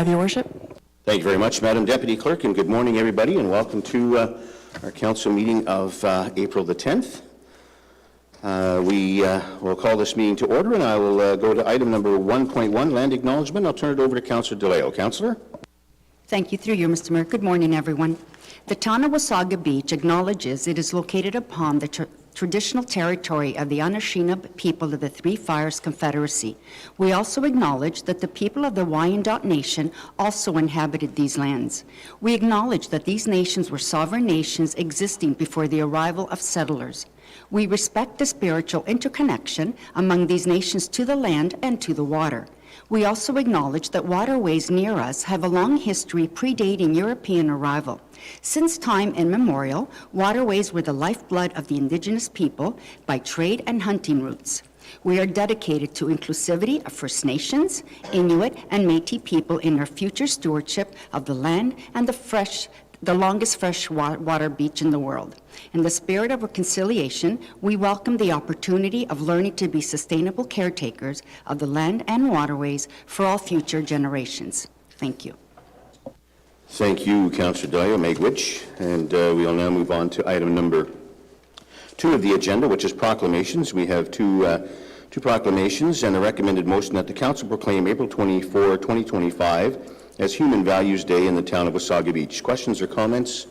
have, Your Worship. Thank you very much, Madam Deputy Clerk, and good morning, everybody, and welcome to our council meeting of April the 10th. We will call this meeting to order, and I will go to item number 1.1, land acknowledgement. I'll turn it over to Councillor DeLeo. Councillor? Thank you, through you, Mr. Mayor. Good morning, everyone. The town of Wasaga Beach acknowledges it is located upon the traditional territory of the Anishinaabe people of the Three Fires Confederacy. We also acknowledge that the people of the Wyandot Nation also inhabited these lands. We acknowledge that these nations were sovereign nations existing before the arrival of settlers. We respect the spiritual interconnection among these nations to the land and to the water. We also acknowledge that waterways near us have a long history predating European arrival. Since time immemorial, waterways were the lifeblood of the Indigenous people by trade and hunting routes. We are dedicated to inclusivity of First Nations, Inuit, and Métis people in our future stewardship of the land and the longest freshwater beach in the world. In the spirit of reconciliation, we welcome the opportunity of learning to be sustainable caretakers of the land and waterways for all future generations. Thank you. Thank you, Councillor DeLeo, Megwitch. And we will now move on to item number 2 of the agenda, which is proclamations. We have two proclamations and a recommended motion that the Council proclaim April 24, 2025 as Human Values Day in the town of Wasaga Beach. Questions or comments?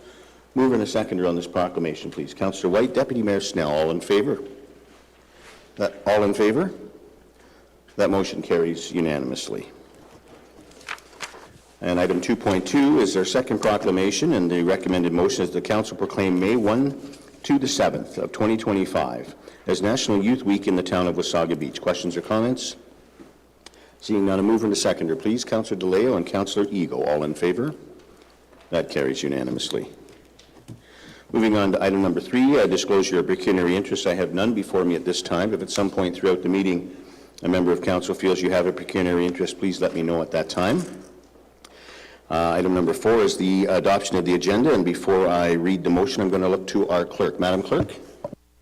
Mover and a seconder on this proclamation, please. Councillor White, Deputy Mayor Snell, all in favor? All in favor? That motion carries unanimously. And item 2.2 is our second proclamation, and the recommended motion is the Council proclaim May 1 to the 7th of 2025 as National Youth Week in the town of Wasaga Beach. Questions or comments? Seeing none, a mover and a seconder, please. Councillor DeLeo and Councillor Ego, all in favor? That carries unanimously. Moving on to item number 3, disclosure of pecuniary interest. I have none before me at this time. If at some point throughout the meeting a member of council feels you have a pecuniary interest, please let me know at that time. Item number 4 is the adoption of the agenda, and before I read the motion, I'm going to look to our clerk. Madam Clerk?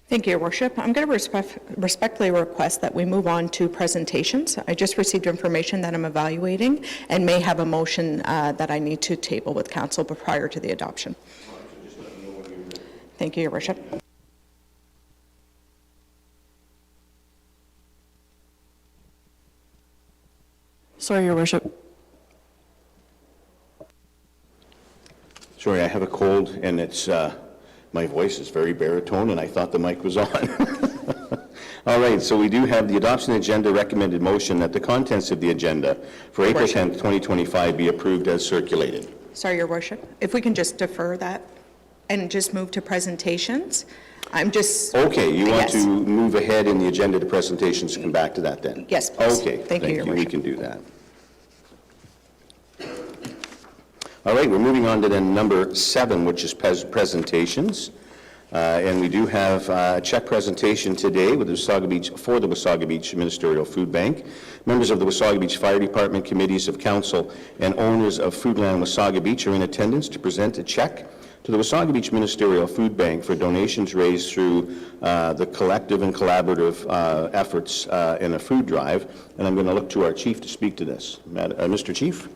Thank you, Your Worship. I'm going to respectfully request that we move on to presentations. I just received information that I'm evaluating and may have a motion that I need to table with council prior to the adoption. Thank you, Your Worship. Sorry, Your Worship. Sorry, I have a cold, and it's my voice is very baritone, and I thought the mic was on. All right, so we do have the adoption agenda recommended motion that the contents of the agenda for April 10th, 2025 be approved as circulated. Sorry, Your Worship. If we can just defer that and just move to presentations. I'm just... Okay, you want to move ahead in the agenda to presentations and come back to that then? Yes, please. Okay, thank you, Your Worship. We can do that. All right, we're moving on to then number 7, which is presentations. And we do have a check presentation today with the Wasaga Beach, for the Wasaga Beach Ministerial Food Bank. Members of the Wasaga Beach Fire Department, committees of council, and owners of Foodland Wasaga Beach are in attendance to present a check to the Wasaga Beach Ministerial Food Bank for donations raised through the collective and collaborative efforts in a food drive. And I'm going to look to our chief to speak to this. Mr. Chief.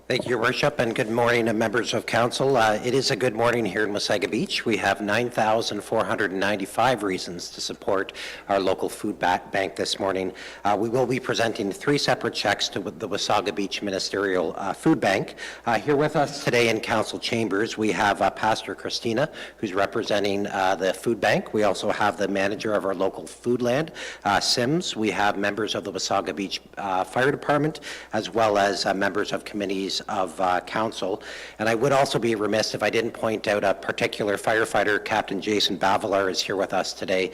Thank you, Your Worship, and good morning to members of council. It is a good morning here in Wasaga Beach. We have 9,495 reasons to support our local food bank this morning. We will be presenting 3 separate checks to the Wasaga Beach Ministerial Food Bank. Here with us today in council chambers, we have Pastor Christina, who's representing the food bank. We also have the manager of our local Foodland, Sims. We have members of the Wasaga Beach Fire Department, as well as members of committees of council. And I would also be remiss if I didn't point out a particular firefighter. Captain Jason Bavalar is here with us today.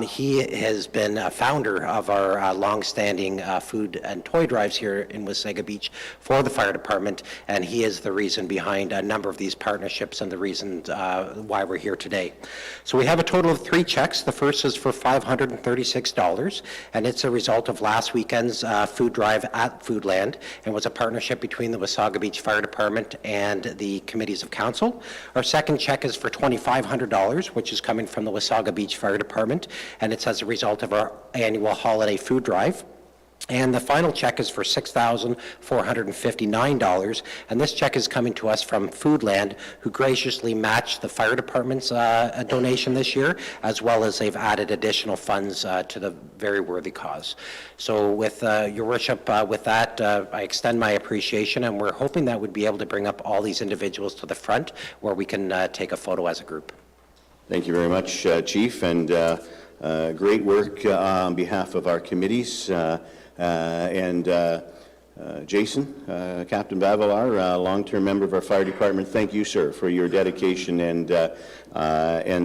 He has been a founder of our long-standing food and toy drives here in Wasaga Beach for the fire department, and he is the reason behind a number of these partnerships and the reason why we're here today. So we have a total of 3 checks. The first is for $536, and it's a result of last weekend's food drive at Foodland, and was a partnership between the Wasaga Beach Fire Department and the committees of council. Our second check is for $2,500, which is coming from the Wasaga Beach Fire Department, and it's as a result of our annual holiday food drive. And the final check is for $6,459, and this check is coming to us from Foodland, who graciously matched the fire department's donation this year, as well as they've added additional funds to the very worthy cause. So with your worship, with that, I extend my appreciation, and we're hoping that we'd be able to bring up all these individuals to the front where we can take a photo as a group. Thank you very much, Chief, and great work on behalf of our committees. Jason, Captain Bavilar, long-term member of our fire department, thank you, sir, for your dedication and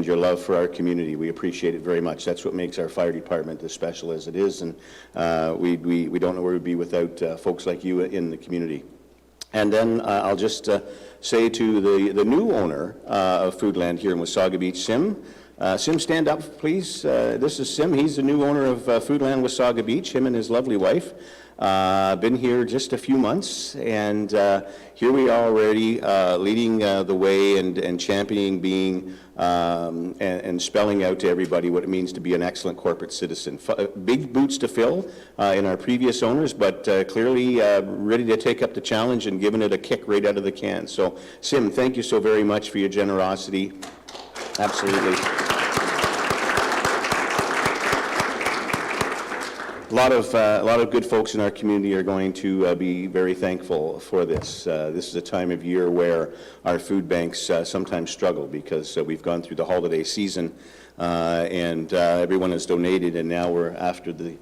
your love for our community. We appreciate it very much. That's what makes our fire department as special as it is, and we don't know where we'd be without folks like you in the community. And then I'll just say to the new owner of Foodland here in Wasaga Beach, Sim, Sim, stand up, please. This is Sim. He's the new owner of Foodland Wasaga Beach, him and his lovely wife. Been here just a few months, and here we are already leading the way and championing being and spelling out to everybody what it means to be an excellent corporate citizen. Big boots to fill in our previous owners, but clearly ready to take up the challenge and giving it a kick right out of the can. So, Sim, thank you so very much for your generosity. Absolutely. A lot of good folks in our community are going to be very thankful for this. This is a time of year where our food banks sometimes struggle because we've gone through the holiday season and everyone has donated, and now we're after the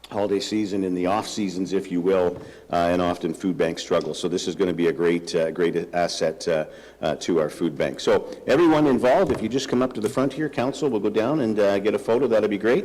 holiday season, in the off seasons, if you will, and often food banks struggle. So this is going to be a great asset to our food bank. So everyone involved, if you just come up to the front here, council, we'll go down and get a photo. That'd be great.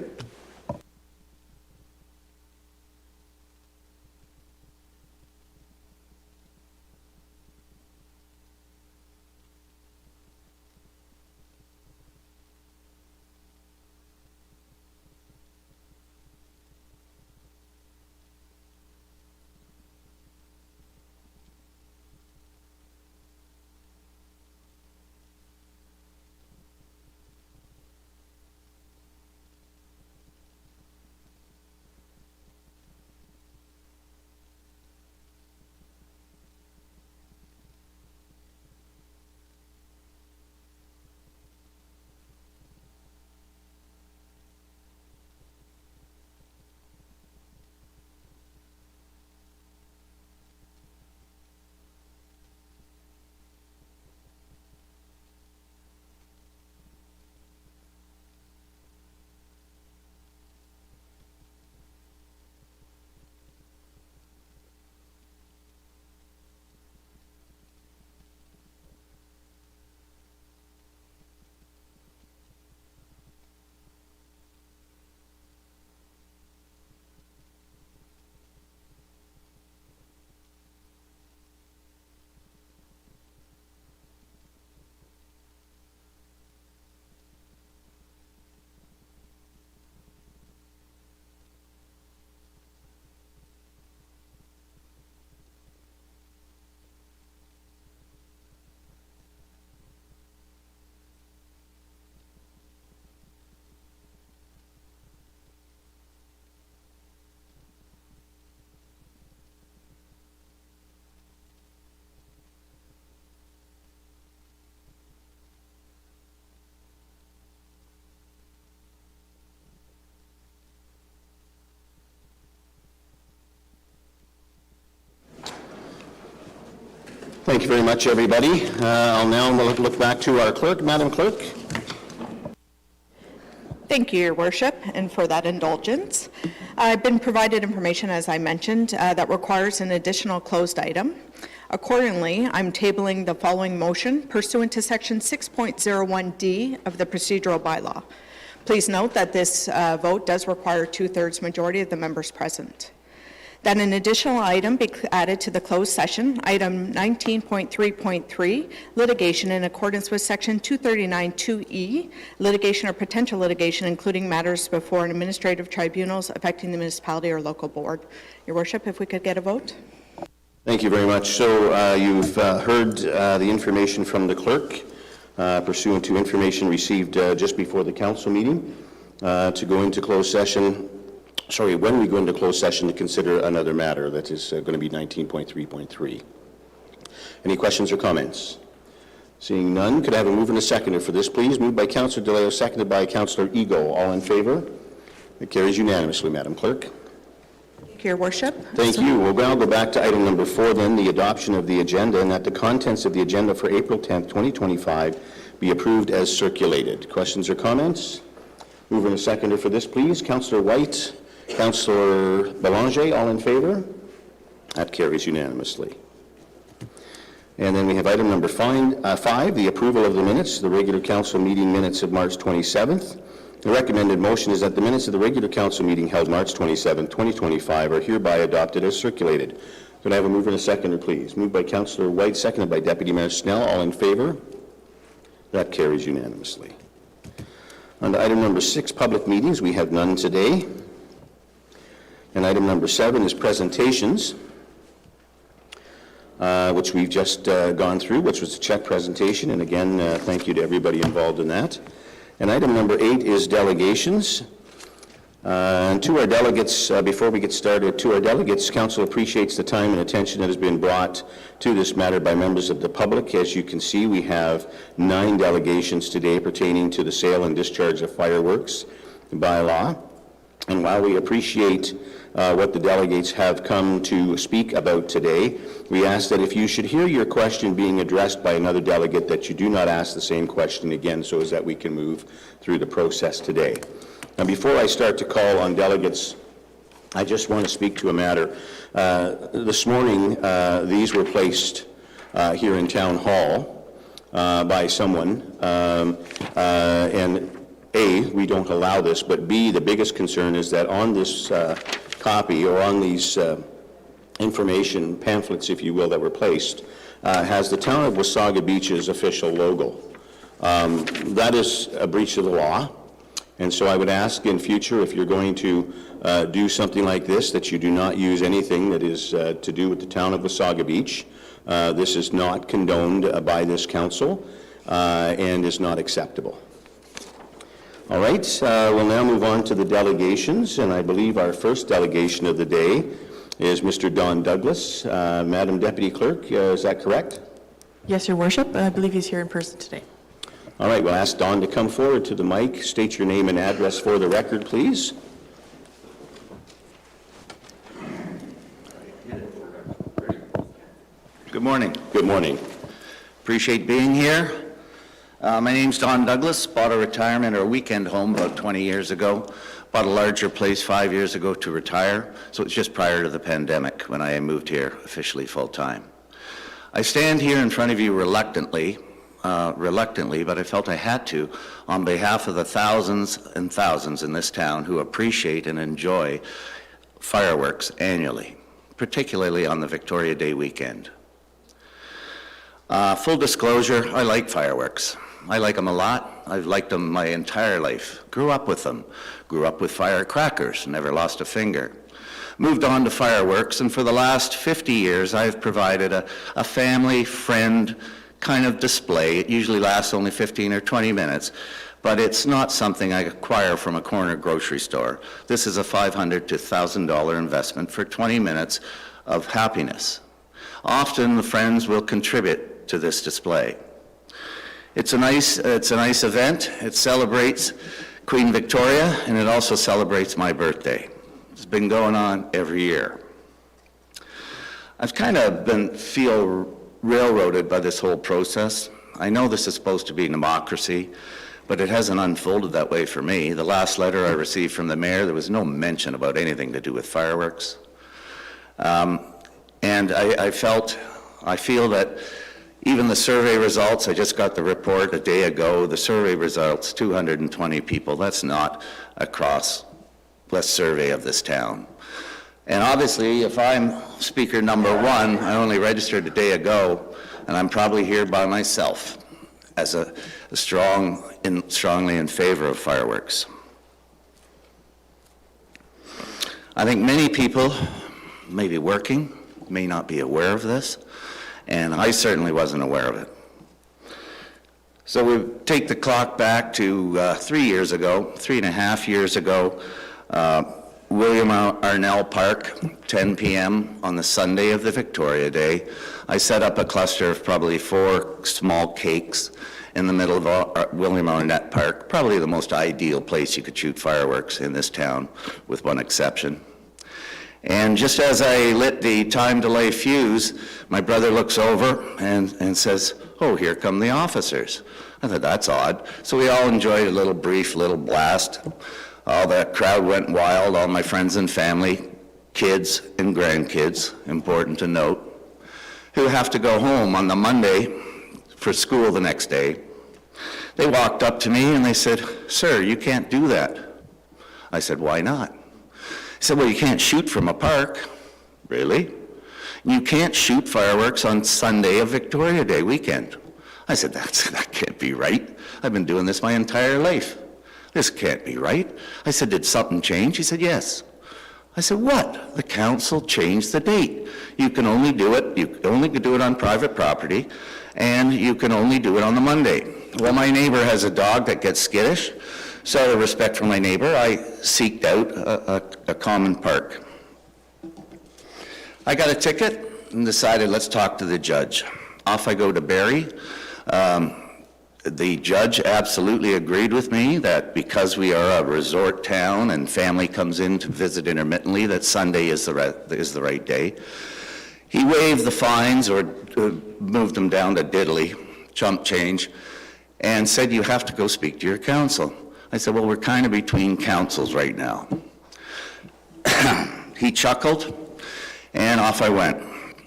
Thank you very much, everybody. I'll now look back to our clerk. Madam Clerk. Thank you, Your Worship, and for that indulgence. I've been provided information, as I mentioned, that requires an additional closed item. Accordingly, I'm tabling the following motion pursuant to Section 6.01D of the procedural bylaw. Please note that this vote does require a 2/3 majority of the members present. That an additional item be added to the closed session, item 19.3.3, litigation in accordance with Section 239(2)E, litigation or potential litigation, including matters before an administrative tribunals affecting the municipality or local board. Your Worship, if we could get a vote. Thank you very much. So you've heard the information from the clerk pursuant to information received just before the council meeting to go into closed session when we go into closed session to consider another matter that is going to be 19.3.3. Any questions or comments? Seeing none, could I have a mover and a seconder for this, please? Moved by Councillor DeLeo, seconded by Councillor Ego. All in favor? It carries unanimously, Madam Clerk. Thank you, Your Worship. Thank you. We'll now go back to item number 4 then, the adoption of the agenda, and that the contents of the agenda for April 10th, 2025 be approved as circulated. Questions or comments? Mover and a seconder for this, please. Councillor White, Councillor Belanger, all in favor? That carries unanimously. And then we have item number 5, the approval of the minutes, the regular council meeting minutes of March 27th. The recommended motion is that the minutes of the regular council meeting held March 27, 2025 are hereby adopted as circulated. Could I have a mover and a seconder, please? Moved by Councillor White, seconded by Deputy Mayor Snell. All in favor? That carries unanimously. On to item number 6, public meetings. We have none today. And item number 7 is presentations, which we've just gone through, which was a check presentation. And again, thank you to everybody involved in that. And item number 8 is delegations. And to our delegates, before we get started, to our delegates, Council appreciates the time and attention that has been brought to this matter by members of the public. As you can see, we have 9 delegations today pertaining to the sale and discharge of fireworks by law. And while we appreciate what the delegates have come to speak about today, we ask that if you should hear your question being addressed by another delegate, that you do not ask the same question again, so as that we can move through the process today. Now, before I start to call on delegates, I just want to speak to a matter. This morning, these were placed here in Town Hall by someone, and A, we don't allow this, but B, the biggest concern is that on this copy, or on these information pamphlets, if you will, that were placed, has the Town of Wasaga Beach's official logo. That is a breach of the law, and so I would ask in future, if you're going to do something like this, that you do not use anything that is to do with the Town of Wasaga Beach. This is not condoned by this council and is not acceptable. All right, we'll now move on to the delegations, and I believe our first delegation of the day is Mr. Don Douglas. Madam Deputy Clerk, is that correct? Yes, Your Worship. I believe he's here in person today. All right, we'll ask Don to come forward to the mic. State your name and address for the record, please. Good morning. Good morning. Appreciate being here. My name's Don Douglas. Bought a retirement or a weekend home about 20 years ago. Bought a larger place 5 years ago to retire. So it's just prior to the pandemic when I moved here officially full-time. I stand here in front of you reluctantly, but I felt I had to, on behalf of the thousands and thousands in this town who appreciate and enjoy fireworks annually, particularly on the Victoria Day weekend. Full disclosure, I like fireworks. I like them a lot. I've liked them my entire life. Grew up with them. Grew up with firecrackers, never lost a finger. Moved on to fireworks, and for the last 50 years, I've provided a family, friend kind of display. It usually lasts only 15 or 20 minutes, but it's not something I acquire from a corner grocery store. This is a $500 to $1,000 investment for 20 minutes of happiness. Often the friends will contribute to this display. It's a nice event. It celebrates Queen Victoria, and it also celebrates my birthday. It's been going on every year. I've kind of feel railroaded by this whole process. I know this is supposed to be democracy, but it hasn't unfolded that way for me. The last letter I received from the mayor, there was no mention about anything to do with fireworks. And I feel that even the survey results, I just got the report a day ago, the survey results, 220 people, that's not a cross-less survey of this town. And obviously, if I'm speaker number 1, I only registered a day ago, and I'm probably here by myself as strongly in favor of fireworks. I think many people may be working, may not be aware of this, and I certainly wasn't aware of it. So we take the clock back to 3 years ago, 3.5 years ago. William Arnell Park, 10 p.m. on the Sunday of the Victoria Day. I set up a cluster of probably 4 small cakes in the middle of William Arnett Park, probably the most ideal place you could shoot fireworks in this town, with one exception. And just as I lit the time-delay fuse, my brother looks over and says, "Oh, here come the officers." I thought, that's odd. So we all enjoyed a little brief little blast. All the crowd went wild, all my friends and family, kids and grandkids, important to note, who have to go home on the Monday for school the next day. They walked up to me and they said, "Sir, you can't do that." I said, "Why not?" He said, "Well, you can't shoot from a park." "Really?" "You can't shoot fireworks on Sunday of Victoria Day weekend." I said, that can't be right. I've been doing this my entire life. This can't be right. I said, "Did something change?" He said, "Yes." I said, "What?" "The council changed the date. You can only do it on private property, and you can only do it on the Monday." Well, my neighbor has a dog that gets skittish, so out of respect for my neighbor, I seeked out a common park. I got a ticket and decided, let's talk to the judge. Off I go to Barrie. The judge absolutely agreed with me that because we are a resort town and family comes in to visit intermittently, that Sunday is the right day. He waived the fines or moved them down to diddly, chump change, and said, "You have to go speak to your council." I said, "Well, we're kind of between councils right now." He chuckled, and off I went.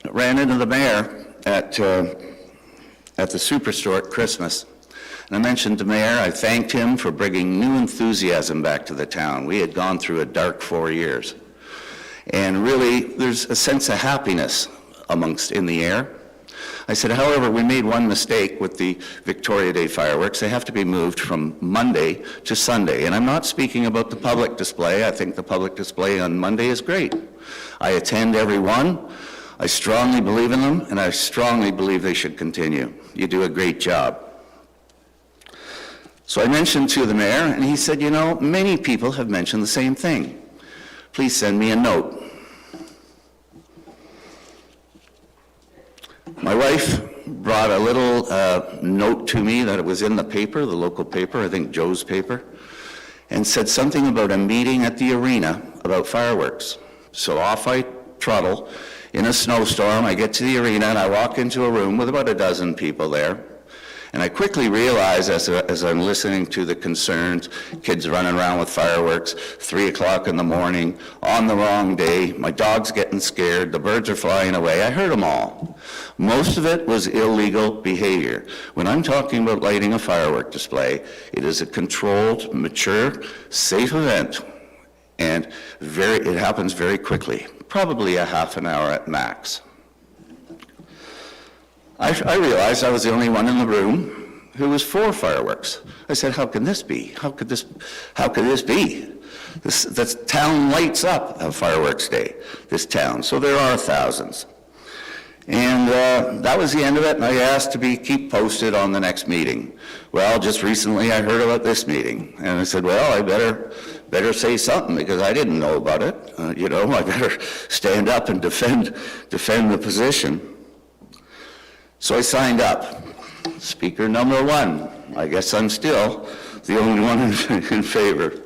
Ran into the mayor at the Superstore at Christmas. And I mentioned to the mayor, I thanked him for bringing new enthusiasm back to the town. We had gone through a dark 4 years. And really, there's a sense of happiness in the air. I said, however, we made one mistake with the Victoria Day fireworks. They have to be moved from Monday to Sunday. And I'm not speaking about the public display. I think the public display on Monday is great. I attend every one. I strongly believe in them, and I strongly believe they should continue. You do a great job. So I mentioned to the mayor, and he said, many people have mentioned the same thing. Please send me a note. My wife brought a little note to me that it was in the paper, the local paper, I think Joe's paper, and said something about a meeting at the arena about fireworks. So off I trottle. In a snowstorm, I get to the arena and I walk into a room with about a dozen people there. And I quickly realize as I'm listening to the concerns, kids running around with fireworks, 3 o'clock in the morning, on the wrong day, my dog's getting scared, the birds are flying away. I heard them all. Most of it was illegal behavior. When I'm talking about lighting a firework display, it is a controlled, mature, safe event. And it happens very quickly, probably a half an hour at max. I realized I was the only one in the room who was for fireworks. I said, how can this be? How could this be? This town lights up on Fireworks Day, this town. So there are thousands. And that was the end of it, and I asked to keep posted on the next meeting. Well, just recently I heard about this meeting, and I said, well, I better say something because I didn't know about it. I better stand up and defend the position. So I signed up. Speaker number 1. I guess I'm still the only one in favor.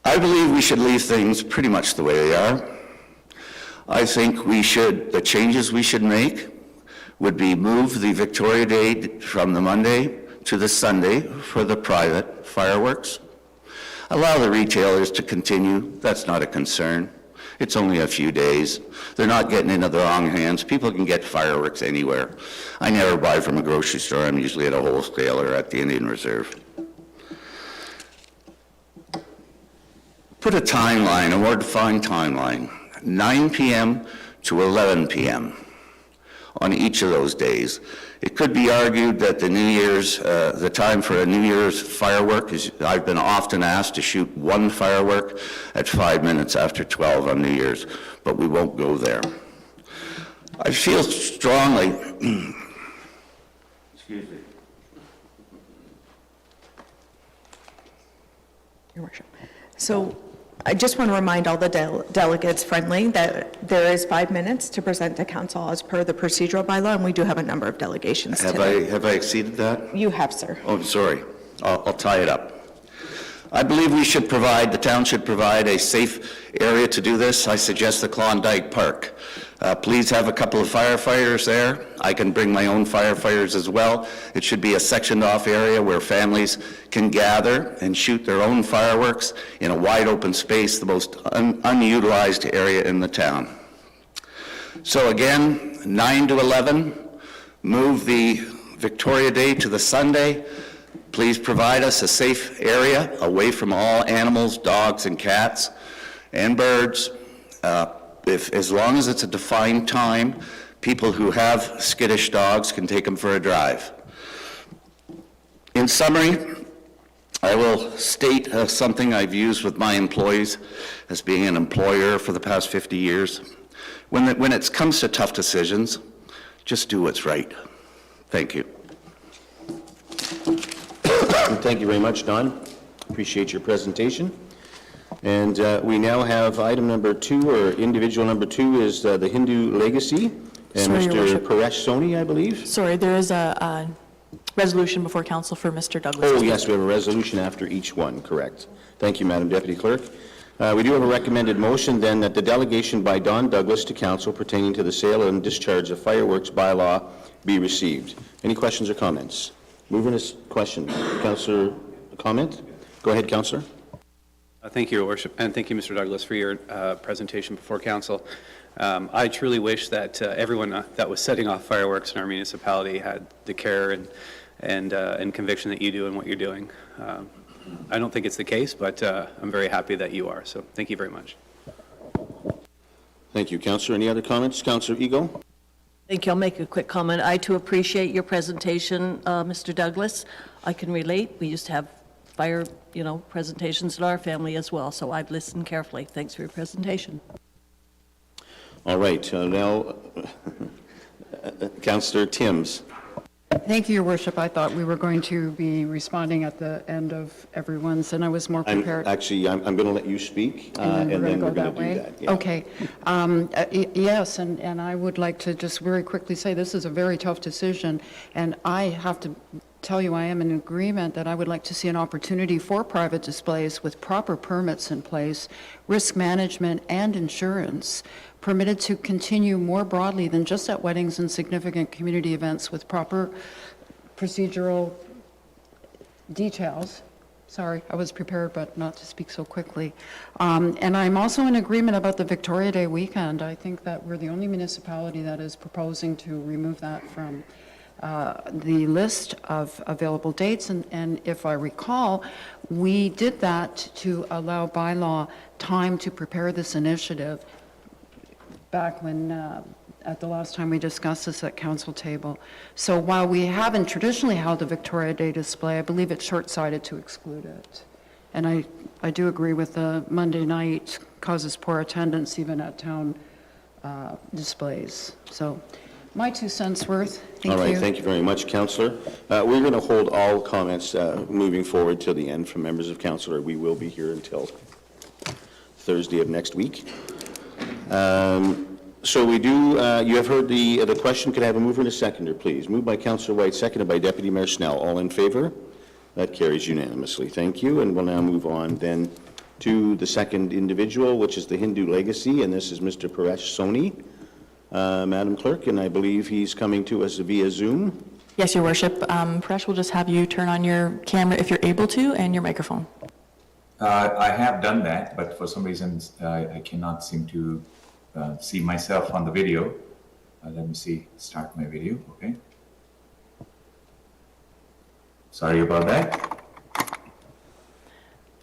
I believe we should leave things pretty much the way they are. I think the changes we should make would be move the Victoria Day from the Monday to the Sunday for the private fireworks. Allow the retailers to continue. That's not a concern. It's only a few days. They're not getting into the wrong hands. People can get fireworks anywhere. I never buy from a grocery store. I'm usually at a wholesaler at the Indian Reserve. Put a timeline, a more defined timeline, 9 p.m. to 11 p.m. on each of those days. It could be argued that the time for a New Year's firework is, I've been often asked to shoot one firework at 5 minutes after 12 on New Year's, but we won't go there. I feel strongly, excuse me. Your Worship. So I just want to remind all the delegates friendly that there is 5 minutes to present to council as per the procedural bylaw, and we do have a number of delegations today. Have I exceeded that? You have, sir. Oh, sorry. I'll tie it up. I believe the town should provide a safe area to do this. I suggest the Klondike Park. Please have a couple of firefighters there. I can bring my own firefighters as well. It should be a sectioned off area where families can gather and shoot their own fireworks in a wide open space, the most unutilized area in the town. So again, 9 to 11, move the Victoria Day to the Sunday. Please provide us a safe area away from all animals, dogs and cats and birds. As long as it's a defined time, people who have skittish dogs can take them for a drive. In summary, I will state something I've used with my employees as being an employer for the past 50 years. When it comes to tough decisions, just do what's right. Thank you. Thank you very much, Don. Appreciate your presentation. And we now have item number 2, or individual number 2, is the Hindu legacy. And Sorry, Your Mr. Worship. Paresh Soni, I believe. Sorry, there is a resolution before council for Mr. Douglas. Oh, yes, we have a resolution after each one, correct. Thank you, Madam Deputy Clerk. We do have a recommended motion then that the delegation by Don Douglas to council pertaining to the sale and discharge of fireworks bylaw be received. Any questions or comments? Moving this question. Councillor, comment? Go ahead, Councillor. Thank you, Your Worship, and thank you, Mr. Douglas, for your presentation before council. I truly wish that everyone that was setting off fireworks in our municipality had the care and conviction that you do in what you're doing. I don't think it's the case, but I'm very happy that you are. So thank you very much. Thank you, Councillor. Any other comments? Councillor Eagle? Thank you. I'll make a quick comment. I too appreciate your presentation, Mr. Douglas. I can relate. We used to have fire, presentations in our family as well, so I've listened carefully. Thanks for your presentation. All right. Now, Councillor Timms. Thank you, Your Worship. I thought we were going to be responding at the end of everyone's, and I was more prepared. I'm going to let you speak, and then we're going to do that. Yeah. Okay. Yes, and I would like to just very quickly say this is a very tough decision, and I have to tell you I am in agreement that I would like to see an opportunity for private displays with proper permits in place, risk management and insurance permitted to continue more broadly than just at weddings and significant community events with proper procedural details. Sorry, I was prepared, but not to speak so quickly. And I'm also in agreement about the Victoria Day weekend. I think that we're the only municipality that is proposing to remove that from the list of available dates. And if I recall, we did that to allow bylaw time to prepare this initiative back when, at the last time we discussed this at council table. So while we haven't traditionally held a Victoria Day display, I believe it's short-sighted to exclude it. And I do agree with the Monday night causes poor attendance even at town displays. So my 2 cents worth. Thank you. All right, thank you very much, Councillor. We're going to hold all comments moving forward till the end from members of council, or we will be here until Thursday of next week. So we do, you have heard the question. Could I have a mover and a seconder, please? Moved by Councillor White, seconded by Deputy Mayor Snell. All in favor? That carries unanimously. Thank you. And we'll now move on then to the second individual, which is the Hindu legacy, and this is Mr. Paresh Soni, Madam Clerk, and I believe he's coming to us via Zoom. Yes, Your Worship. Paresh, we'll just have you turn on your camera if you're able to, and your microphone. I have done that, but for some reason I cannot seem to see myself on the video. Let me start my video, okay? Sorry about that.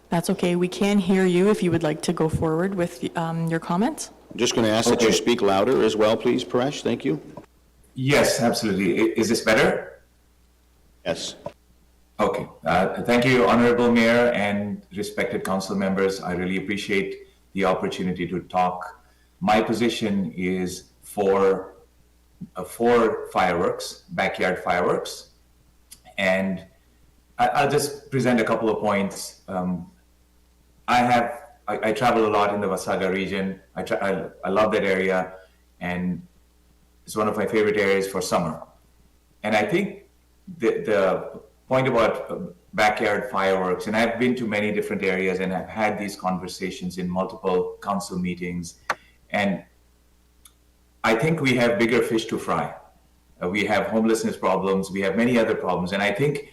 That's okay. We can hear you if you would like to go forward with your comments. I'm just going to ask that you speak louder as well, please, Paresh. Thank you. Yes, absolutely. Is this better? Yes. Okay. Thank you, Honorable Mayor and respected council members. I really appreciate the opportunity to talk. My position is for fireworks, backyard fireworks. And I'll just present a couple of points. I travel a lot in the Wasaga region. I love that area, and it's one of my favorite areas for summer. And I think the point about backyard fireworks, and I've been to many different areas and I've had these conversations in multiple council meetings, and I think we have bigger fish to fry. We have homelessness problems, we have many other problems, and I think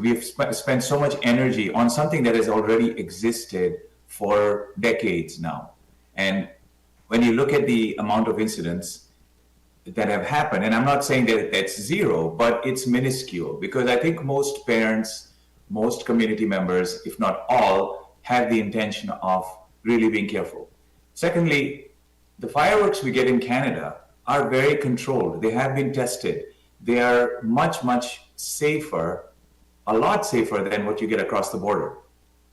we've spent so much energy on something that has already existed for decades now. And when you look at the amount of incidents that have happened, and I'm not saying that that's zero, but it's minuscule, because I think most parents, most community members, if not all, have the intention of really being careful. Secondly, the fireworks we get in Canada are very controlled. They have been tested. They are much, much safer, a lot safer than what you get across the border.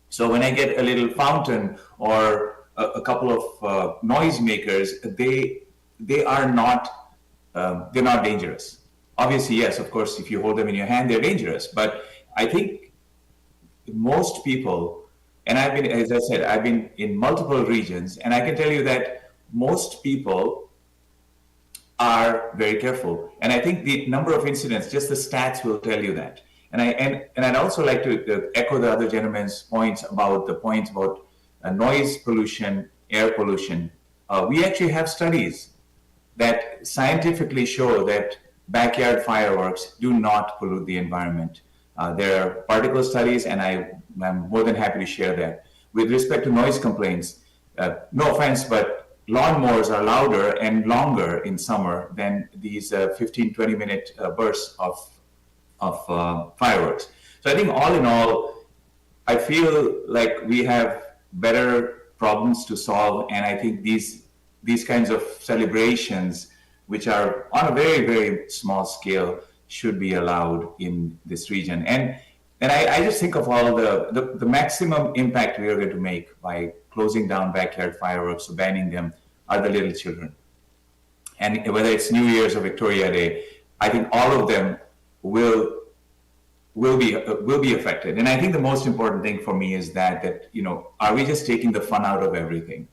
So when I get a little fountain or a couple of noisemakers, they are not they're not dangerous. Obviously, yes, of course, if you hold them in your hand, they're dangerous. But I think most people, and I've been, as I said, I've been in multiple regions, and I can tell you that most people are very careful. And I think the number of incidents, just the stats will tell you that. And I'd also like to echo the other gentleman's points about noise pollution, air pollution. We actually have studies that scientifically show that backyard fireworks do not pollute the environment. There are particle studies, and I'm more than happy to share that. With respect to noise complaints, no offense, but lawnmowers are louder and longer in summer than these 15, 20-minute bursts of fireworks. So I think all in all, I feel like we have better problems to solve, and I think these kinds of celebrations, which are on a very, very small scale, should be allowed in this region. And I just think of all the maximum impact we are going to make by closing down backyard fireworks or banning them are the little children. And whether it's New Year's or Victoria Day, I think all of them will be affected. And I think the most important thing for me is that are we just taking the fun out of everything?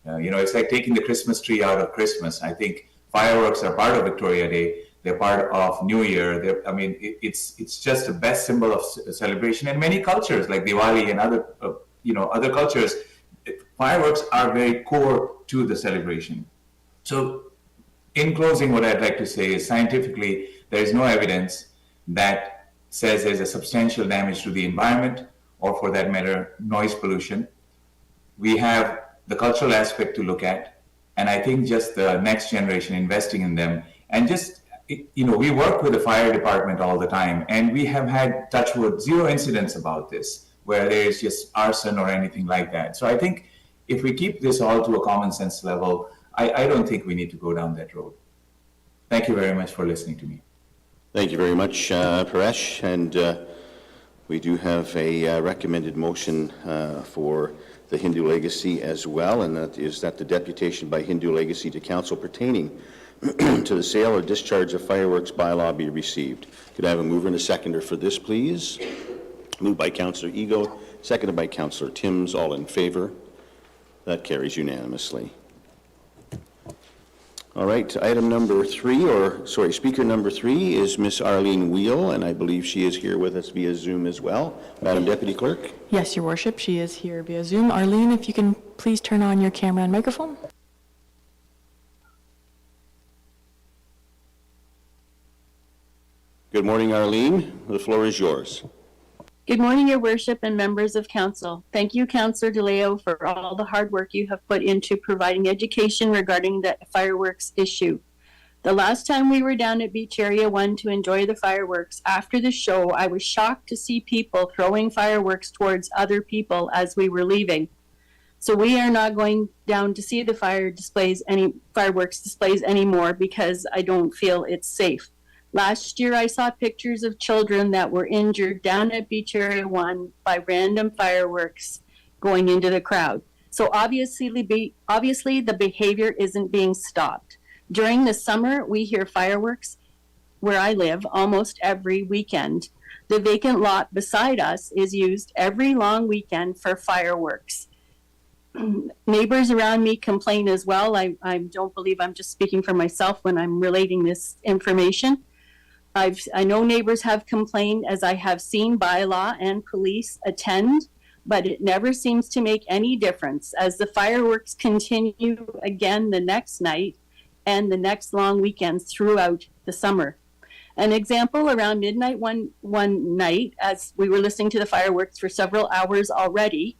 It's like taking the Christmas tree out of Christmas. I think fireworks are part of Victoria Day. They're part of New Year. It's just the best symbol of celebration. And many cultures, like Diwali and other cultures, fireworks are very core to the celebration. So, in closing, what I'd like to say is scientifically, there is no evidence that says there's a substantial damage to the environment, or for that matter, noise pollution. We have the cultural aspect to look at, and I think just the next generation investing in them, and just, we work with the fire department all the time, and we have had, touch wood, 0 incidents about this, where there is just arson or anything like that. So I think if we keep this all to a common sense level, I don't think we need to go down that road. Thank you very much for listening to me. Thank you very much, Paresh. And we do have a recommended motion for the Hindu Legacy as well, and that is that the deputation by Hindu Legacy to council pertaining to the sale or discharge of fireworks bylaw be received. Could I have a mover and a seconder for this, please? Moved by Councillor Ego, seconded by Councillor Timms. All in favor? That carries unanimously. All right, speaker number 3 is Miss Arlene Wheel, and I believe she is here with us via Zoom as well. Madam Deputy Clerk? Yes, Your Worship, she is here via Zoom. Arlene, if you can please turn on your camera and microphone. Good morning, Arlene. The floor is yours. Good morning, Your Worship and members of Council. Thank you, Councillor DeLeo, for all the hard work you have put into providing education regarding the fireworks issue. The last time we were down at Beach Area 1 to enjoy the fireworks, after the show, I was shocked to see people throwing fireworks towards other people as we were leaving. So we are not going down to see the fireworks displays anymore because I don't feel it's safe. Last year, I saw pictures of children that were injured down at Beach Area 1 by random fireworks going into the crowd. So obviously the behavior isn't being stopped. During the summer, we hear fireworks where I live almost every weekend. The vacant lot beside us is used every long weekend for fireworks. Neighbors around me complain as well. I don't believe I'm just speaking for myself when I'm relating this information. I know neighbors have complained, as I have seen bylaw and police attend, but it never seems to make any difference as the fireworks continue again the next night and the next long weekends throughout the summer. An example, around midnight one night, as we were listening to the fireworks for several hours already,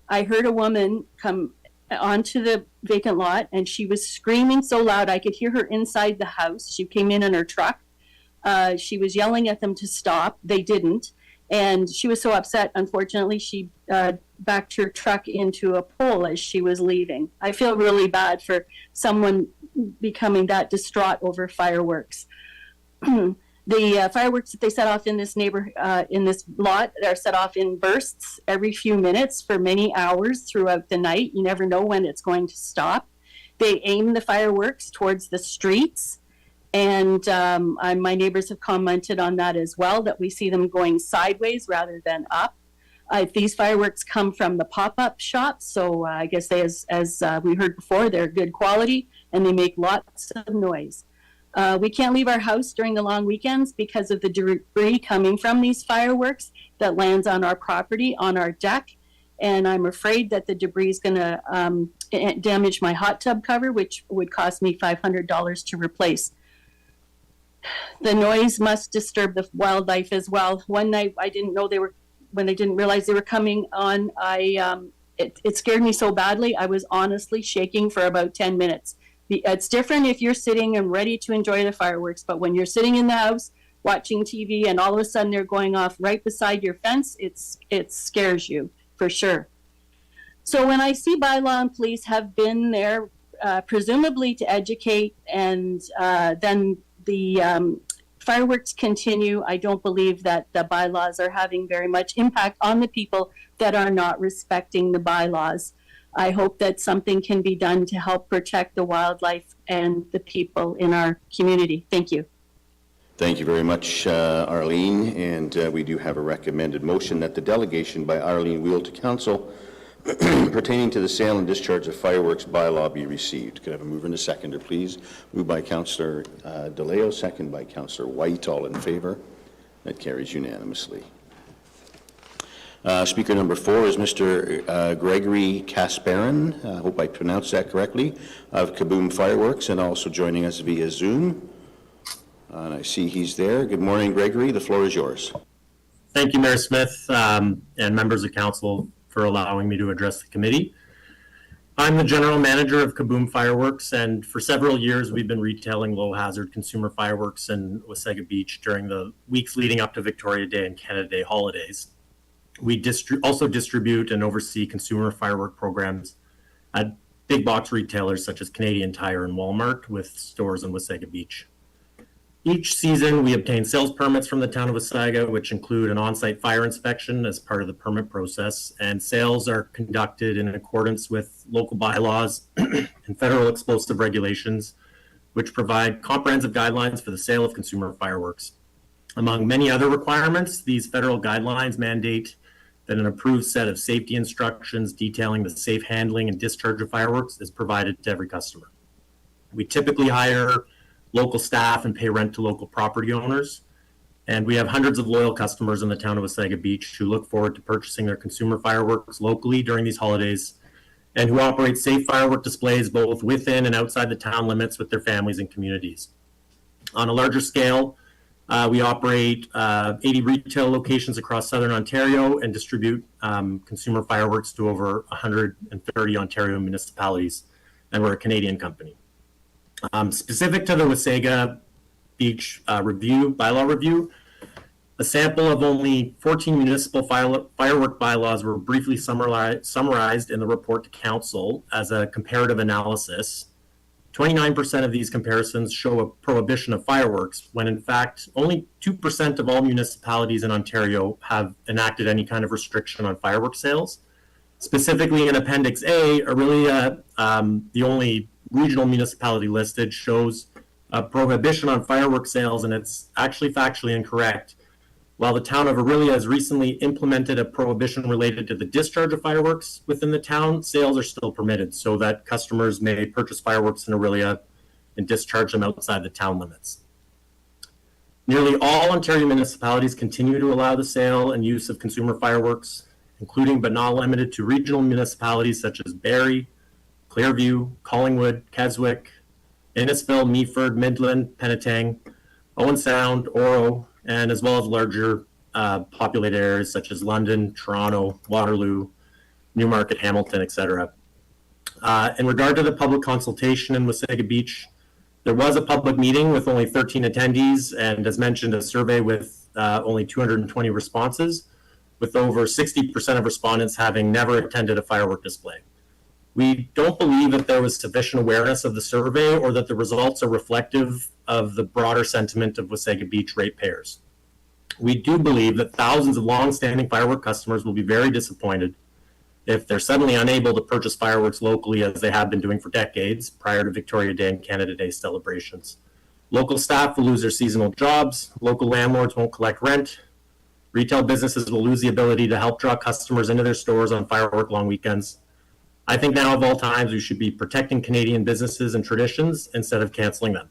I heard a woman come onto the vacant lot and she was screaming so loud I could hear her inside the house. She came in her truck. She was yelling at them to stop. They didn't. And she was so upset, unfortunately, she backed her truck into a pole as she was leaving. I feel really bad for someone becoming that distraught over fireworks. The fireworks that they set off in this in this lot are set off in bursts every few minutes for many hours throughout the night. You never know when it's going to stop. They aim the fireworks towards the streets. And my neighbors have commented on that as well, that we see them going sideways rather than up. These fireworks come from the pop-up shops, so I guess they, as we heard before, they're good quality and they make lots of noise. We can't leave our house during the long weekends because of the debris coming from these fireworks that lands on our property, on our deck. And I'm afraid that the debris is going to damage my hot tub cover, which would cost me $500 to replace. The noise must disturb the wildlife as well. One night I didn't know when they didn't realize they were coming on, it scared me so badly, I was honestly shaking for about 10 minutes. It's different if you're sitting and ready to enjoy the fireworks, but when you're sitting in the house watching TV and all of a sudden they're going off right beside your fence, it scares you for sure. So when I see bylaw and police have been there, presumably to educate, and then the fireworks continue, I don't believe that the bylaws are having very much impact on the people that are not respecting the bylaws. I hope that something can be done to help protect the wildlife and the people in our community. Thank you. Thank you very much, Arlene. And we do have a recommended motion that the delegation by Arlene Wheel to Council pertaining to the sale and discharge of fireworks bylaw be received. Could I have a mover and a seconder, please? Moved by Councillor DeLeo, second by Councillor White. All in favor? That carries unanimously. Speaker number 4 is Mr. Gregory Kasparin, I hope I pronounced that correctly, of Kaboom Fireworks, and also joining us via Zoom. And I see he's there. Good morning, Gregory. The floor is yours. Thank you, Mayor Smith, and members of council for allowing me to address the committee. I'm the general manager of Kaboom Fireworks, and for several years we've been retailing low-hazard consumer fireworks in Wasaga Beach during the weeks leading up to Victoria Day and Canada Day holidays. We also distribute and oversee consumer firework programs at big box retailers such as Canadian Tire and Walmart, with stores in Wasaga Beach. Each season, we obtain sales permits from the town of Wasaga, which include an on-site fire inspection as part of the permit process, and sales are conducted in accordance with local bylaws and federal explosive regulations, which provide comprehensive guidelines for the sale of consumer fireworks. Among many other requirements, these federal guidelines mandate that an approved set of safety instructions detailing the safe handling and discharge of fireworks is provided to every customer. We typically hire local staff and pay rent to local property owners, and we have hundreds of loyal customers in the town of Wasaga Beach who look forward to purchasing their consumer fireworks locally during these holidays, and who operate safe firework displays both within and outside the town limits with their families and communities. On a larger scale, we operate 80 retail locations across southern Ontario and distribute consumer fireworks to over 130 Ontario municipalities, and we're a Canadian company. Specific to the Wasaga Beach bylaw review, a sample of only 14 municipal firework bylaws were briefly summarized in the report to council as a comparative analysis. 29% of these comparisons show a prohibition of fireworks, when in fact only 2% of all municipalities in Ontario have enacted any kind of restriction on firework sales. Specifically in Appendix A, Orillia, the only regional municipality listed, shows a prohibition on fireworks sales, and it's actually factually incorrect. While the town of Orillia has recently implemented a prohibition related to the discharge of fireworks within the town, sales are still permitted so that customers may purchase fireworks in Orillia and discharge them outside the town limits. Nearly all Ontario municipalities continue to allow the sale and use of consumer fireworks, including but not limited to regional municipalities such as Barrie, Clearview, Collingwood, Keswick, Innisfil, Meaford, Midland, Penetang, Owen Sound, Oro, and as well as larger populated areas such as London, Toronto, Waterloo, Newmarket, Hamilton, etc. In regard to the public consultation in Wasaga Beach, there was a public meeting with only 13 attendees, and as mentioned, a survey with only 220 responses, with over 60% of respondents having never attended a firework display. We don't believe that there was sufficient awareness of the survey or that the results are reflective of the broader sentiment of Wasaga Beach ratepayers. We do believe that thousands of long-standing firework customers will be very disappointed if they're suddenly unable to purchase fireworks locally as they have been doing for decades prior to Victoria Day and Canada Day celebrations. Local staff will lose their seasonal jobs, local landlords won't collect rent, retail businesses will lose the ability to help draw customers into their stores on firework long weekends. I think now of all times we should be protecting Canadian businesses and traditions instead of canceling them.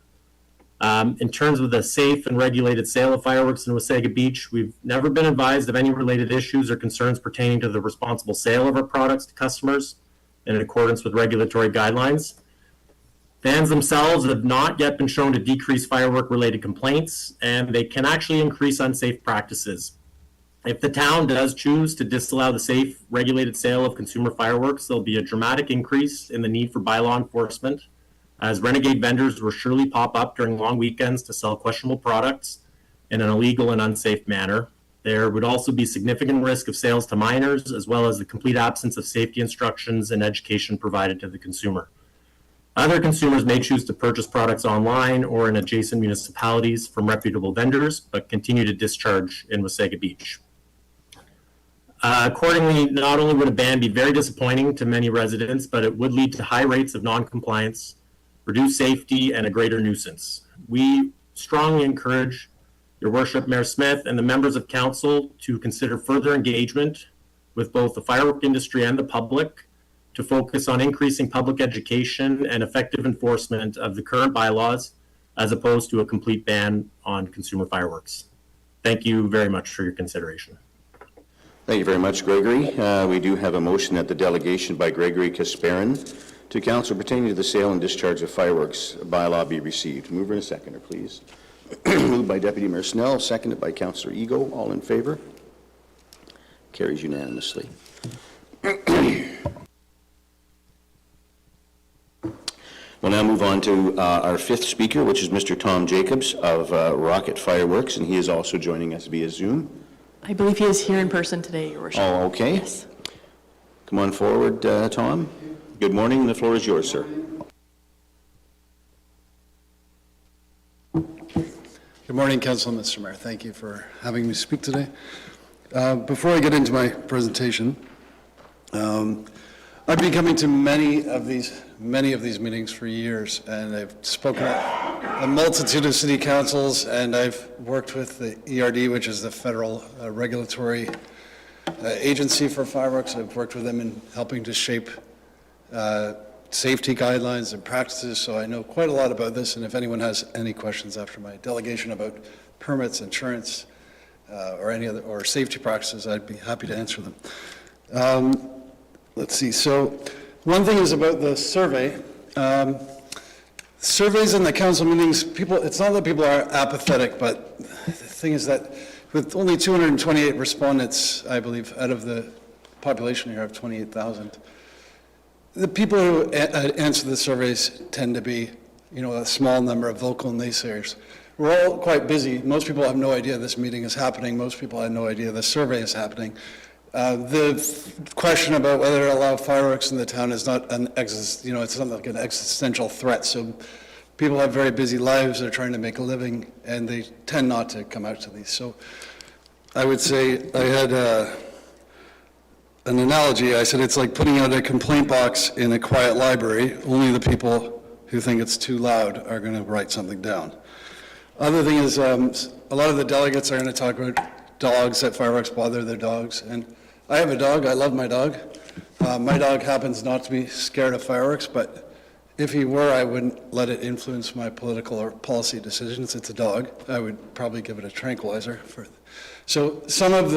In terms of the safe and regulated sale of fireworks in Wasaga Beach, we've never been advised of any related issues or concerns pertaining to the responsible sale of our products to customers in accordance with regulatory guidelines. Fans themselves have not yet been shown to decrease firework-related complaints, and they can actually increase unsafe practices. If the town does choose to disallow the safe, regulated sale of consumer fireworks, there'll be a dramatic increase in the need for bylaw enforcement, as renegade vendors will surely pop up during long weekends to sell questionable products in an illegal and unsafe manner. There would also be significant risk of sales to minors, as well as the complete absence of safety instructions and education provided to the consumer. Other consumers may choose to purchase products online or in adjacent municipalities from reputable vendors, but continue to discharge in Wasaga Beach. Accordingly, not only would a ban be very disappointing to many residents, but it would lead to high rates of non-compliance, reduced safety, and a greater nuisance. We strongly encourage Your Worship, Mayor Smith, and the members of council to consider further engagement with both the firework industry and the public to focus on increasing public education and effective enforcement of the current bylaws, as opposed to a complete ban on consumer fireworks. Thank you very much for your consideration. Thank you very much, Gregory. We do have a motion that the delegation by Gregory Kasparin to council pertaining to the sale and discharge of fireworks bylaw be received. Mover and seconder, please. Moved by Deputy Mayor Snell, seconded by Councillor Ego. All in favor? Carries unanimously. We'll now move on to our fifth speaker, which is Mr. Tom Jacobs of Rocket Fireworks, and he is also joining us via Zoom. I believe he is here in person today, Your Worship. Oh, okay. Yes. Come on forward, Tom. Good morning. The floor is yours, sir. Good morning, Council and Mr. Mayor. Thank you for having me speak today. Before I get into my presentation, I've been coming to many of these meetings for years, and I've spoken at a multitude of city councils, and I've worked with the ERD, which is the federal regulatory agency for fireworks. I've worked with them in helping to shape safety guidelines and practices, so I know quite a lot about this, and if anyone has any questions after my delegation about permits, insurance, or any other, or safety practices, I'd be happy to answer them. Let's see, so one thing is about the survey. Surveys in the council meetings, it's not that people are apathetic, but the thing is that with only 228 respondents, I believe, out of the population here of 28,000, the people who answer the surveys tend to be, a small number of vocal naysayers. We're all quite busy. Most people have no idea this meeting is happening. Most people have no idea the survey is happening. The question about whether to allow fireworks in the town is not it's not like an existential threat. So people have very busy lives. They're trying to make a living, and they tend not to come out to these. So I would say I had an analogy. I said it's like putting out a complaint box in a quiet library. Only the people who think it's too loud are going to write something down. Other thing is, a lot of the delegates are going to talk about dogs, that fireworks bother their dogs. And I have a dog. I love my dog. My dog happens not to be scared of fireworks, but if he were, I wouldn't let it influence my political or policy decisions. It's a dog. I would probably give it a tranquilizer. So some of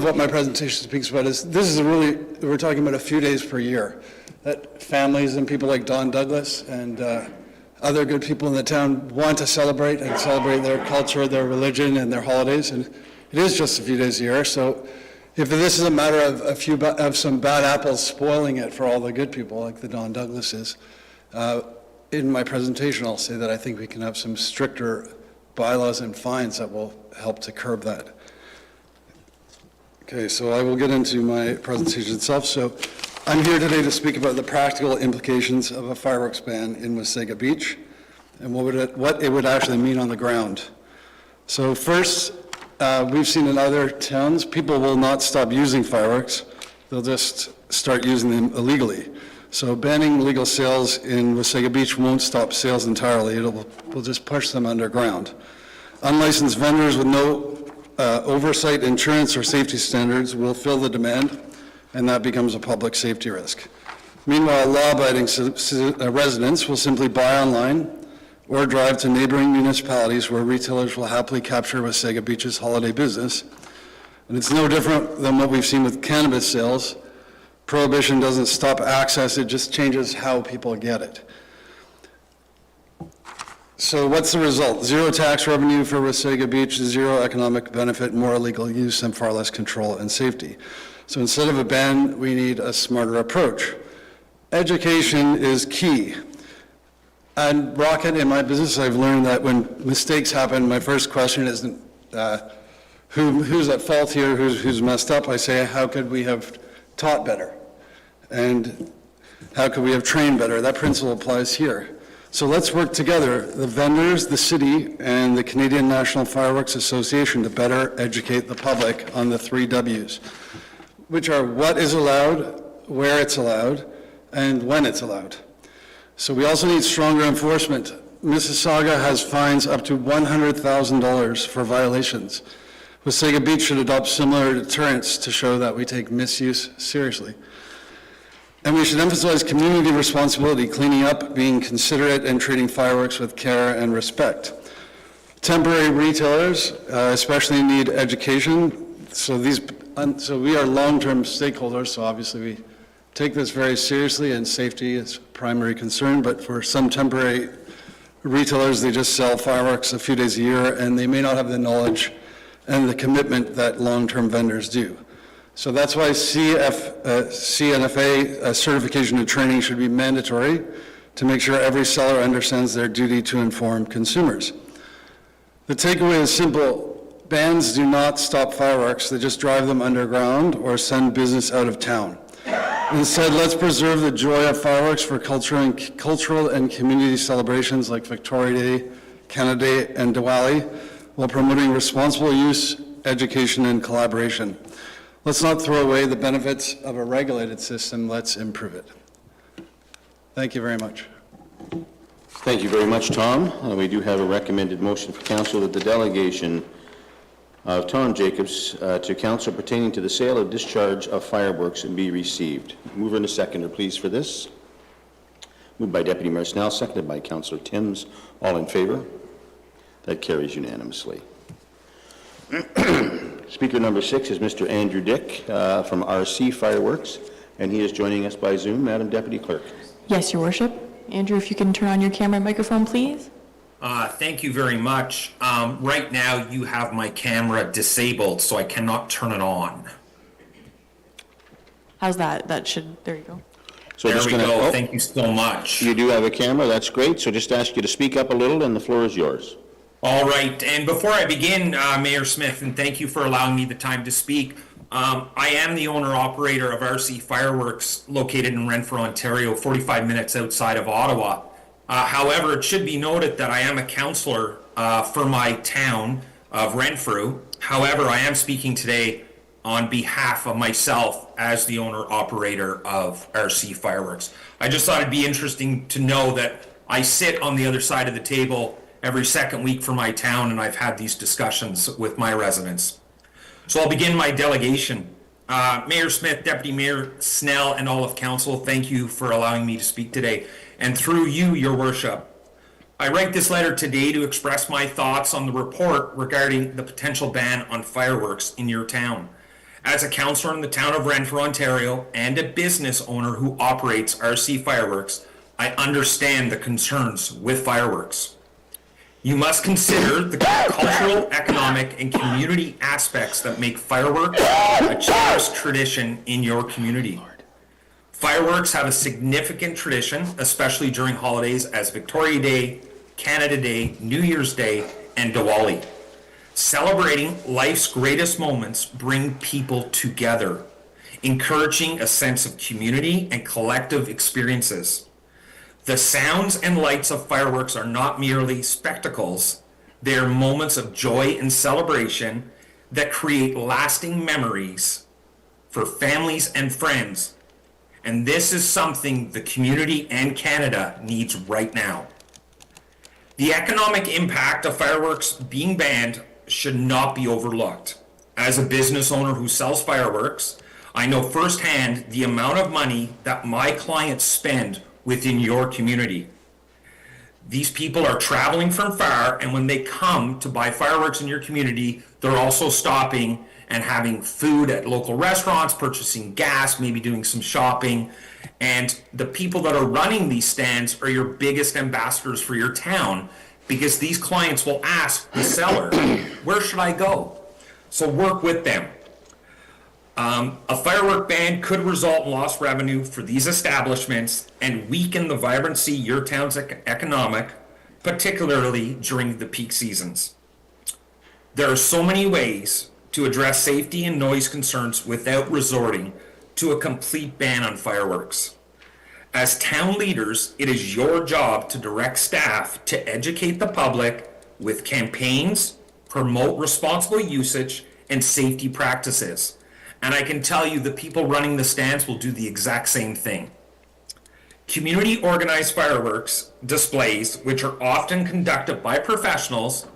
what my presentation speaks about is, we're talking about a few days per year that families and people like Don Douglas and other good people in the town want to celebrate their culture, their religion, and their holidays. And it is just a few days a year. So if this is a matter of some bad apples spoiling it for all the good people, like the Don Douglases, in my presentation I'll say that I think we can have some stricter bylaws and fines that will help to curb that. Okay, so I will get into my presentation itself. So I'm here today to speak about the practical implications of a fireworks ban in Wasaga Beach and what it would actually mean on the ground. So first, we've seen in other towns, people will not stop using fireworks. They'll just start using them illegally. So banning legal sales in Wasaga Beach won't stop sales entirely. We'll just push them underground. Unlicensed vendors with no oversight, insurance, or safety standards will fill the demand, and that becomes a public safety risk. Meanwhile, law-abiding residents will simply buy online or drive to neighboring municipalities where retailers will happily capture Wasaga Beach's holiday business. And it's no different than what we've seen with cannabis sales. Prohibition doesn't stop access, it just changes how people get it. So what's the result? Zero tax revenue for Wasaga Beach, zero economic benefit, more illegal use, and far less control and safety. So instead of a ban, we need a smarter approach. Education is key. And Rocket, in my business, I've learned that when mistakes happen, my first question isn't who's at fault here, who's messed up. I say, how could we have taught better? And how could we have trained better? That principle applies here. So let's work together, the vendors, the city, and the Canadian National Fireworks Association, to better educate the public on the 3 W's, which are what is allowed, where it's allowed, and when it's allowed. So we also need stronger enforcement. Mississauga has fines up to $100,000 for violations. Wasaga Beach should adopt similar deterrents to show that we take misuse seriously. And we should emphasize community responsibility, cleaning up, being considerate, and treating fireworks with care and respect. Temporary retailers especially need education. So we are long-term stakeholders, so obviously we take this very seriously, and safety is primary concern, but for some temporary retailers, they just sell fireworks a few days a year, and they may not have the knowledge and the commitment that long-term vendors do. So that's why CNFA certification and training should be mandatory to make sure every seller understands their duty to inform consumers. The takeaway is simple. Bans do not stop fireworks, they just drive them underground or send business out of town. Instead, let's preserve the joy of fireworks for cultural and community celebrations like Victoria Day, Canada Day, and Diwali, while promoting responsible use, education, and collaboration. Let's not throw away the benefits of a regulated system, let's improve it. Thank you very much. Thank you very much, Tom. We do have a recommended motion for council that the delegation of Tom Jacobs to council pertaining to the sale or discharge of fireworks and be received. Mover and a seconder, please, for this. Moved by Deputy Mayor Snell, seconded by Councillor Timms. All in favor? That carries unanimously. Speaker number 6 is Mr. Andrew Dick from RC Fireworks, and he is joining us by Zoom. Madam Deputy Clerk. Yes, Your Worship. Andrew, if you can turn on your camera and microphone, please. Thank you very much. Right now, you have my camera disabled, so I cannot turn it on. How's that? There you go. So there we go. Thank you so much. You do have a camera. That's great. So just ask you to speak up a little, and the floor is yours. All right. And before I begin, Mayor Smith, and thank you for allowing me the time to speak, I am the owner-operator of RC Fireworks, located in Renfrew, Ontario, 45 minutes outside of Ottawa. However, it should be noted that I am a councillor for my town of Renfrew. However, I am speaking today on behalf of myself as the owner-operator of RC Fireworks. I just thought it'd be interesting to know that I sit on the other side of the table every second week for my town, and I've had these discussions with my residents. So I'll begin my delegation. Mayor Smith, Deputy Mayor Snell, and all of council, thank you for allowing me to speak today. And through you, your worship, I write this letter today to express my thoughts on the report regarding the potential ban on fireworks in your town. As a councillor in the town of Renfrew, Ontario, and a business owner who operates RC Fireworks, I understand the concerns with fireworks. You must consider the cultural, economic, and community aspects that make fireworks a cherished tradition in your community. Fireworks have a significant tradition, especially during holidays as Victoria Day, Canada Day, New Year's Day, and Diwali. Celebrating life's greatest moments bring people together, encouraging a sense of community and collective experiences. The sounds and lights of fireworks are not merely spectacles, they are moments of joy and celebration that create lasting memories for families and friends. And this is something the community and Canada needs right now. The economic impact of fireworks being banned should not be overlooked. As a business owner who sells fireworks, I know firsthand the amount of money that my clients spend within your community. These people are traveling from far, and when they come to buy fireworks in your community, they're also stopping and having food at local restaurants, purchasing gas, maybe doing some shopping. And the people that are running these stands are your biggest ambassadors for your town, because these clients will ask the seller, where should I go? So work with them. A firework ban could result in lost revenue for these establishments and weaken the vibrancy of your town's economic, particularly during the peak seasons. There are so many ways to address safety and noise concerns without resorting to a complete ban on fireworks. As town leaders, it is your job to direct staff to educate the public with campaigns, promote responsible usage, and safety practices. And I can tell you the people running the stands will do the exact same thing. Community organized fireworks displays, which are often conducted by professionals,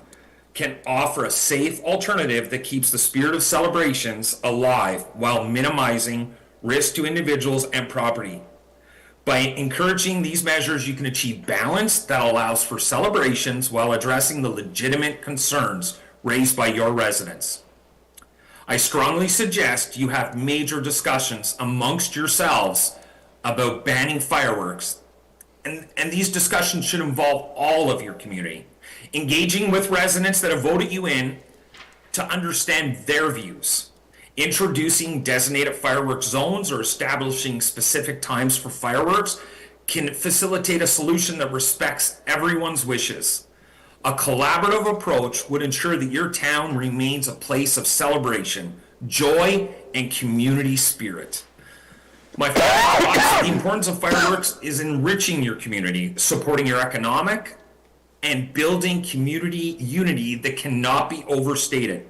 can offer a safe alternative that keeps the spirit of celebrations alive while minimizing risk to individuals and property. By encouraging these measures, you can achieve balance that allows for celebrations while addressing the legitimate concerns raised by your residents. I strongly suggest you have major discussions amongst yourselves about banning fireworks, and these discussions should involve all of your community, engaging with residents that have voted you in to understand their views. Introducing designated fireworks zones or establishing specific times for fireworks can facilitate a solution that respects everyone's wishes. A collaborative approach would ensure that your town remains a place of celebration, joy, and community spirit. My final thoughts, the importance of fireworks is enriching your community, supporting your economic, and building community unity that cannot be overstated.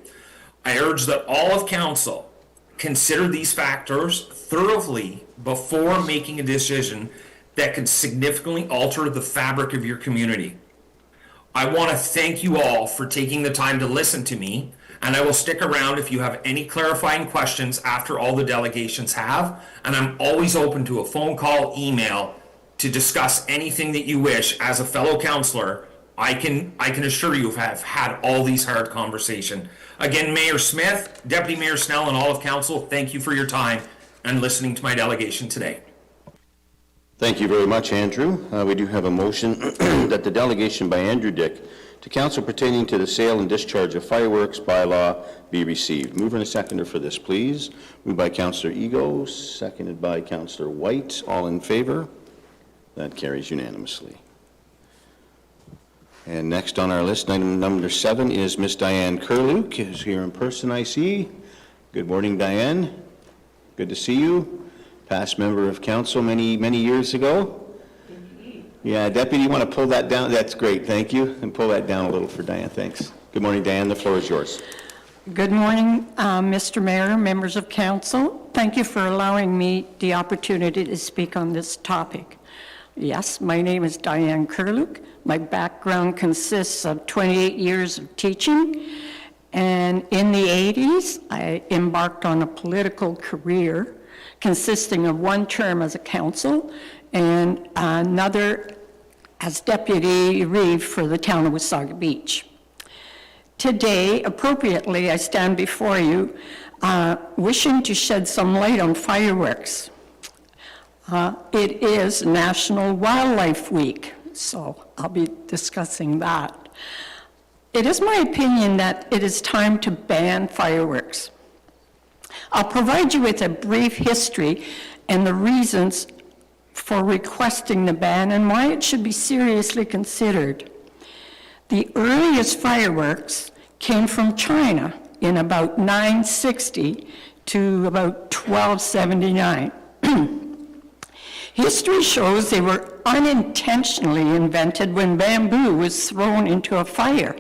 I urge that all of council consider these factors thoroughly before making a decision that could significantly alter the fabric of your community. I want to thank you all for taking the time to listen to me, and I will stick around if you have any clarifying questions after all the delegations have, and I'm always open to a phone call, email, to discuss anything that you wish. As a fellow councillor, I can assure you have had all these hard conversations. Again, Mayor Smith, Deputy Mayor Snell, and all of council, thank you for your time and listening to my delegation today. Thank you very much, Andrew. We do have a motion that the delegation by Andrew Dick to council pertaining to the sale and discharge of fireworks bylaw be received. Mover and a seconder for this, please. Moved by Councillor Ego, seconded by Councillor White. All in favor? That carries unanimously. And next on our list, item number 7 is Miss Diane Kurluk, who's here in person, I see. Good morning, Diane. Good to see you. Past member of council many years ago. Yeah, Deputy, you want to pull that down? That's great, thank you. And pull that down a little for Diane, thanks. Good morning, Diane, the floor is yours. Good morning, Mr. Mayor, members of council. Thank you for allowing me the opportunity to speak on this topic. Yes, my name is Diane Kurluk. My background consists of 28 years of teaching, and in the 80s, I embarked on a political career consisting of one term as a council and another as deputy reeve for the town of Wasaga Beach. Today, appropriately, I stand before you wishing to shed some light on fireworks. It is National Wildlife Week, so I'll be discussing that. It is my opinion that it is time to ban fireworks. I'll provide you with a brief history and the reasons for requesting the ban and why it should be seriously considered. The earliest fireworks came from China in about 960 to about 1279. History shows they were unintentionally invented when bamboo was thrown into a fire.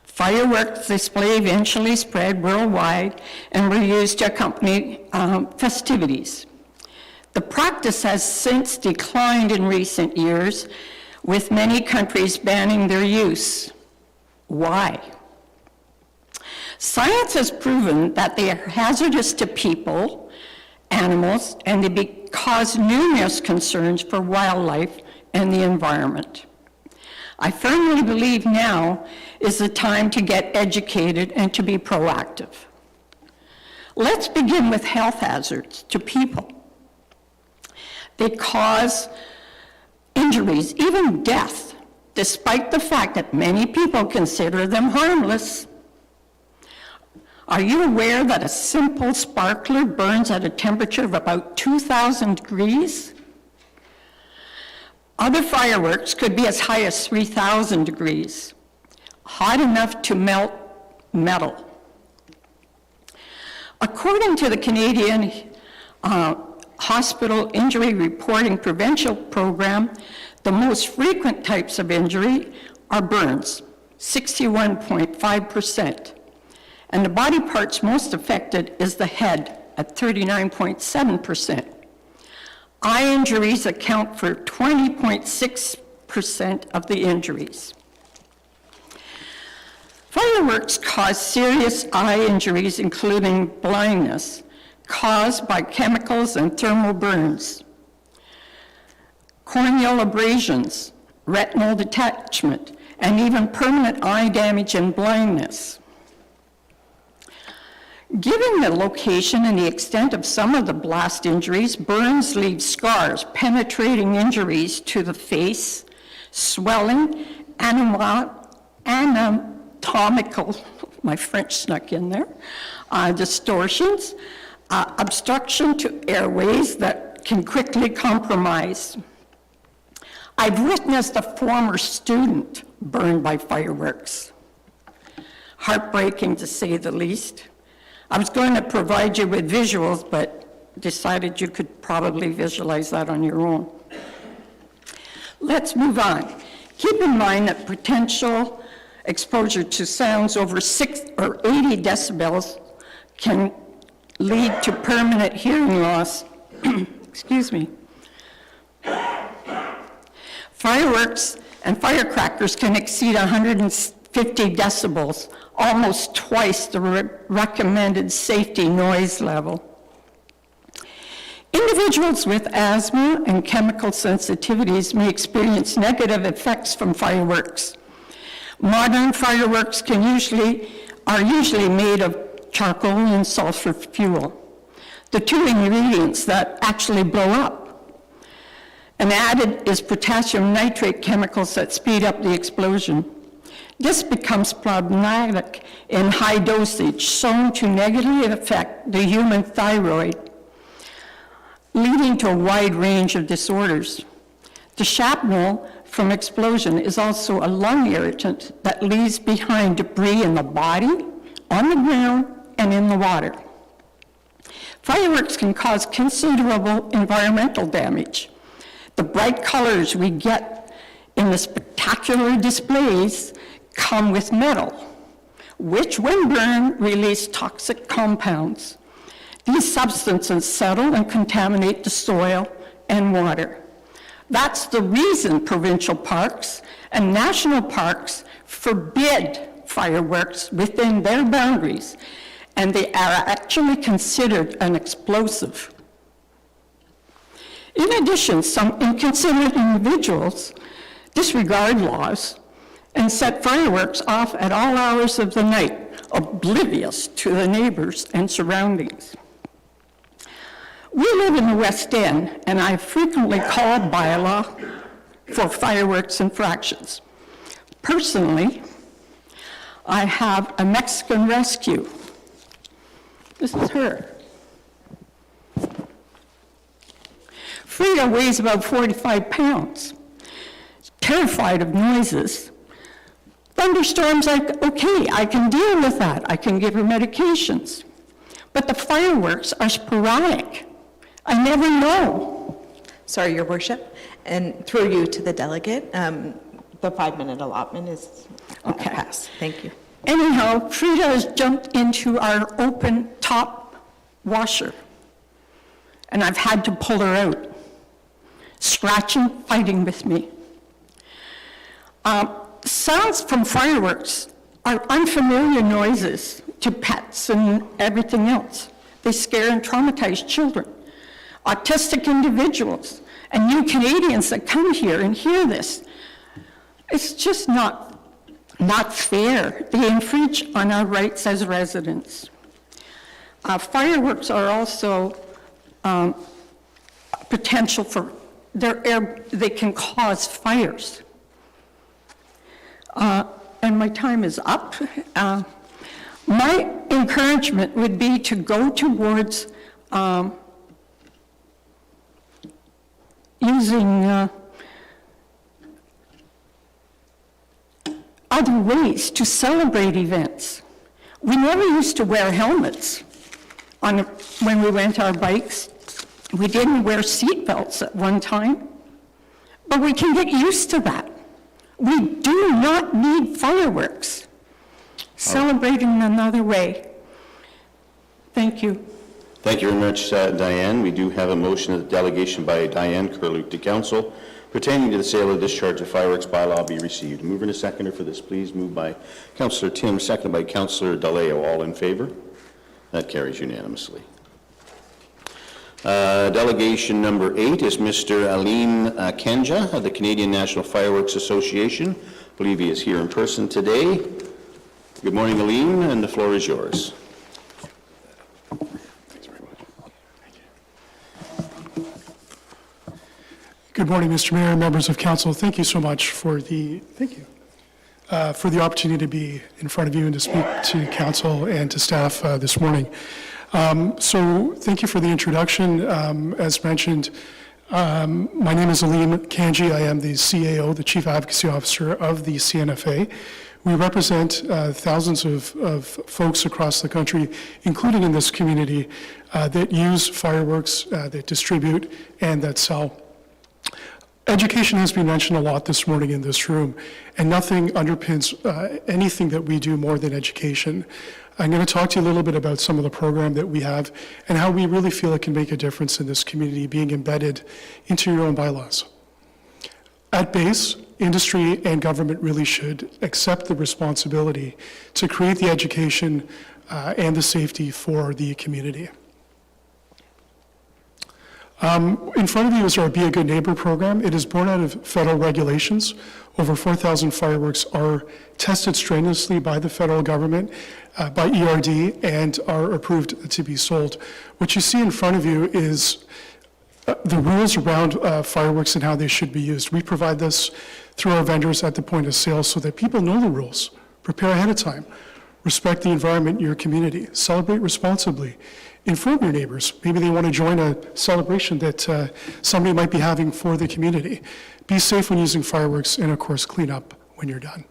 Fireworks display eventually spread worldwide and were used to accompany festivities. The practice has since declined in recent years, with many countries banning their use. Why? Science has proven that they are hazardous to people, animals, and they cause numerous concerns for wildlife and the environment. I firmly believe now is the time to get educated and to be proactive. Let's begin with health hazards to people. They cause injuries, even death, despite the fact that many people consider them harmless. Are you aware that a simple sparkler burns at a temperature of about 2,000 degrees? Other fireworks could be as high as 3,000 degrees, hot enough to melt metal. According to the Canadian Hospital Injury Reporting Prevention Program, the most frequent types of injury are burns, 61.5%, and the body parts most affected is the head at 39.7%. Eye injuries account for 20.6% of the injuries. Fireworks cause serious eye injuries, including blindness, caused by chemicals and thermal burns, corneal abrasions, retinal detachment, and even permanent eye damage and blindness. Given the location and the extent of some of the blast injuries, burns leave scars, penetrating injuries to the face, swelling, anatomical, my French snuck in there, distortions, obstruction to airways that can quickly compromise. I've witnessed a former student burned by fireworks. Heartbreaking, to say the least. I was going to provide you with visuals, but decided you could probably visualize that on your own. Let's move on. Keep in mind that potential exposure to sounds over 60 or 80 decibels can lead to permanent hearing loss. Excuse me. Fireworks and firecrackers can exceed 150 decibels, almost twice the recommended safety noise level. Individuals with asthma and chemical sensitivities may experience negative effects from fireworks. Modern fireworks are usually made of charcoal and sulfur fuel, the two ingredients that actually blow up. And added is potassium nitrate chemicals that speed up the explosion. This becomes problematic in high dosage, shown to negatively affect the human thyroid, leading to a wide range of disorders. The shrapnel from explosion is also a lung irritant that leaves behind debris in the body, on the ground, and in the water. Fireworks can cause considerable environmental damage. The bright colors we get in the spectacular displays come with metal. which when burned release toxic compounds. These substances settle and contaminate the soil and water. That's the reason provincial parks and national parks forbid fireworks within their boundaries, and they are actually considered an explosive. In addition, some inconsiderate individuals disregard laws and set fireworks off at all hours of the night, oblivious to the neighbors and surroundings. We live in the West End, and I frequently call bylaw for fireworks infractions. Personally, I have a Mexican rescue. This is her. Frida weighs about 45 pounds, terrified of noises. Thunderstorms, okay, I can deal with that. I can give her medications. But the fireworks are sporadic. I never know. Sorry, Your Worship, and through you to the delegate, the 5-minute allotment is passed. Thank you. Anyhow, Frida has jumped into our open top washer, and I've had to pull her out, scratching, fighting with me. Sounds from fireworks are unfamiliar noises to pets and everything else. They scare and traumatize children, autistic individuals, and new Canadians that come here and hear this. It's just not fair. They infringe on our rights as residents. Fireworks are also potential for, they can cause fires. And my time is up. My encouragement would be to go towards using other ways to celebrate events. We never used to wear helmets when we went our bikes. We didn't wear seat belts at one time, but we can get used to that. We do not need fireworks. Celebrate in another way. Thank you. Thank you very much, Diane. We do have a motion of the delegation by Diane Curluke to Council pertaining to the sale or discharge of fireworks bylaw be received. Mover and a seconder for this, please. Moved by Councillor Tim, seconded by Councillor Daleo. All in favor? That carries unanimously. Delegation number 8 is Mr. Aline Kenja of the Canadian National Fireworks Association. I believe he is here in person today. Good morning, Aline, and the floor is yours. Good morning, Mr. Mayor, members of council. Thank you so much for the opportunity to be in front of you and to speak to council and to staff this morning. So thank you for the introduction. As mentioned, my name is Aline Kanji. I am the CAO, the Chief Advocacy Officer of the CNFA. We represent thousands of folks across the country, including in this community, that use fireworks, that distribute, and that sell. Education has been mentioned a lot this morning in this room, and nothing underpins anything that we do more than education. I'm going to talk to you a little bit about some of the program that we have and how we really feel it can make a difference in this community being embedded into your own bylaws. At base, industry and government really should accept the responsibility to create the education and the safety for the community. In front of you is our Be a Good Neighbor program. It is born out of federal regulations. Over 4,000 fireworks are tested strenuously by the federal government, by ERD, and are approved to be sold. What you see in front of you is the rules around fireworks and how they should be used. We provide this through our vendors at the point of sale so that people know the rules, prepare ahead of time, respect the environment in your community, celebrate responsibly, inform your neighbors. Maybe they want to join a celebration that somebody might be having for the community. Be safe when using fireworks, and of course, clean up when you're done.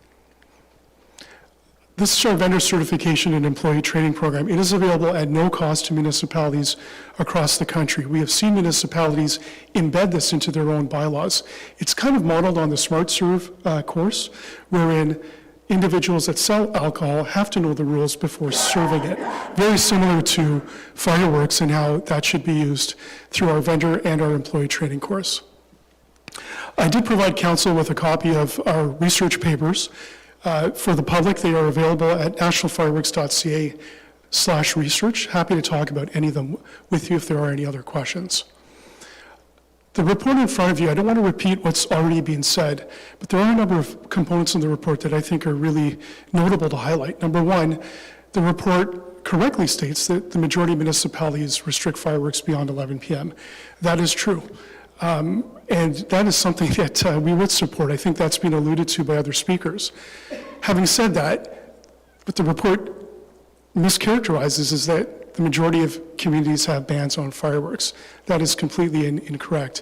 This is our vendor certification and employee training program. It is available at no cost to municipalities across the country. We have seen municipalities embed this into their own bylaws. It's kind of modeled on the Smart Serve course, wherein individuals that sell alcohol have to know the rules before serving it. Very similar to fireworks and how that should be used through our vendor and our employee training course. I did provide council with a copy of our research papers. For the public, they are available at nationalfireworks.ca/research. Happy to talk about any of them with you if there are any other questions. The report in front of you, I don't want to repeat what's already been said, but there are a number of components in the report that I think are really notable to highlight. Number one, the report correctly states that the majority of municipalities restrict fireworks beyond 11 p.m. That is true. And that is something that we would support. I think that's been alluded to by other speakers. Having said that, what the report mischaracterizes is that the majority of communities have bans on fireworks. That is completely incorrect.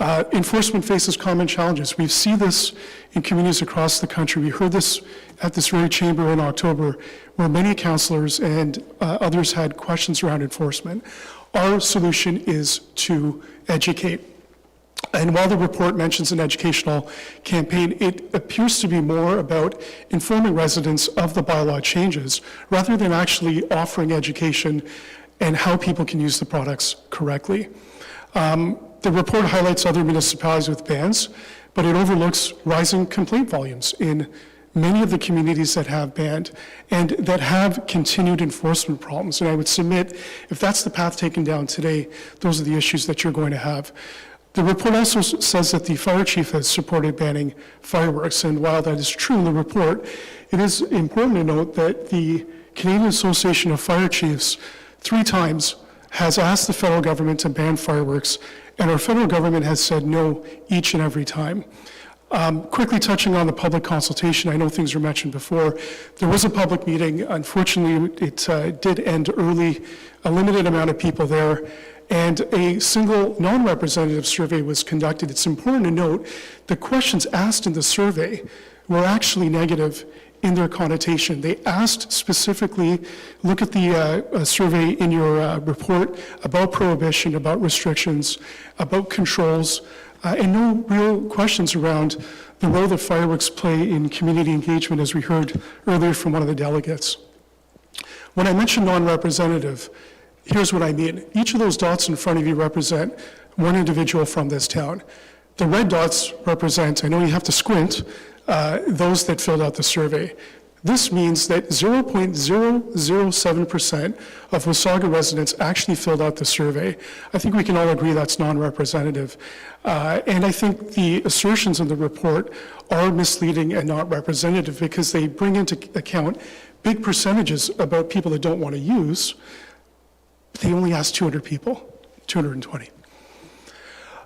Enforcement faces common challenges. We see this in communities across the country. We heard this at this very chamber in October, where many councillors and others had questions around enforcement. Our solution is to educate. And while the report mentions an educational campaign, it appears to be more about informing residents of the bylaw changes rather than actually offering education and how people can use the products correctly. The report highlights other municipalities with bans, but it overlooks rising complaint volumes in many of the communities that have banned and that have continued enforcement problems. And I would submit, if that's the path taken down today, those are the issues that you're going to have. The report also says that the fire chief has supported banning fireworks, and while that is true in the report, it is important to note that the Canadian Association of Fire Chiefs 3 times has asked the federal government to ban fireworks, and our federal government has said no each and every time. Quickly touching on the public consultation, I know things were mentioned before. There was a public meeting. Unfortunately, it did end early, a limited amount of people there, and a single non-representative survey was conducted. It's important to note the questions asked in the survey were actually negative in their connotation. They asked specifically, look at the survey in your report about prohibition, about restrictions, about controls, and no real questions around the role that fireworks play in community engagement, as we heard earlier from one of the delegates. When I mention non-representative, here's what I mean. Each of those dots in front of you represent one individual from this town. The red dots represent, I know you have to squint, those that filled out the survey. This means that 0.007% of Wasaga residents actually filled out the survey. I think we can all agree that's non-representative. And I think the assertions in the report are misleading and not representative because they bring into account big percentages about people that don't want to use. They only asked 200 people, 220.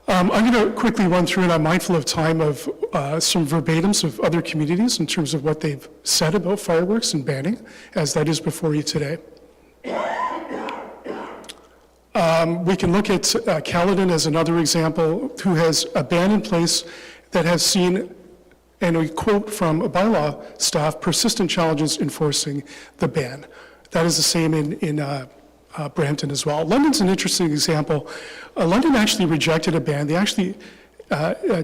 I'm going to quickly run through, and I'm mindful of time, of some verbatims of other communities in terms of what they've said about fireworks and banning, as that is before you today. We can look at Caledon as another example, who has a ban in place that has seen, and we quote from a bylaw staff, persistent challenges enforcing the ban. That is the same in Brampton as well. London's an interesting example. London actually rejected a ban. They actually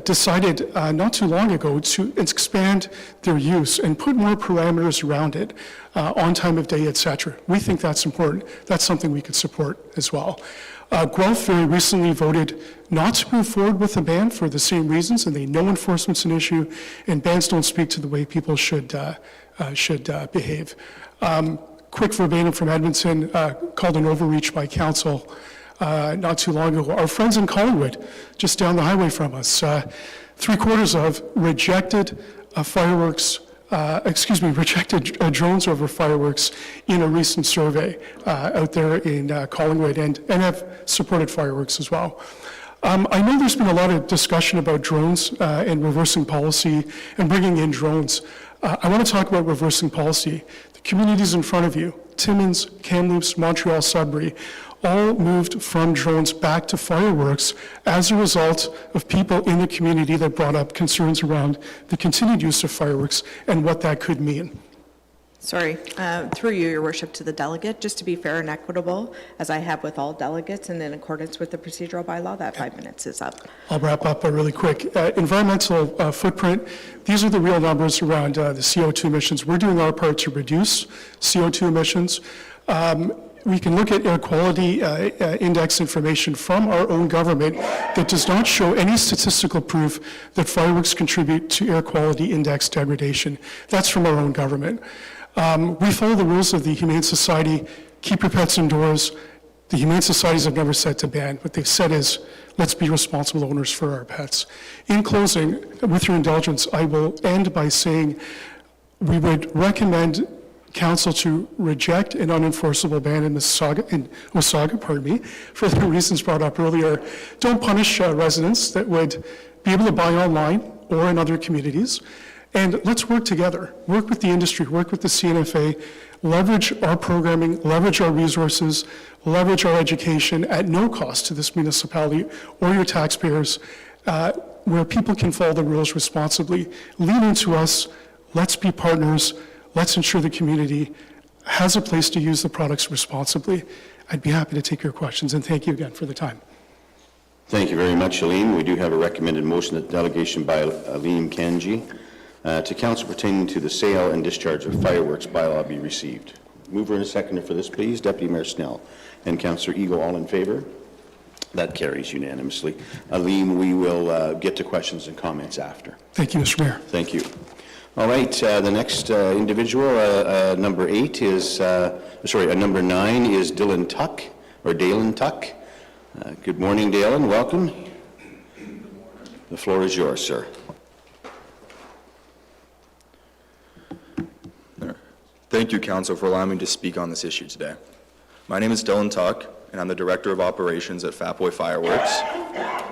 decided not too long ago to expand their use and put more parameters around it, on time of day, etc. We think that's important. That's something we could support as well. Guelph very recently voted not to move forward with a ban for the same reasons, and they know enforcement's an issue, and bans don't speak to the way people should behave. Quick verbatim from Edmonton, called an overreach by council not too long ago. Our friends in Collingwood, just down the highway from us, 3/4 of rejected rejected drones over fireworks in a recent survey out there in Collingwood, and have supported fireworks as well. I know there's been a lot of discussion about drones and reversing policy and bringing in drones. I want to talk about reversing policy. The communities in front of you, Timmins, Kamloops, Montreal, Sudbury, all moved from drones back to fireworks as a result of people in the community that brought up concerns around the continued use of fireworks and what that could mean. Sorry, through you, Your Worship, to the delegate, just to be fair and equitable, as I have with all delegates, and in accordance with the procedural bylaw, that 5 minutes is up. I'll wrap up really quick. Environmental footprint, these are the real numbers around the CO2 emissions. We're doing our part to reduce CO2 emissions. We can look at air quality index information from our own government that does not show any statistical proof that fireworks contribute to air quality index degradation. That's from our own government. We follow the rules of the Humane Society, keep your pets indoors. The Humane Societies have never said to ban. What they've said is, let's be responsible owners for our pets. In closing, with your indulgence, I will end by saying we would recommend Council to reject an unenforceable ban in Wasaga, for the reasons brought up earlier. Don't punish residents that would be able to buy online or in other communities. And let's work together, work with the industry, work with the CNFA, leverage our programming, leverage our resources, leverage our education at no cost to this municipality or your taxpayers, where people can follow the rules responsibly. Lean into us, let's be partners, let's ensure the community has a place to use the products responsibly. I'd be happy to take your questions, and thank you again for the time. Thank you very much, Aleem. We do have a recommended motion that delegation by Aleem Kanji to council pertaining to the sale and discharge of fireworks bylaw be received. Mover and seconder for this, please. Deputy Mayor Snell and Councillor Eagle, all in favor? That carries unanimously. Aleem, we will get to questions and comments after. Thank you, Mr. Mayor. Thank you. All right, the next individual, number 8 is, number 9 is Dalen Tuck. Good morning, Dalen. Welcome. The floor is yours, sir. Thank you, Council, for allowing me to speak on this issue today. My name is Dylan Tuck, and I'm the Director of Operations at Fat Boy Fireworks.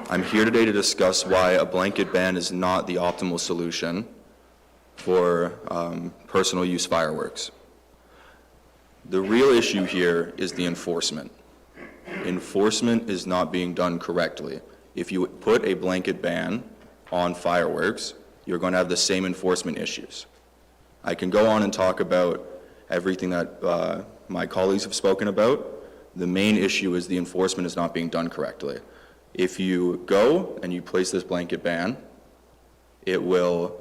I'm here today to discuss why a blanket ban is not the optimal solution for personal use fireworks. The real issue here is the enforcement. Enforcement is not being done correctly. If you put a blanket ban on fireworks, you're going to have the same enforcement issues. I can go on and talk about everything that my colleagues have spoken about. The main issue is the enforcement is not being done correctly. If you go and you place this blanket ban, it will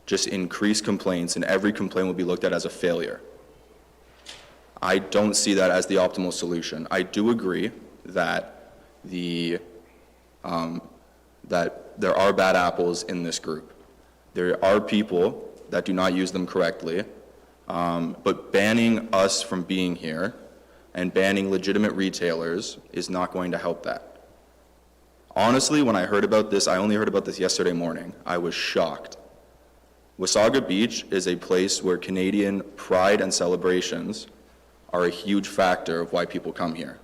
just increase complaints, and every complaint will be looked at as a failure. I don't see that as the optimal solution. I do agree that that there are bad apples in this group. There are people that do not use them correctly, but banning us from being here and banning legitimate retailers is not going to help that. Honestly, when I heard about this, I only heard about this yesterday morning. I was shocked. Wasaga Beach is a place where Canadian pride and celebrations are a huge factor of why people come here.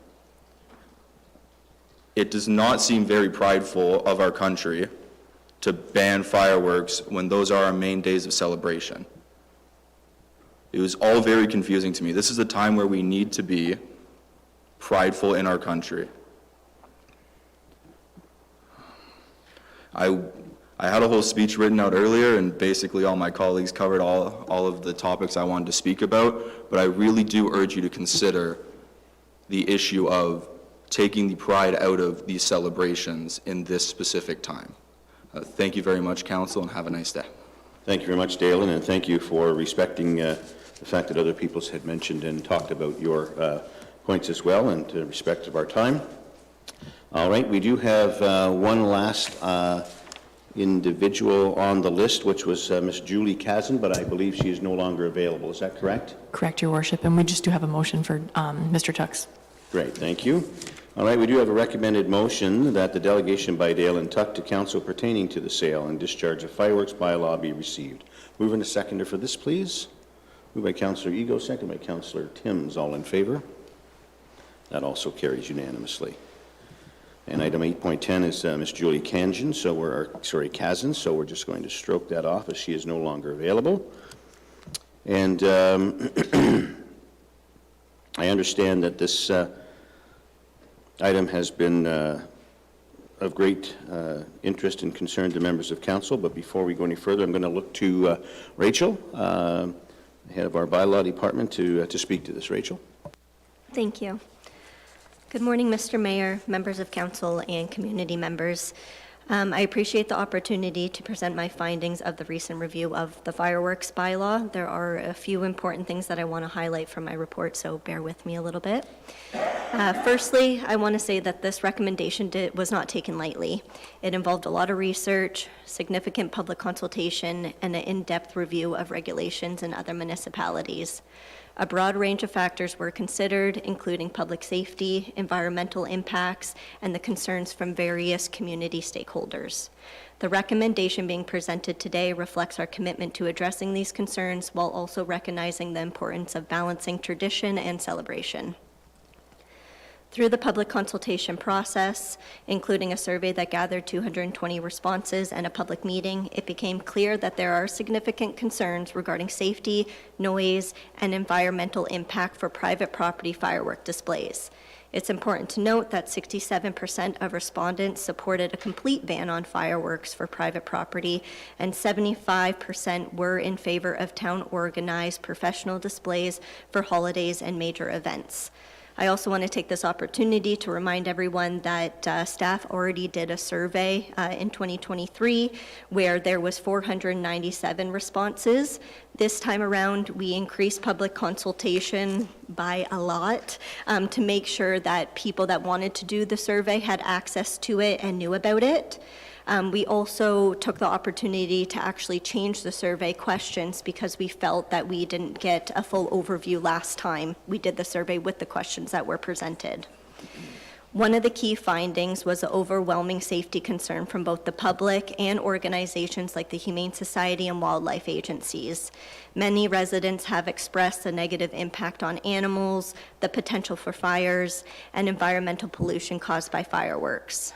It does not seem very prideful of our country to ban fireworks when those are our main days of celebration. It was all very confusing to me. This is a time where we need to be prideful in our country. I had a whole speech written out earlier, and basically all my colleagues covered all of the topics I wanted to speak about, but I really do urge you to consider the issue of taking the pride out of these celebrations in this specific time. Thank you very much, Council, and have a nice day. Thank you very much, Dalen, and thank you for respecting the fact that other people had mentioned and talked about your points as well, and to respect of our time. All right, we do have one last individual on the list, which was Ms. Julie Kazan, but I believe she is no longer available. Is that correct? Correct, Your Worship, and we just do have a motion for Mr. Tuck's. Great, thank you. All right, we do have a recommended motion that the delegation by Dalen Tuck to council pertaining to the sale and discharge of fireworks bylaw be received. Move in a seconder for this, please. Moved by Councillor Ego, second by Councillor Timms. All in favor? That also carries unanimously. And item 8.10 is Ms. Julie Kazan, so we're just going to stroke that off as she is no longer available. And I understand that this item has been of great interest and concern to members of council, but before we go any further, I'm going to look to Rachel head of our bylaw department, to speak to this. Rachel? Thank you. Good morning, Mr. Mayor, members of council, and community members. I appreciate the opportunity to present my findings of the recent review of the fireworks bylaw. There are a few important things that I want to highlight from my report, so bear with me a little bit. Firstly, I want to say that this recommendation was not taken lightly. It involved a lot of research, significant public consultation, and an in-depth review of regulations in other municipalities. A broad range of factors were considered, including public safety, environmental impacts, and the concerns from various community stakeholders. The recommendation being presented today reflects our commitment to addressing these concerns while also recognizing the importance of balancing tradition and celebration. Through the public consultation process, including a survey that gathered 220 responses and a public meeting, it became clear that there are significant concerns regarding safety, noise, and environmental impact for private property firework displays. It's important to note that 67% of respondents supported a complete ban on fireworks for private property, and 75% were in favor of town-organized professional displays for holidays and major events. I also want to take this opportunity to remind everyone that staff already did a survey in 2023 where there was 497 responses. This time around, we increased public consultation by a lot to make sure that people that wanted to do the survey had access to it and knew about it. We also took the opportunity to actually change the survey questions because we felt that we didn't get a full overview last time we did the survey with the questions that were presented. One of the key findings was the overwhelming safety concern from both the public and organizations like the Humane Society and wildlife agencies. Many residents have expressed the negative impact on animals, the potential for fires, and environmental pollution caused by fireworks.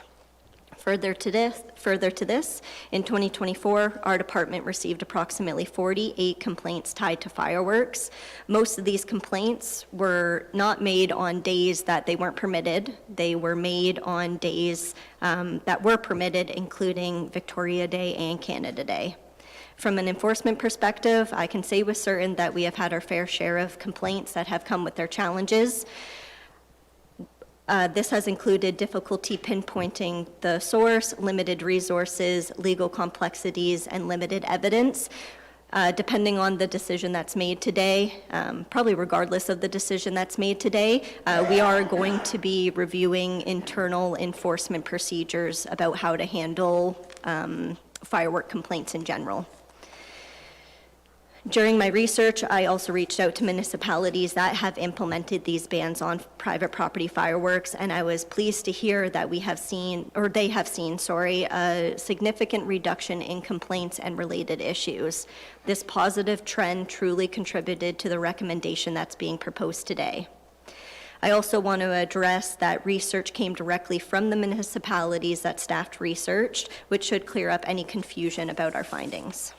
Further to this, in 2024, our department received approximately 48 complaints tied to fireworks. Most of these complaints were not made on days that they weren't permitted. They were made on days that were permitted, including Victoria Day and Canada Day. From an enforcement perspective, I can say with certain that we have had our fair share of complaints that have come with their challenges. This has included difficulty pinpointing the source, limited resources, legal complexities, and limited evidence. Depending on the decision that's made today, probably regardless of the decision that's made today, we are going to be reviewing internal enforcement procedures about how to handle firework complaints in general. During my research, I also reached out to municipalities that have implemented these bans on private property fireworks, and I was pleased to hear that they have seen a significant reduction in complaints and related issues. This positive trend truly contributed to the recommendation that's being proposed today. I also want to address that research came directly from the municipalities that staff researched, which should clear up any confusion about our findings.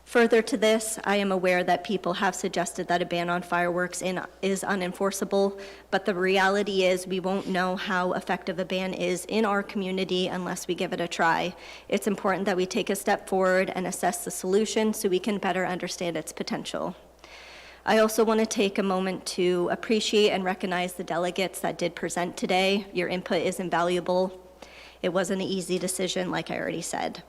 Further to this, I am aware that people have suggested that a ban on fireworks is unenforceable, but the reality is we won't know how effective a ban is in our community unless we give it a try. It's important that we take a step forward and assess the solution so we can better understand its potential. I also want to take a moment to appreciate and recognize the delegates that did present today. Your input is invaluable. It wasn't an easy decision, like I already said.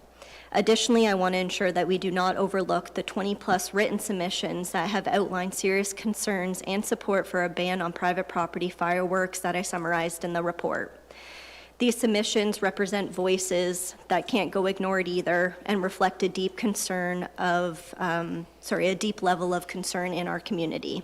Additionally, I want to ensure that we do not overlook the 20-plus written submissions that have outlined serious concerns and support for a ban on private property fireworks that I summarized in the report. These submissions represent voices that can't go ignored either and reflect a deep level of concern in our community.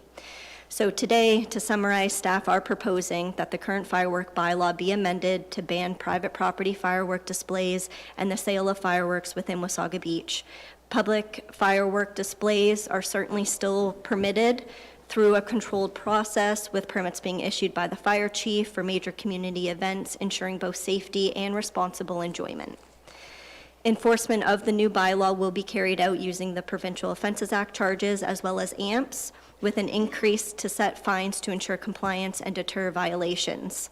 So today, to summarize, staff are proposing that the current firework bylaw be amended to ban private property firework displays and the sale of fireworks within Wasaga Beach. Public firework displays are certainly still permitted through a controlled process with permits being issued by the fire chief for major community events, ensuring both safety and responsible enjoyment. Enforcement of the new bylaw will be carried out using the Provincial Offences Act charges as well as AMPs, with an increase to set fines to ensure compliance and deter violations.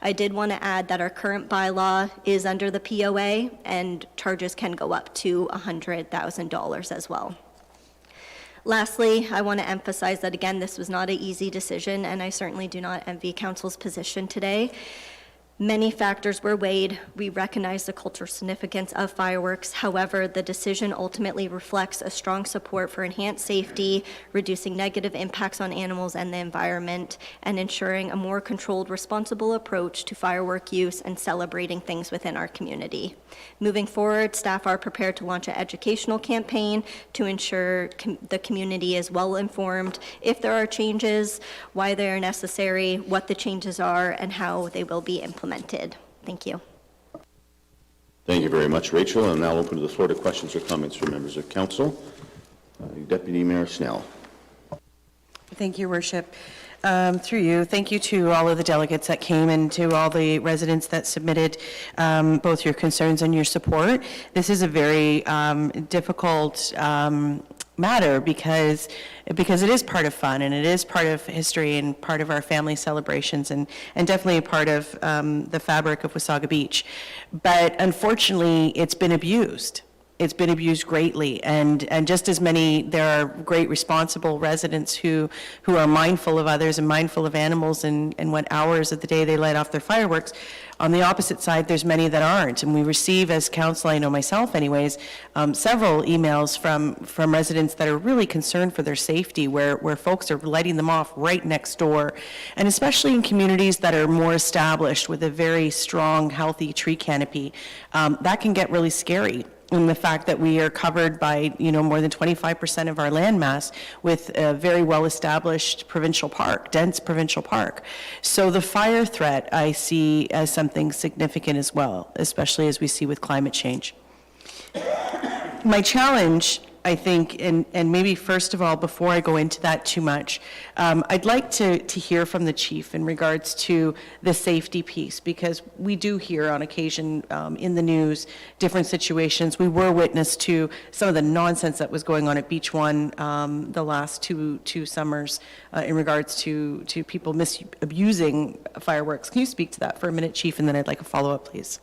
I did want to add that our current bylaw is under the POA and charges can go up to $100,000 as well. Lastly, I want to emphasize that, again, this was not an easy decision, and I certainly do not envy council's position today. Many factors were weighed. We recognize the cultural significance of fireworks. However, the decision ultimately reflects a strong support for enhanced safety, reducing negative impacts on animals and the environment, and ensuring a more controlled, responsible approach to firework use and celebrating things within our community. Moving forward, staff are prepared to launch an educational campaign to ensure the community is well informed if there are changes, why they are necessary, what the changes are, and how they will be implemented. Thank you. Thank you very much, Rachel. I'm now open to the floor to questions or comments from members of council. Deputy Mayor Snell. Thank you, Your Worship. Through you, thank you to all of the delegates that came and to all the residents that submitted both your concerns and your support. This is a very difficult matter because it is part of fun and it is part of history and part of our family celebrations and definitely a part of the fabric of Wasaga Beach. But unfortunately, it's been abused. It's been abused greatly, and just as many, there are great responsible residents who are mindful of others and mindful of animals and what hours of the day they light off their fireworks. On the opposite side, there's many that aren't, and we receive, as council, I know myself anyways, several emails from residents that are really concerned for their safety, where folks are lighting them off right next door, and especially in communities that are more established with a very strong, healthy tree canopy, that can get really scary. And the fact that we are covered by, more than 25% of our land mass with a very well-established provincial park, dense provincial park. So the fire threat I see as something significant as well, especially as we see with climate change. My challenge, I think, and maybe first of all, before I go into that too much, I'd like to hear from the chief in regards to the safety piece, because we do hear on occasion in the news different situations. We were witness to some of the nonsense that was going on at Beach One the last two summers in regards to people abusing fireworks. Can you speak to that for a minute, Chief, and then I'd like a follow-up, please.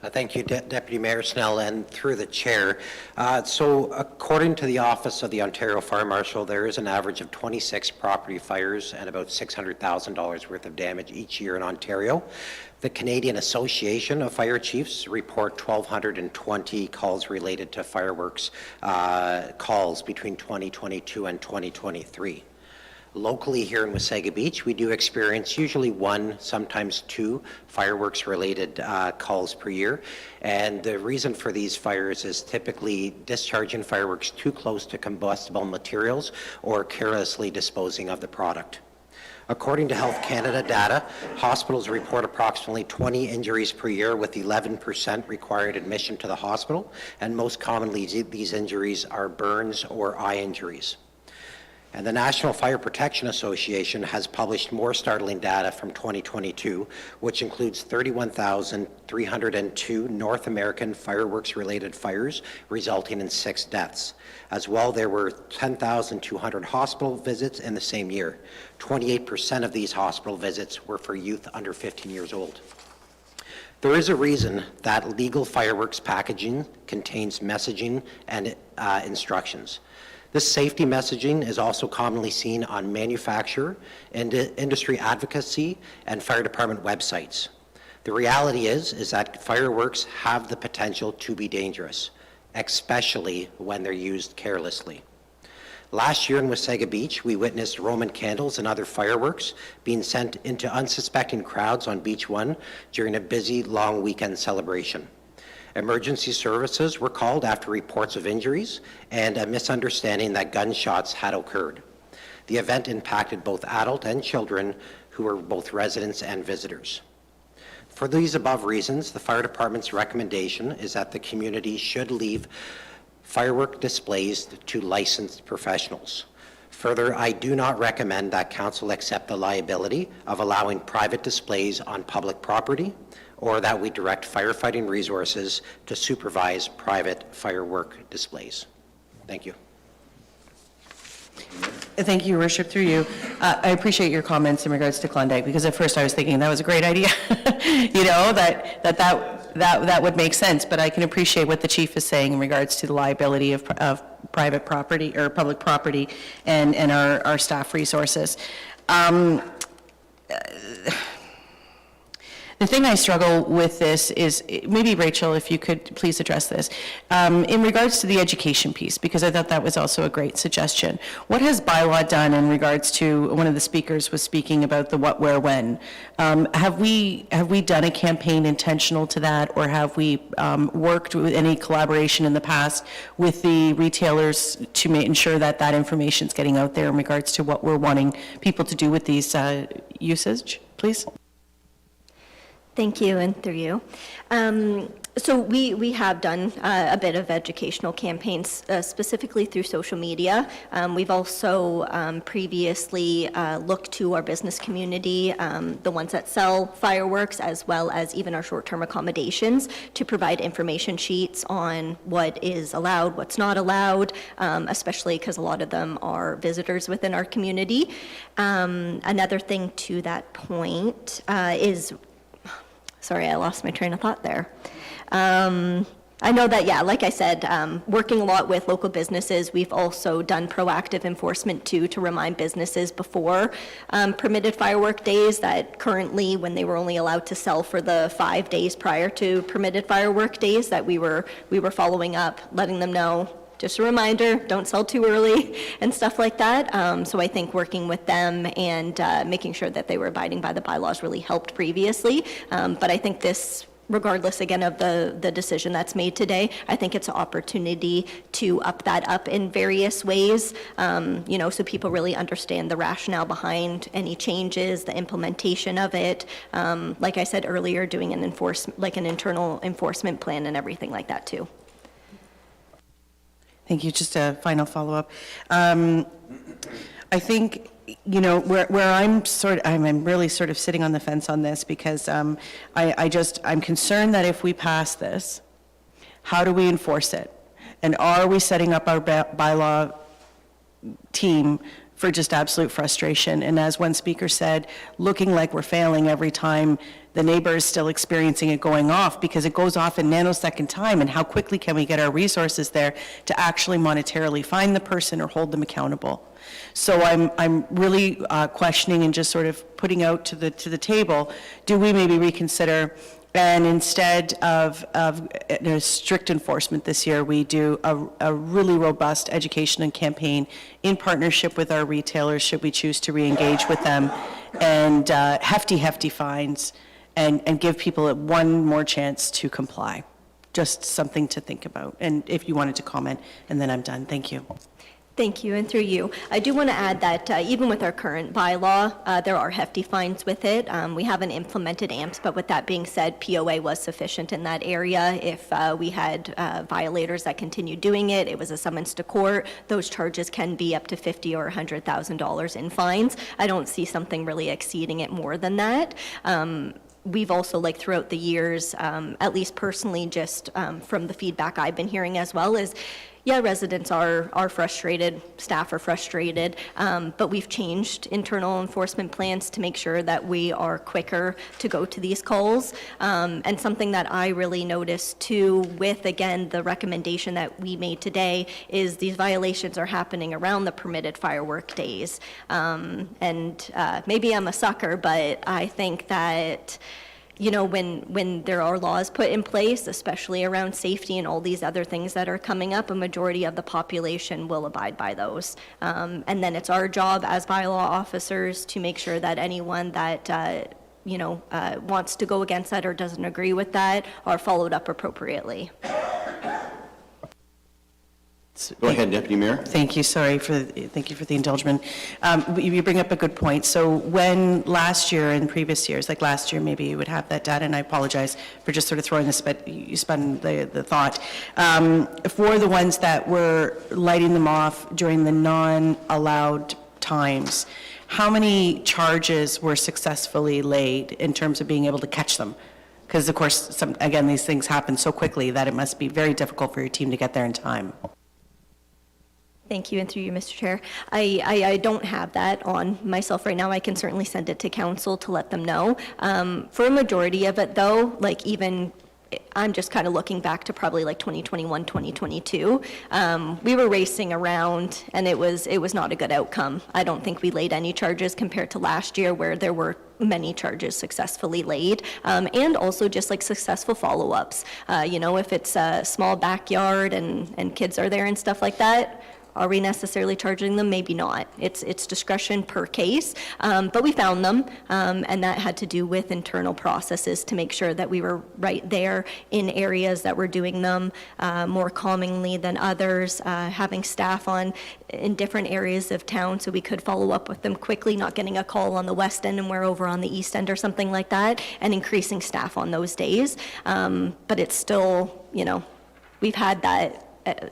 Thank you, Deputy Mayor Snell, and through the chair. So according to the Office of the Ontario Fire Marshal, there is an average of 26 property fires and about $600,000 worth of damage each year in Ontario. The Canadian Association of Fire Chiefs report 1,220 calls related to fireworks calls between 2022 and 2023. Locally here in Wasaga Beach, we do experience usually one, sometimes two fireworks-related calls per year. And the reason for these fires is typically discharging fireworks too close to combustible materials or carelessly disposing of the product. According to Health Canada data, hospitals report approximately 20 injuries per year, with 11% required admission to the hospital. And most commonly, these injuries are burns or eye injuries. And the National Fire Protection Association has published more startling data from 2022, which includes 31,302 North American fireworks-related fires, resulting in 6 deaths. As well, there were 10,200 hospital visits in the same year. 28% of these hospital visits were for youth under 15 years old. There is a reason that legal fireworks packaging contains messaging and instructions. This safety messaging is also commonly seen on manufacturer and industry advocacy and fire department websites. The reality is that fireworks have the potential to be dangerous, especially when they're used carelessly. Last year in Wasaga Beach, we witnessed Roman candles and other fireworks being sent into unsuspecting crowds on Beach One during a busy, long weekend celebration. Emergency services were called after reports of injuries and a misunderstanding that gunshots had occurred. The event impacted both adult and children who were both residents and visitors. For these above reasons, the fire department's recommendation is that the community should leave firework displays to licensed professionals. Further, I do not recommend that council accept the liability of allowing private displays on public property, or that we direct firefighting resources to supervise private firework displays. Thank you. Thank you, Your Worship. Through you, I appreciate your comments in regards to Klondike, because at first I was thinking that was a great idea. that would make sense, but I can appreciate what the chief is saying in regards to the liability of private property or public property and our staff resources. The thing I struggle with this is, maybe Rachel, if you could please address this, in regards to the education piece, because I thought that was also a great suggestion. What has bylaw done in regards to, one of the speakers was speaking about the what, where, when. Have we done a campaign intentional to that, or have we worked with any collaboration in the past with the retailers to ensure that that information is getting out there in regards to what we're wanting people to do with these usage, please? Thank you, and through you. So we have done a bit of educational campaigns, specifically through social media. We've also previously looked to our business community, the ones that sell fireworks, as well as even our short-term accommodations, to provide information sheets on what is allowed, what's not allowed, especially because a lot of them are visitors within our community. Another thing to that point is, sorry, I lost my train of thought there. I know that, yeah, like I said, working a lot with local businesses, we've also done proactive enforcement too, to remind businesses before permitted firework days that currently, when they were only allowed to sell for the 5 days prior to permitted firework days, that we were following up, letting them know, just a reminder, don't sell too early and stuff like that. So I think working with them and making sure that they were abiding by the bylaws really helped previously. But I think this, regardless again of the decision that's made today, I think it's an opportunity to up that up in various ways, so people really understand the rationale behind any changes, the implementation of it. Like I said earlier, doing an internal enforcement plan and everything like that too. Thank you. Just a final follow-up. I think, where I'm really sort of sitting on the fence on this, because I'm concerned that if we pass this, how do we enforce it? And are we setting up our bylaw team for just absolute frustration? And as one speaker said, looking like we're failing every time the neighbor is still experiencing it going off, because it goes off in nanosecond time, and how quickly can we get our resources there to actually monetarily find the person or hold them accountable? So I'm really questioning and just sort of putting out to the table, do we maybe reconsider, and instead of strict enforcement this year, we do a really robust education and campaign in partnership with our retailers, should we choose to re-engage with them, and hefty fines, and give people one more chance to comply. Just something to think about. And if you wanted to comment, and then I'm done. Thank you. Thank you, and through you. I do want to add that even with our current bylaw, there are hefty fines with it. We haven't implemented AMPS, but with that being said, POA was sufficient in that area. If we had violators that continued doing it, it was a summons to court. Those charges can be up to $50,000 or $100,000 in fines. I don't see something really exceeding it more than that. We've also, throughout the years, at least personally, just from the feedback I've been hearing as well, is, yeah, residents are frustrated, staff are frustrated, but we've changed internal enforcement plans to make sure that we are quicker to go to these calls. And something that I really noticed too with, again, the recommendation that we made today is these violations are happening around the permitted firework days. And maybe I'm a sucker, but I think that when there are laws put in place, especially around safety and all these other things that are coming up, a majority of the population will abide by those. And then it's our job as bylaw officers to make sure that anyone that wants to go against that or doesn't agree with that are followed up appropriately. Go ahead, Deputy Mayor. Thank you. Thank you for the indulgement. You bring up a good point. So when last year and previous years, like last year, maybe you would have that data, and I apologize for just sort of throwing you spun the thought. For the ones that were lighting them off during the non-allowed times, how many charges were successfully laid in terms of being able to catch them? Because of course, again, these things happen so quickly that it must be very difficult for your team to get there in time. Thank you, and through you, Mr. Chair. I don't have that on myself right now. I can certainly send it to council to let them know. For a majority of it, though, even I'm just kind of looking back to probably like 2021, 2022. We were racing around, and it was not a good outcome. I don't think we laid any charges compared to last year, where there were many charges successfully laid, and also just like successful follow-ups. If it's a small backyard and kids are there and stuff like that, are we necessarily charging them? Maybe not. It's discretion per case, but we found them, and that had to do with internal processes to make sure that we were right there in areas that were doing them more calmingly than others, having staff on in different areas of town so we could follow up with them quickly, not getting a call on the west end and we're over on the east end or something like that, and increasing staff on those days. But it's still, we've had that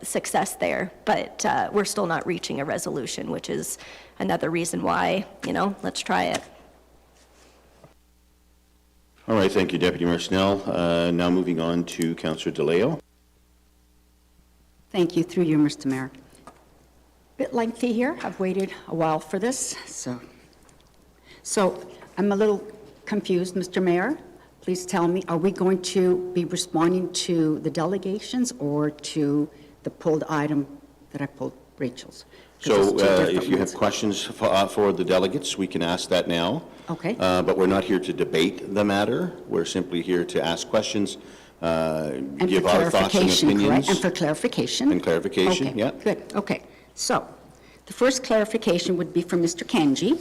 success there, but we're still not reaching a resolution, which is another reason why, let's try it. All right, thank you, Deputy Mayor Snell. Now moving on to Councillor DeLeo. Thank you, through you, Mr. Mayor. Bit lengthy here. I've waited a while for this, so I'm a little confused, Mr. Mayor. Please tell me, are we going to be responding to the delegations or to the pulled item that I pulled, Rachel's? So if you have questions for the delegates, we can ask that now. Okay. But we're not here to debate the matter. We're simply here to ask questions, give our thoughts and opinions. Correct? And for clarification? And clarification, okay, yeah. Good, okay. So the first clarification would be from Mr. Kanji.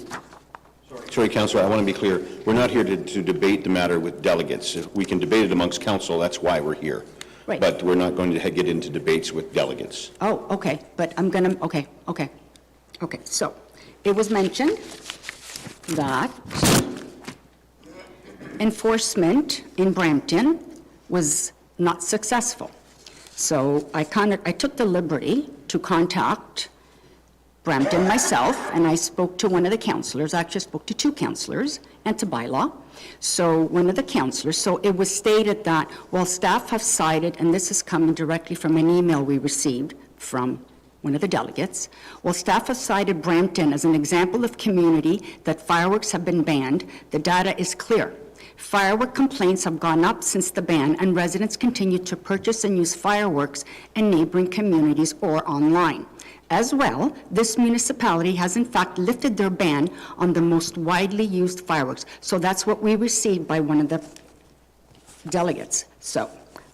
Sorry, Councillor, I want to be clear. We're not here to debate the matter with delegates. If we can debate it amongst council, that's why we're here. Right. But we're not going to get into debates with delegates. Oh, okay, but I'm going to, okay. So it was mentioned that enforcement in Brampton was not successful. So I took the liberty to contact Brampton myself, and I spoke to one of the councillors. I actually spoke to two councillors and to bylaw. So one of the councillors, so it was stated that while staff have cited, and this is coming directly from an email we received from one of the delegates, while staff has cited Brampton as an example of community that fireworks have been banned, the data is clear. Firework complaints have gone up since the ban, and residents continue to purchase and use fireworks in neighboring communities or online. As well, this municipality has in fact lifted their ban on the most widely used fireworks. So that's what we received by one of the delegates. So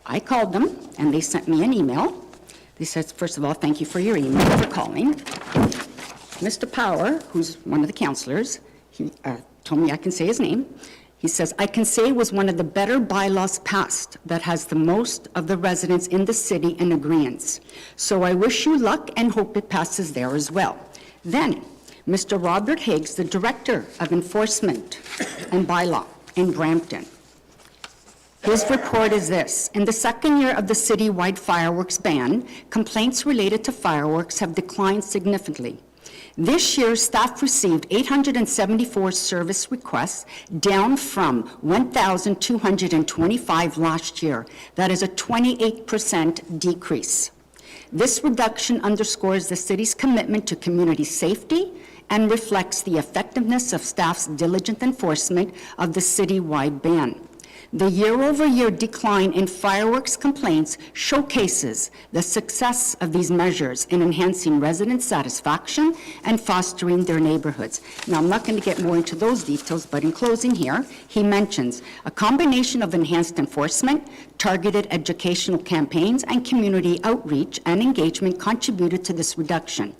I called them, and they sent me an email. They said, first of all, thank you for your email, for calling. Mr. Power, who's one of the councillors, he told me I can say his name. He says, I can say it was one of the better bylaws passed that has the most of the residents in the city in agreeance. So I wish you luck and hope it passes there as well. Then, Mr. Robert Higgs, the Director of Enforcement and Bylaw in Brampton. His report is this: in the second year of the citywide fireworks ban, complaints related to fireworks have declined significantly. This year, staff received 874 service requests, down from 1,225 last year. That is a 28% decrease. This reduction underscores the city's commitment to community safety and reflects the effectiveness of staff's diligent enforcement of the citywide ban. The year-over-year decline in fireworks complaints showcases the success of these measures in enhancing resident satisfaction and fostering their neighborhoods. Now, I'm not going to get more into those details, but in closing here, he mentions a combination of enhanced enforcement, targeted educational campaigns, and community outreach and engagement contributed to this reduction,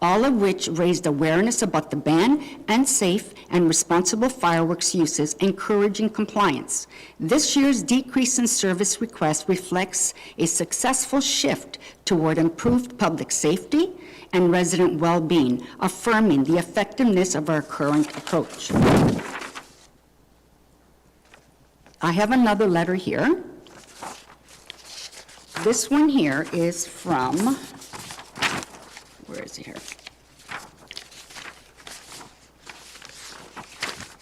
all of which raised awareness about the ban and safe and responsible fireworks uses, encouraging compliance. This year's decrease in service requests reflects a successful shift toward improved public safety and resident well-being, affirming the effectiveness of our current approach. I have another letter here. This one here is from, where is it here?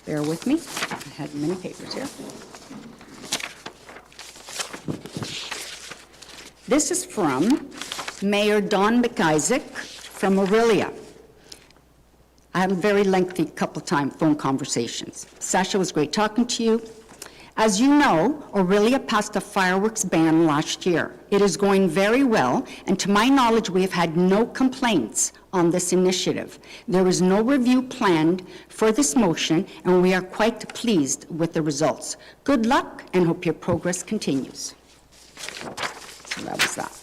Bear with me. I had many papers here. This is from Mayor Don McIsaac from Aurelia. I had a very lengthy couple time phone conversations. Sasha, was great talking to you. As you know, Orillia passed a fireworks ban last year. It is going very well, and to my knowledge, we have had no complaints on this initiative. There is no review planned for this motion, and we are quite pleased with the results. Good luck, and hope your progress continues. So that was that.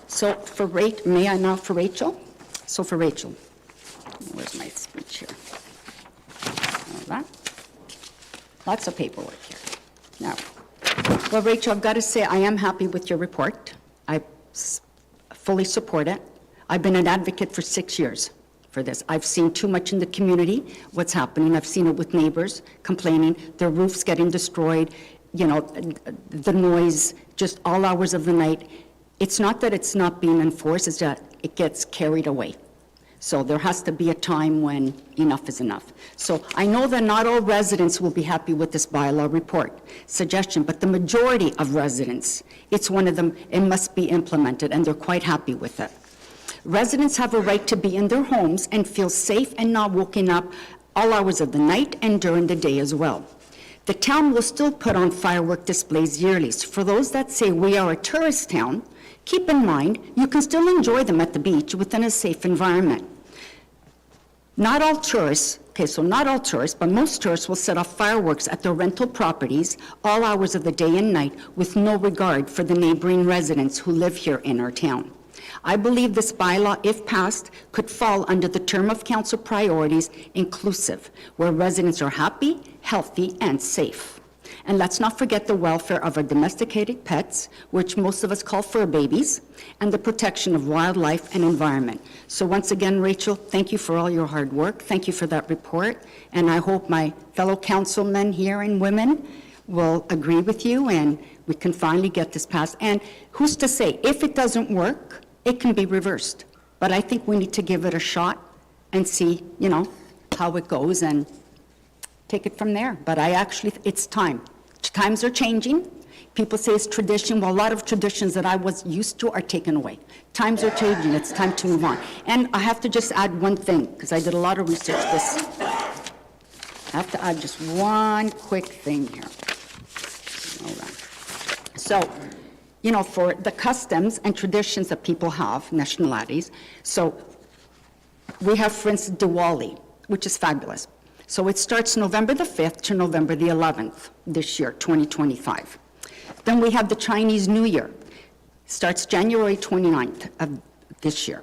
So for may I now for Rachel? So for Rachel, where's my speech here? All that. Lots of paperwork here. Now, well, Rachel, I've got to say I am happy with your report. I fully support it. I've been an advocate for 6 years for this. I've seen too much in the community, what's happening. I've seen it with neighbors complaining, their roofs getting destroyed, you know, the noise, just all hours of the night. It's not that it's not being enforced, it's that it gets carried away. So there has to be a time when enough is enough. So I know that not all residents will be happy with this bylaw report suggestion, but the majority of residents, it's one of them, it must be implemented, and they're quite happy with it. Residents have a right to be in their homes and feel safe and not woken up all hours of the night and during the day as well. The town will still put on firework displays yearly. So for those that say we are a tourist town, keep in mind, you can still enjoy them at the beach within a safe environment. Not all tourists, not all tourists, but most tourists will set off fireworks at their rental properties all hours of the day and night with no regard for the neighboring residents who live here in our town. I believe this bylaw, if passed, could fall under the term of council priorities inclusive, where residents are happy, healthy, and safe. And let's not forget the welfare of our domesticated pets, which most of us call fur babies, and the protection of wildlife and environment. So once again, Rachel, thank you for all your hard work. Thank you for that report. And I hope my fellow councilmen here and women will agree with you and we can finally get this passed. And who's to say, if it doesn't work, it can be reversed. But I think we need to give it a shot and see, you know, how it goes and take it from there. But it's time. Times are changing. People say it's tradition. Well, a lot of traditions that I was used to are taken away. Times are changing. It's time to move on. And I have to just add one thing, because I did a lot of research this. I have to add just one quick thing here. Hold on. So, you know, for the customs and traditions that people have, nationalities, so we have, for instance, Diwali, which is fabulous. So it starts November the 5th to November the 11th this year, 2025. Then we have the Chinese New Year. Starts January 29th of this year.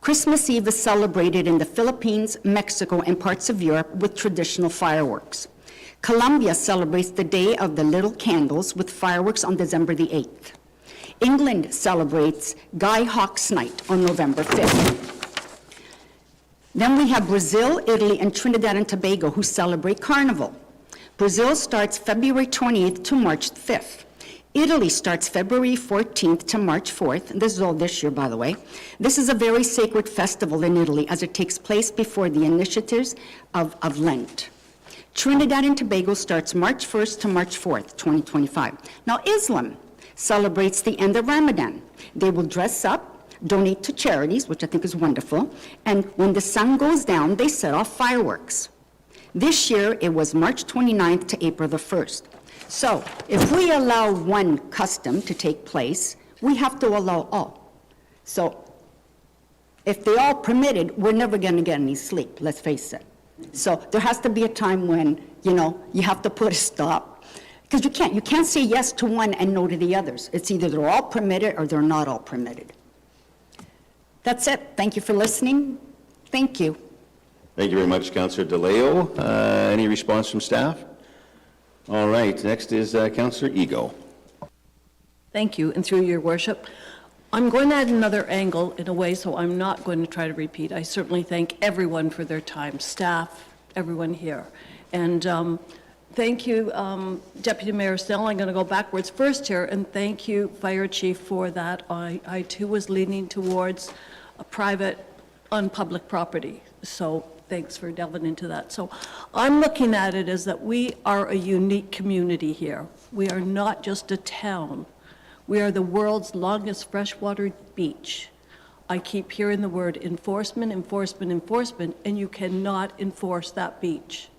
Christmas Eve is celebrated in the Philippines, Mexico, and parts of Europe with traditional fireworks. Colombia celebrates the Day of the Little Candles with fireworks on December the 8th. England celebrates Guy Fawkes Night on November 5th. Then we have Brazil, Italy, and Trinidad and Tobago who celebrate Carnival. Brazil starts February 28th to March 5th. Italy starts February 14th to March 4th. This is all this year, by the way. This is a very sacred festival in Italy as it takes place before the initiatives of Lent. Trinidad and Tobago starts March 1st to March 4th, 2025. Now, Islam celebrates the end of Ramadan. They will dress up, donate to charities, which I think is wonderful, and when the sun goes down, they set off fireworks. This year, it was March 29th to April the 1st. So, if we allow one custom to take place, we have to allow all. So, if they all permitted, we're never going to get any sleep, let's face it. So, there has to be a time when, you know, you have to put a stop. Because you can't say yes to one and no to the others. It's either they're all permitted or they're not all permitted. That's it. Thank you for listening. Thank you. Thank you very much, Councillor DeLeo. Any response from staff? All right, next is Councillor Ego. Thank you, and through your worship, I'm going to add another angle in a way, so I'm not going to try to repeat. I certainly thank everyone for their time, staff, everyone here. And thank you, Deputy Mayor Snell. I'm going to go backwards first here, and thank you, Fire Chief, for that. I too was leaning towards a private on public property, so thanks for delving into that. So I'm looking at it as that we are a unique community here. We are not just a town. We are the world's longest freshwater beach. I keep hearing the word enforcement, enforcement, enforcement, and you cannot enforce that beach.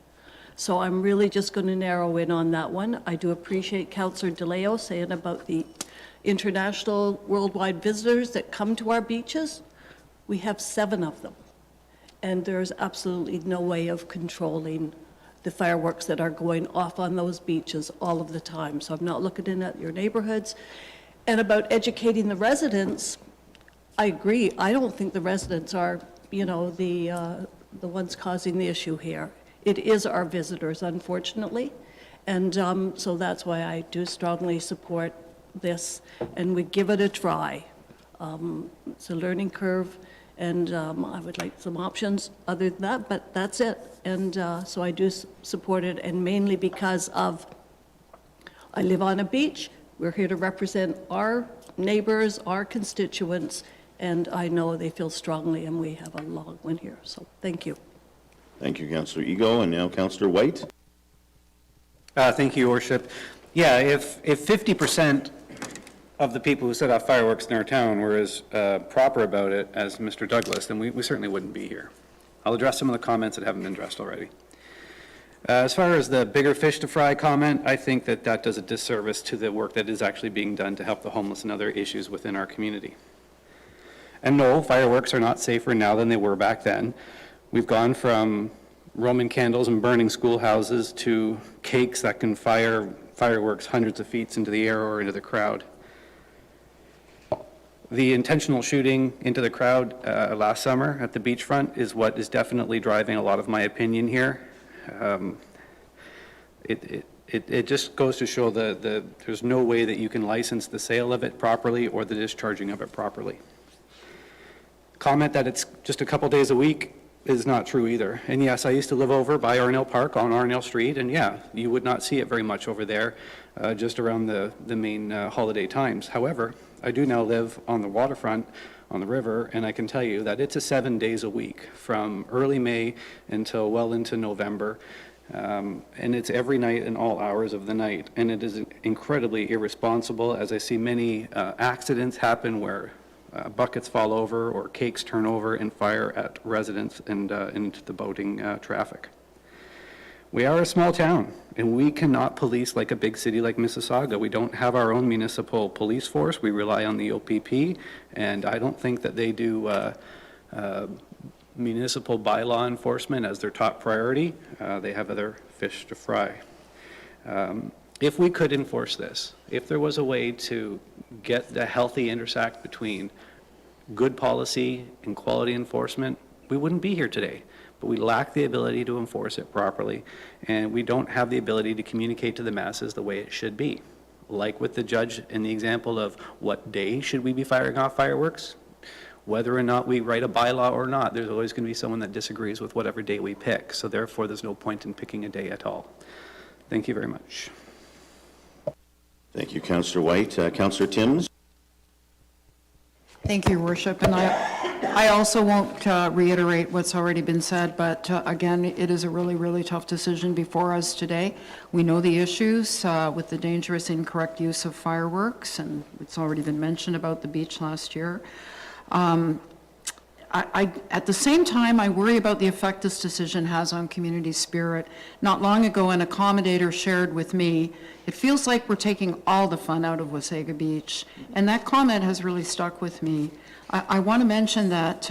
So I'm really just going to narrow in on that one. I do appreciate Councillor DeLeo saying about the international worldwide visitors that come to our beaches. We have 7 of them. And there's absolutely no way of controlling the fireworks that are going off on those beaches all of the time. So I'm not looking in at your neighborhoods. And about educating the residents, I agree. I don't think the residents are, you know, the ones causing the issue here. It is our visitors, unfortunately. And so that's why I do strongly support this, and we give it a try. It's a learning curve, and I would like some options other than that, but that's it. And so I do support it, and mainly because of, I live on a beach. We're here to represent our neighbors, our constituents, and I know they feel strongly, and we have a long one here. So thank you. Thank you, Councillor Ego, and now Councillor White. Thank you, Your Worship. Yeah, if 50% of the people who set off fireworks in our town were as proper about it as Mr. Douglas, then we certainly wouldn't be here. I'll address some of the comments that haven't been addressed already. As far as the bigger fish to fry comment, I think that that does a disservice to the work that is actually being done to help the homeless and other issues within our community. And no, fireworks are not safer now than they were back then. We've gone from Roman candles and burning schoolhouses to cakes that can fire fireworks hundreds of feet into the air or into the crowd. The intentional shooting into the crowd last summer at the beachfront is what is definitely driving a lot of my opinion here. It just goes to show that there's no way that you can license the sale of it properly or the discharging of it properly. Comment that it's just a couple days a week is not true either. And yes, I used to live over by Arnell Park on Arnell Street, and yeah, you would not see it very much over there, just around the main holiday times. However, I do now live on the waterfront, on the river, and I can tell you that it's a 7 days a week, from early May until well into November. And it's every night and all hours of the night. And it is incredibly irresponsible, as I see many accidents happen where buckets fall over or cakes turn over and fire at residents and into the boating traffic. We are a small town, and we cannot police like a big city like Mississauga. We don't have our own municipal police force. We rely on the OPP, and I don't think that they do municipal bylaw enforcement as their top priority. They have other fish to fry. If we could enforce this, if there was a way to get the healthy intersect between good policy and quality enforcement, we wouldn't be here today. But we lack the ability to enforce it properly, and we don't have the ability to communicate to the masses the way it should be. Like with the judge in the example of what day should we be firing off fireworks, whether or not we write a bylaw or not, there's always going to be someone that disagrees with whatever day we pick. So therefore, there's no point in picking a day at all. Thank you very much. Thank you, Councillor White. Councillor Timms. Thank you, Your Worship. And I also won't reiterate what's already been said, but again, it is a really, really tough decision before us today. We know the issues with the dangerous, incorrect use of fireworks, and it's already been mentioned about the beach last year. At the same time, I worry about the effect this decision has on community spirit. Not long ago, an accommodator shared with me, it feels like we're taking all the fun out of Wasaga Beach. And that comment has really stuck with me. I want to mention that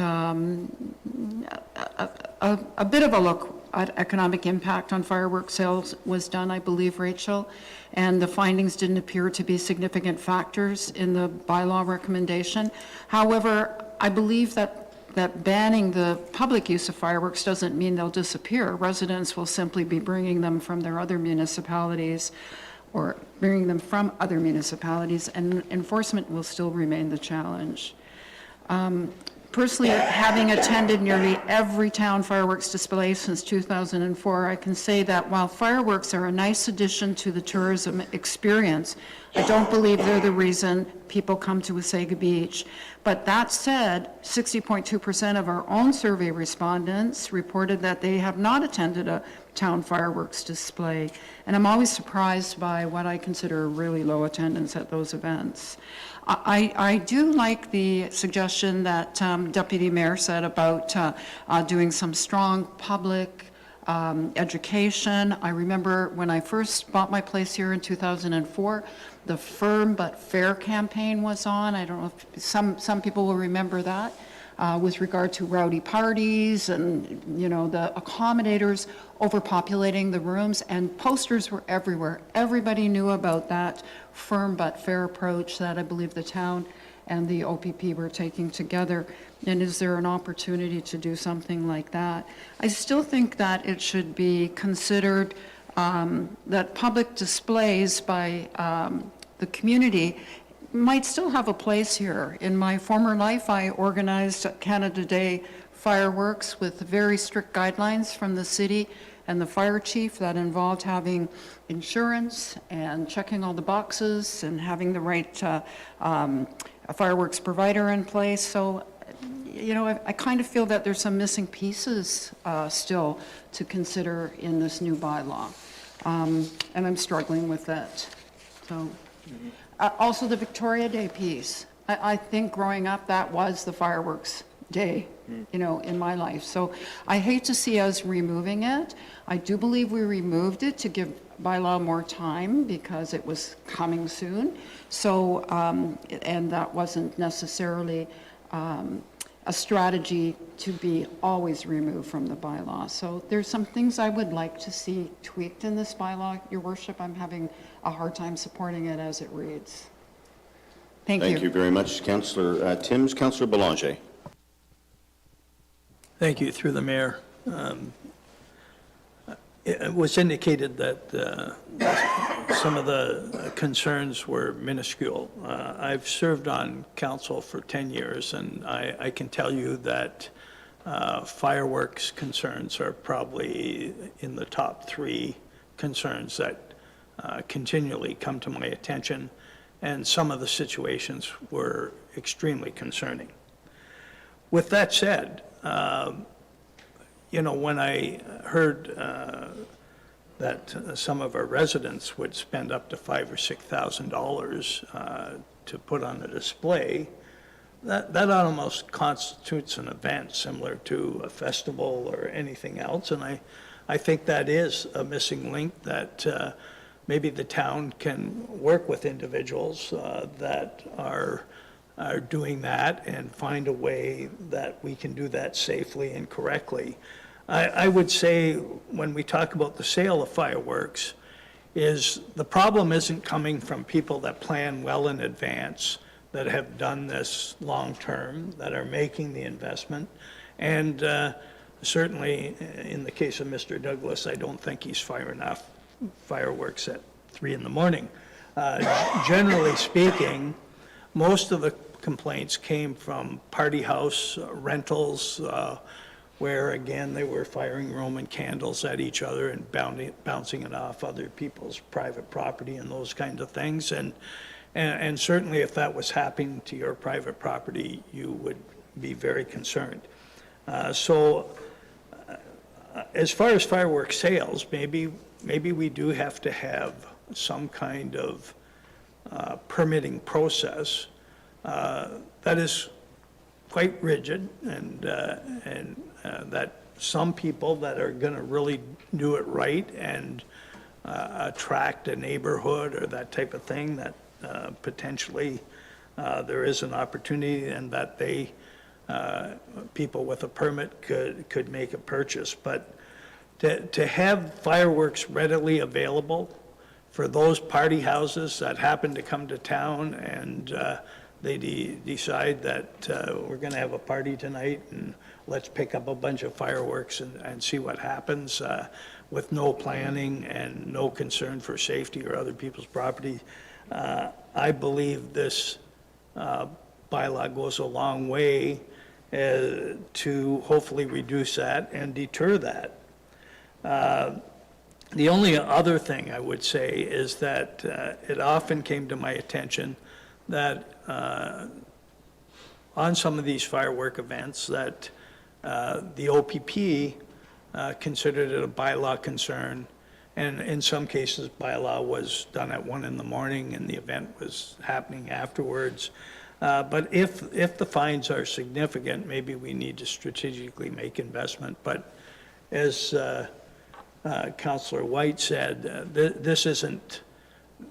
a bit of a look at economic impact on fireworks sales was done, I believe, Rachel, and the findings didn't appear to be significant factors in the bylaw recommendation. However, I believe that banning the public use of fireworks doesn't mean they'll disappear. Residents will simply be bringing them from their other municipalities or bringing them from other municipalities, and enforcement will still remain the challenge. Personally, having attended nearly every town fireworks display since 2004, I can say that while fireworks are a nice addition to the tourism experience, I don't believe they're the reason people come to Wasaga Beach. But that said, 60.2% of our own survey respondents reported that they have not attended a town fireworks display. And I'm always surprised by what I consider really low attendance at those events. I do like the suggestion that Deputy Mayor said about doing some strong public education. I remember when I first bought my place here in 2004, the Firm But Fair campaign was on. I don't know if some people will remember that. With regard to rowdy parties and, you know, the accommodators overpopulating the rooms, and posters were everywhere. Everybody knew about that Firm But Fair approach that I believe the town and the OPP were taking together. And is there an opportunity to do something like that? I still think that it should be considered that public displays by the community might still have a place here. In my former life, I organized Canada Day fireworks with very strict guidelines from the city and the fire chief that involved having insurance and checking all the boxes and having the right fireworks provider in place. So, you know, I kind of feel that there's some missing pieces still to consider in this new bylaw. And I'm struggling with that. So. Also, the Victoria Day piece. I think growing up, that was the fireworks day, you know, in my life. So I hate to see us removing it. I do believe we removed it to give bylaw more time because it was coming soon. So, and that wasn't necessarily a strategy to be always removed from the bylaw. So there's some things I would like to see tweaked in this bylaw, Your Worship. I'm having a hard time supporting it as it reads. Thank you. Thank you very much, Councillor Timms. Councillor Belanger. Thank you, through the mayor. It was indicated that some of the concerns were minuscule. I've served on council for 10 years, and I can tell you that fireworks concerns are probably in the top 3 concerns that continually come to my attention, and some of the situations were extremely concerning. With that said, you know, when I heard that some of our residents would spend up to $5,000 or $6,000 to put on a display, that almost constitutes an event similar to a festival or anything else. And I think that is a missing link that maybe the town can work with individuals that are doing that and find a way that we can do that safely and correctly. I would say when we talk about the sale of fireworks, is the problem isn't coming from people that plan well in advance, that have done this long-term, that are making the investment. And certainly in the case of Mr. Douglas, I don't think he's firing off fireworks at 3 in the morning. Generally speaking, most of the complaints came from party house rentals, where again, they were firing Roman candles at each other and bouncing it off other people's private property and those kinds of things. And certainly if that was happening to your private property, you would be very concerned. So as far as fireworks sales, maybe we do have to have some kind of permitting process that is quite rigid, and that some people that are going to really do it right and attract a neighborhood or that type of thing, that potentially there is an opportunity, and that they people with a permit could make a purchase. But to have fireworks readily available for those party houses that happen to come to town and they decide that we're going to have a party tonight and let's pick up a bunch of fireworks and see what happens with no planning and no concern for safety or other people's property. I believe this bylaw goes a long way to hopefully reduce that and deter that. The only other thing I would say is that it often came to my attention that on some of these firework events that the OPP considered it a bylaw concern, and in some cases bylaw was done at 1 in the morning and the event was happening afterwards. But if the fines are significant, maybe we need to strategically make investment. But as Councillor White said,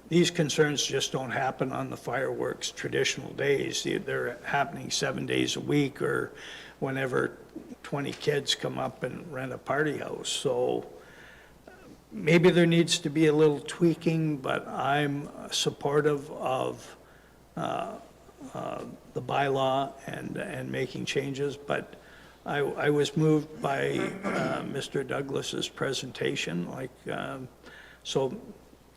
these concerns just don't happen on the fireworks traditional days. They're happening 7 days a week or whenever 20 kids come up and rent a party house. So maybe there needs to be a little tweaking, but I'm supportive of the bylaw and making changes. But I was moved by Mr. Douglas's presentation, so,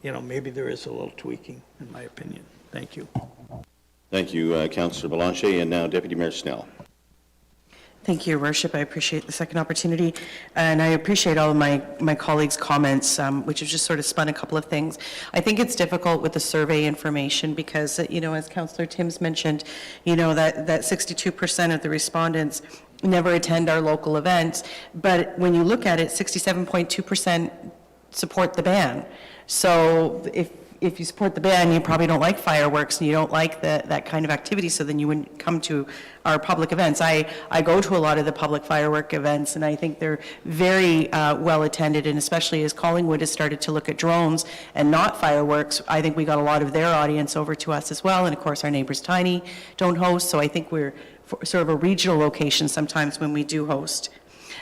maybe there is a little tweaking, in my opinion. Thank you. Thank you, Councillor Belanche, and now Deputy Mayor Snell. Thank you, Your Worship. I appreciate the second opportunity, and I appreciate all of my colleagues' comments, which have just sort of spun a couple of things. I think it's difficult with the survey information because, as Councillor Timms mentioned, that 62% of the respondents never attend our local events, but when you look at it, 67.2% support the ban. So if you support the ban, you probably don't like fireworks and you don't like that kind of activity, so then you wouldn't come to our public events. I go to a lot of the public firework events, and I think they're very well attended, and especially as Collingwood has started to look at drones and not fireworks, I think we got a lot of their audience over to us as well, and of course our neighbors Tiny don't host, so I think we're sort of a regional location sometimes when we do host.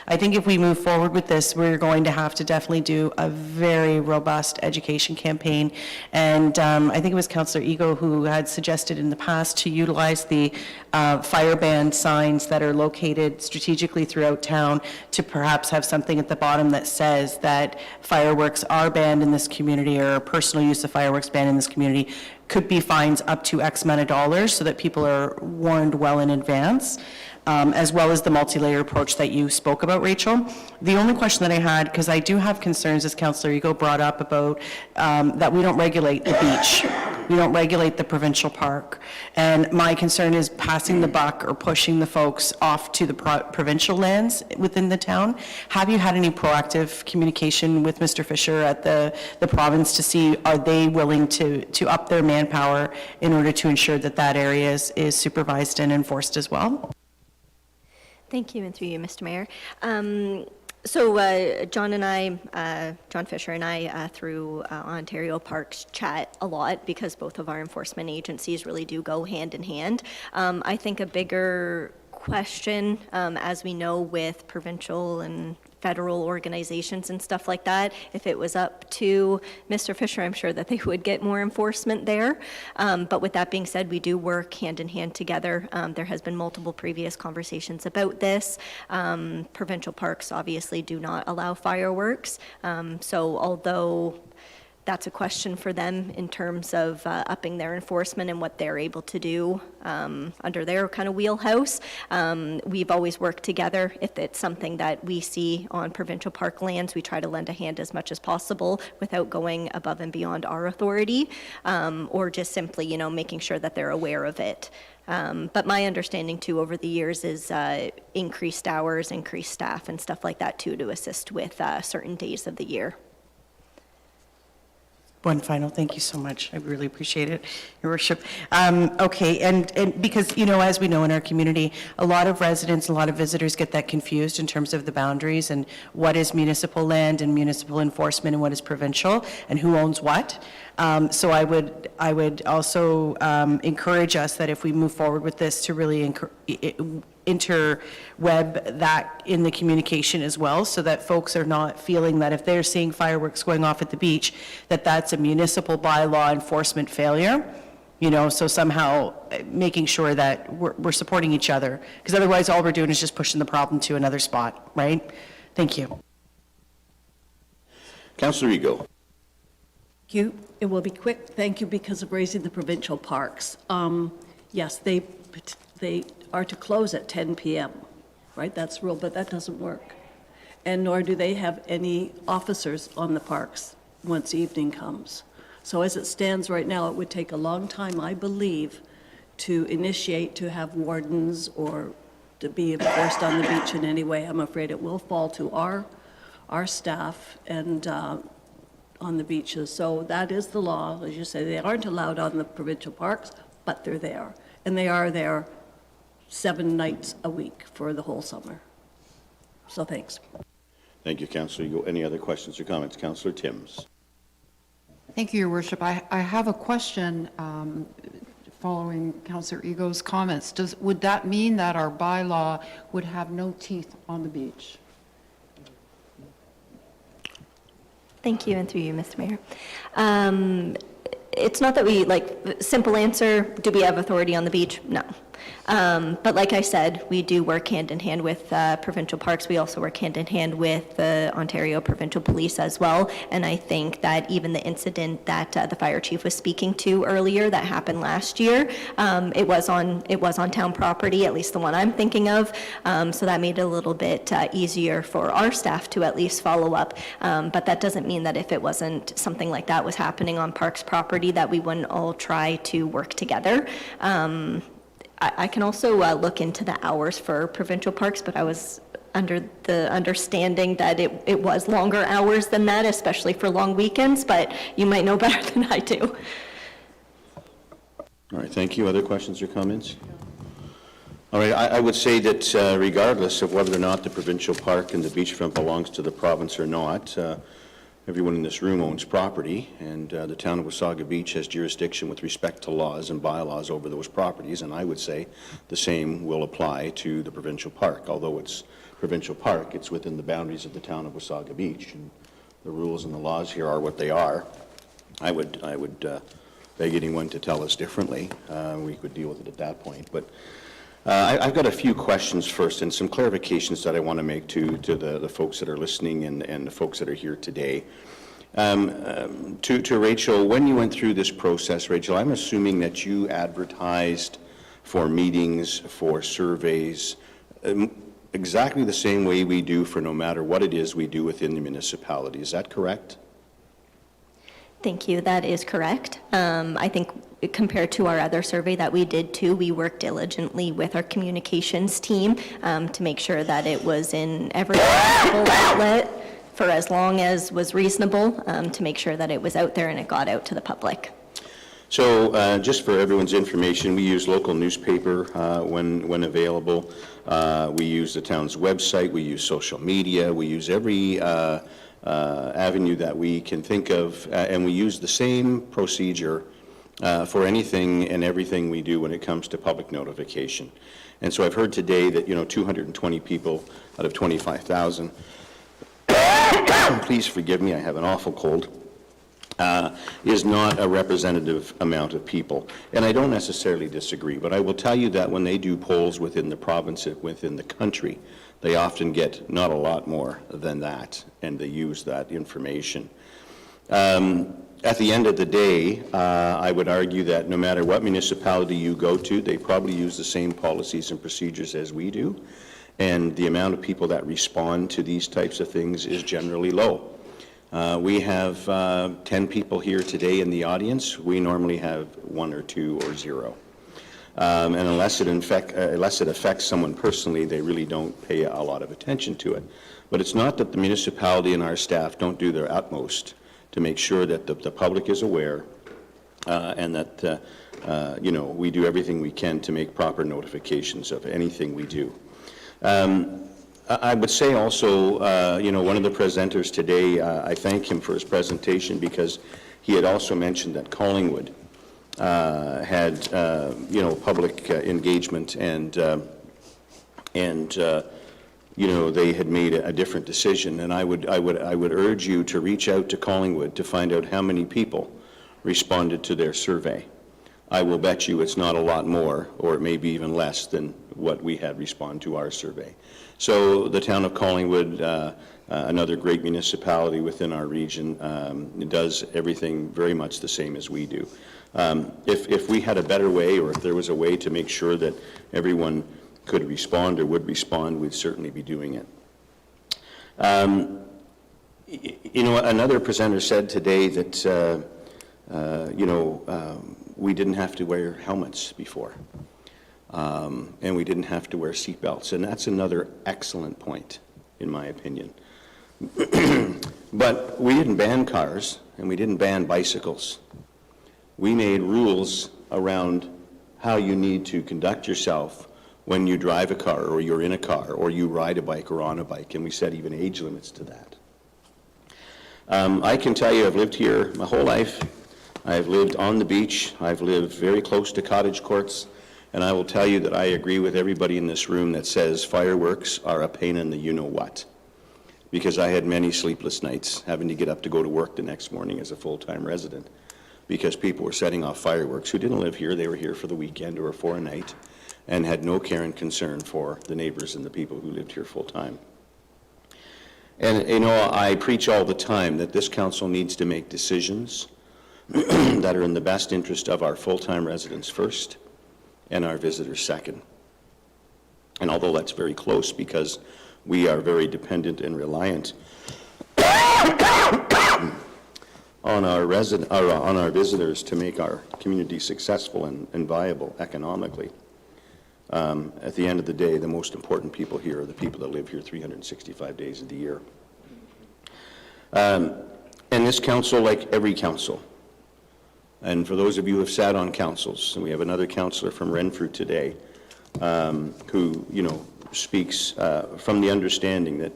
I think if we move forward with this, we're going to have to definitely do a very robust education campaign. And I think it was Councillor Ego who had suggested in the past to utilize the fire ban signs that are located strategically throughout town to perhaps have something at the bottom that says that fireworks are banned in this community, or personal use of fireworks banned in this community. Could be fines up to X amount of dollars, so that people are warned well in advance. As well as the multi-layer approach that you spoke about, Rachel. The only question that I had, because I do have concerns, as Councillor Ego brought up, about that we don't regulate the beach. We don't regulate the provincial park. And my concern is passing the buck or pushing the folks off to the provincial lands within the town. Have you had any proactive communication with Mr. Fisher at the province to see, are they willing to up their manpower in order to ensure that that area is supervised and enforced as well? Thank you, and through you, Mr. Mayor. So John Fisher and I, through Ontario Parks, chat a lot because both of our enforcement agencies really do go hand in hand. I think a bigger question, as we know with provincial and federal organizations and stuff like that, if it was up to Mr. Fisher, I'm sure that they would get more enforcement there. But with that being said, we do work hand in hand together. There has been multiple previous conversations about this. Provincial parks obviously do not allow fireworks. So although that's a question for them in terms of upping their enforcement and what they're able to do under their kind of wheelhouse. We've always worked together. If it's something that we see on provincial park lands, we try to lend a hand as much as possible without going above and beyond our authority, or just simply, making sure that they're aware of it. But my understanding too over the years is increased hours, increased staff and stuff like that too, to assist with certain days of the year. One final, thank you so much. I really appreciate it, Your Worship. Okay, and because, as we know in our community, a lot of residents, a lot of visitors get that confused in terms of the boundaries and what is municipal land and municipal enforcement and what is provincial and who owns what. So I would also encourage us that if we move forward with this to really interweb that in the communication as well, so that folks are not feeling that if they're seeing fireworks going off at the beach, that that's a municipal bylaw enforcement failure. So somehow making sure that we're supporting each other, because otherwise all we're doing is just pushing the problem to another spot, right? Thank you. Councillor Ego. Thank you. It will be quick. Thank you because of raising the provincial parks. Yes, they are to close at 10 p.m., right? That's rule, but that doesn't work. And nor do they have any officers on the parks once evening comes. So as it stands right now, it would take a long time, I believe, to initiate to have wardens or to be enforced on the beach in any way. I'm afraid it will fall to our staff and on the beaches. So that is the law. As you say, they aren't allowed on the provincial parks, but they're there. And they are there 7 nights a week for the whole summer. So thanks. Thank you, Councillor. Any other questions or comments? Councillor Timms. Thank you, Your Worship. I have a question following Councillor Ego's comments. Would that mean that our bylaw would have no teeth on the beach? Thank you, and through you, Mr. Mayor. It's not that we, simple answer, do we have authority on the beach? No. But like I said, we do work hand in hand with provincial parks. We also work hand in hand with the Ontario Provincial Police as well. And I think that even the incident that the fire chief was speaking to earlier that happened last year, it was on town property, at least the one I'm thinking of. So that made it a little bit easier for our staff to at least follow up. But that doesn't mean that if it wasn't something like that was happening on parks property, that we wouldn't all try to work together. I can also look into the hours for provincial parks, but I was under the understanding that it was longer hours than that, especially for long weekends, but you might know better than I do. All right, thank you. Other questions or comments? All right, I would say that regardless of whether or not the provincial park and the beachfront belongs to the province or not, everyone in this room owns property, and the town of Wasaga Beach has jurisdiction with respect to laws and bylaws over those properties, and I would say the same will apply to the provincial park. Although it's provincial park, it's within the boundaries of the town of Wasaga Beach, and the rules and the laws here are what they are. I would beg anyone to tell us differently. We could deal with it at that point. But I've got a few questions first and some clarifications that I want to make to the folks that are listening and the folks that are here today. To Rachel, when you went through this process, Rachel, I'm assuming that you advertised for meetings, for surveys, exactly the same way we do for no matter what it is we do within the municipality. Is that correct? Thank you. That is correct. I think compared to our other survey that we did too, we worked diligently with our communications team to make sure that it was in every possible outlet for as long as was reasonable to make sure that it was out there and it got out to the public. So just for everyone's information, we use local newspaper when available. We use the town's website. We use social media. We use every avenue that we can think of, and we use the same procedure for anything and everything we do when it comes to public notification. And so I've heard today that 220 people out of 25,000, please forgive me, I have an awful cold, is not a representative amount of people. And I don't necessarily disagree, but I will tell you that when they do polls within the province, within the country, they often get not a lot more than that, and they use that information. At the end of the day, I would argue that no matter what municipality you go to, they probably use the same policies and procedures as we do, and the amount of people that respond to these types of things is generally low. We have 10 people here today in the audience. We normally have 1 or 2 or 0. And unless it affects someone personally, they really don't pay a lot of attention to it. But it's not that the municipality and our staff don't do their utmost to make sure that the public is aware and that we do everything we can to make proper notifications of anything we do. I would say also, one of the presenters today, I thank him for his presentation because he had also mentioned that Collingwood had public engagement and they had made a different decision. And I would urge you to reach out to Collingwood to find out how many people responded to their survey. I will bet you it's not a lot more, or it may be even less than what we had respond to our survey. So the town of Collingwood, another great municipality within our region, does everything very much the same as we do. If we had a better way, or if there was a way to make sure that everyone could respond or would respond, we'd certainly be doing it. Another presenter said today that, we didn't have to wear helmets before, and we didn't have to wear seatbelts, and that's another excellent point, in my opinion. But we didn't ban cars, and we didn't ban bicycles. We made rules around how you need to conduct yourself when you drive a car, or you're in a car, or you ride a bike or on a bike, and we set even age limits to that. I can tell you, I've lived here my whole life. I've lived on the beach. I've lived very close to cottage courts. And I will tell you that I agree with everybody in this room that says fireworks are a pain in the you-know-what. Because I had many sleepless nights having to get up to go to work the next morning as a full-time resident, because people were setting off fireworks who didn't live here. They were here for the weekend or for a night and had no care and concern for the neighbors and the people who lived here full-time. And, you know, I preach all the time that this council needs to make decisions that are in the best interest of our full-time residents first and our visitors second. And although that's very close, because we are very dependent and reliant on our visitors to make our community successful and viable economically, at the end of the day, the most important people here are the people that live here 365 days of the year. And this council, like every council, and for those of you who have sat on councils, and we have another councillor from Renfrew today, who, you know, speaks from the understanding that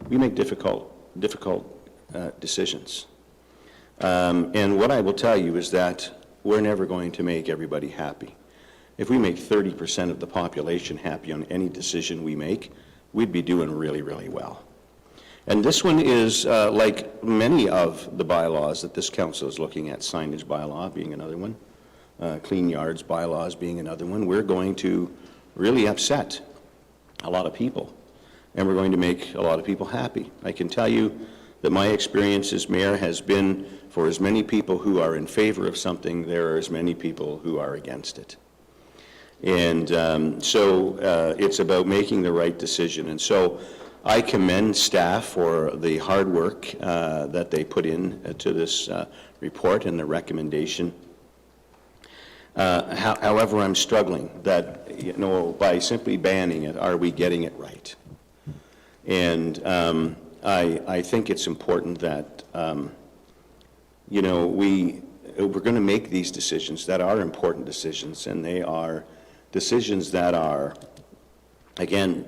we make difficult decisions. And what I will tell you is that we're never going to make everybody happy. If we make 30% of the population happy on any decision we make, we'd be doing really, really well. And this one is like many of the bylaws that this council is looking at, signage bylaw being another one, clean yards bylaws being another one. We're going to really upset a lot of people, and we're going to make a lot of people happy. I can tell you that my experience as mayor has been, for as many people who are in favor of something, there are as many people who are against it. And so it's about making the right decision. And so I commend staff for the hard work that they put in to this report and the recommendation. However, I'm struggling that, you know, by simply banning it, are we getting it right? And I think it's important that, you know, we're going to make these decisions that are important decisions, and they are decisions that are, again,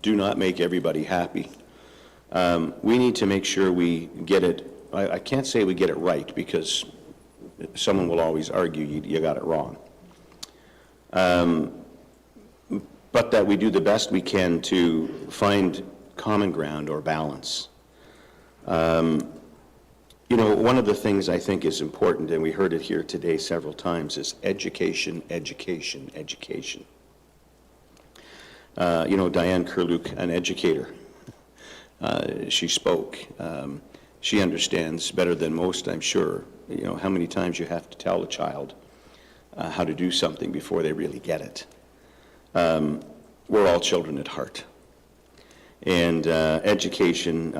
do not make everybody happy. We need to make sure we get it, I can't say we get it right, because someone will always argue you got it wrong. But that we do the best we can to find common ground or balance. You know, one of the things I think is important, and we heard it here today several times, is education, education, education. You know, Diane Kurluk, an educator, she spoke. She understands better than most, I'm sure, you know, how many times you have to tell a child how to do something before they really get it. We're all children at heart. And education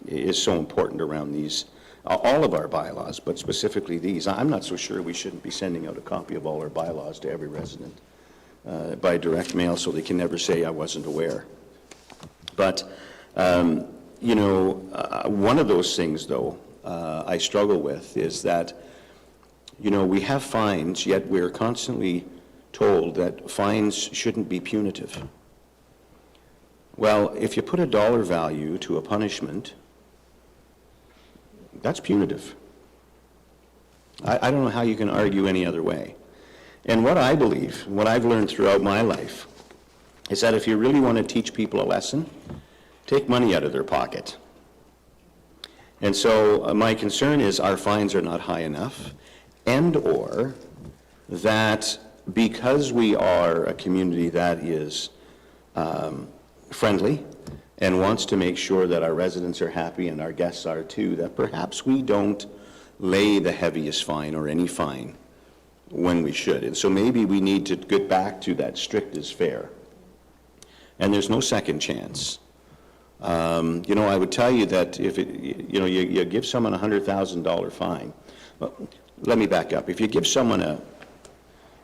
is so important around these, all of our bylaws, but specifically these. I'm not so sure we shouldn't be sending out a copy of all our bylaws to every resident by direct mail, so they can never say I wasn't aware. But, you know, one of those things, though, I struggle with is that, you know, we have fines, yet we're constantly told that fines shouldn't be punitive. Well, if you put a dollar value to a punishment, that's punitive. I don't know how you can argue any other way. And what I believe, what I've learned throughout my life, is that if you really want to teach people a lesson, take money out of their pocket. And so my concern is our fines are not high enough, and or that because we are a community that is friendly and wants to make sure that our residents are happy and our guests are too, that perhaps we don't lay the heaviest fine or any fine when we should. And so maybe we need to get back to that strict is fair. And there's no second chance. You know, I would tell you that if it, you know, you give someone a $100,000 fine. Well, let me back up. If you give someone a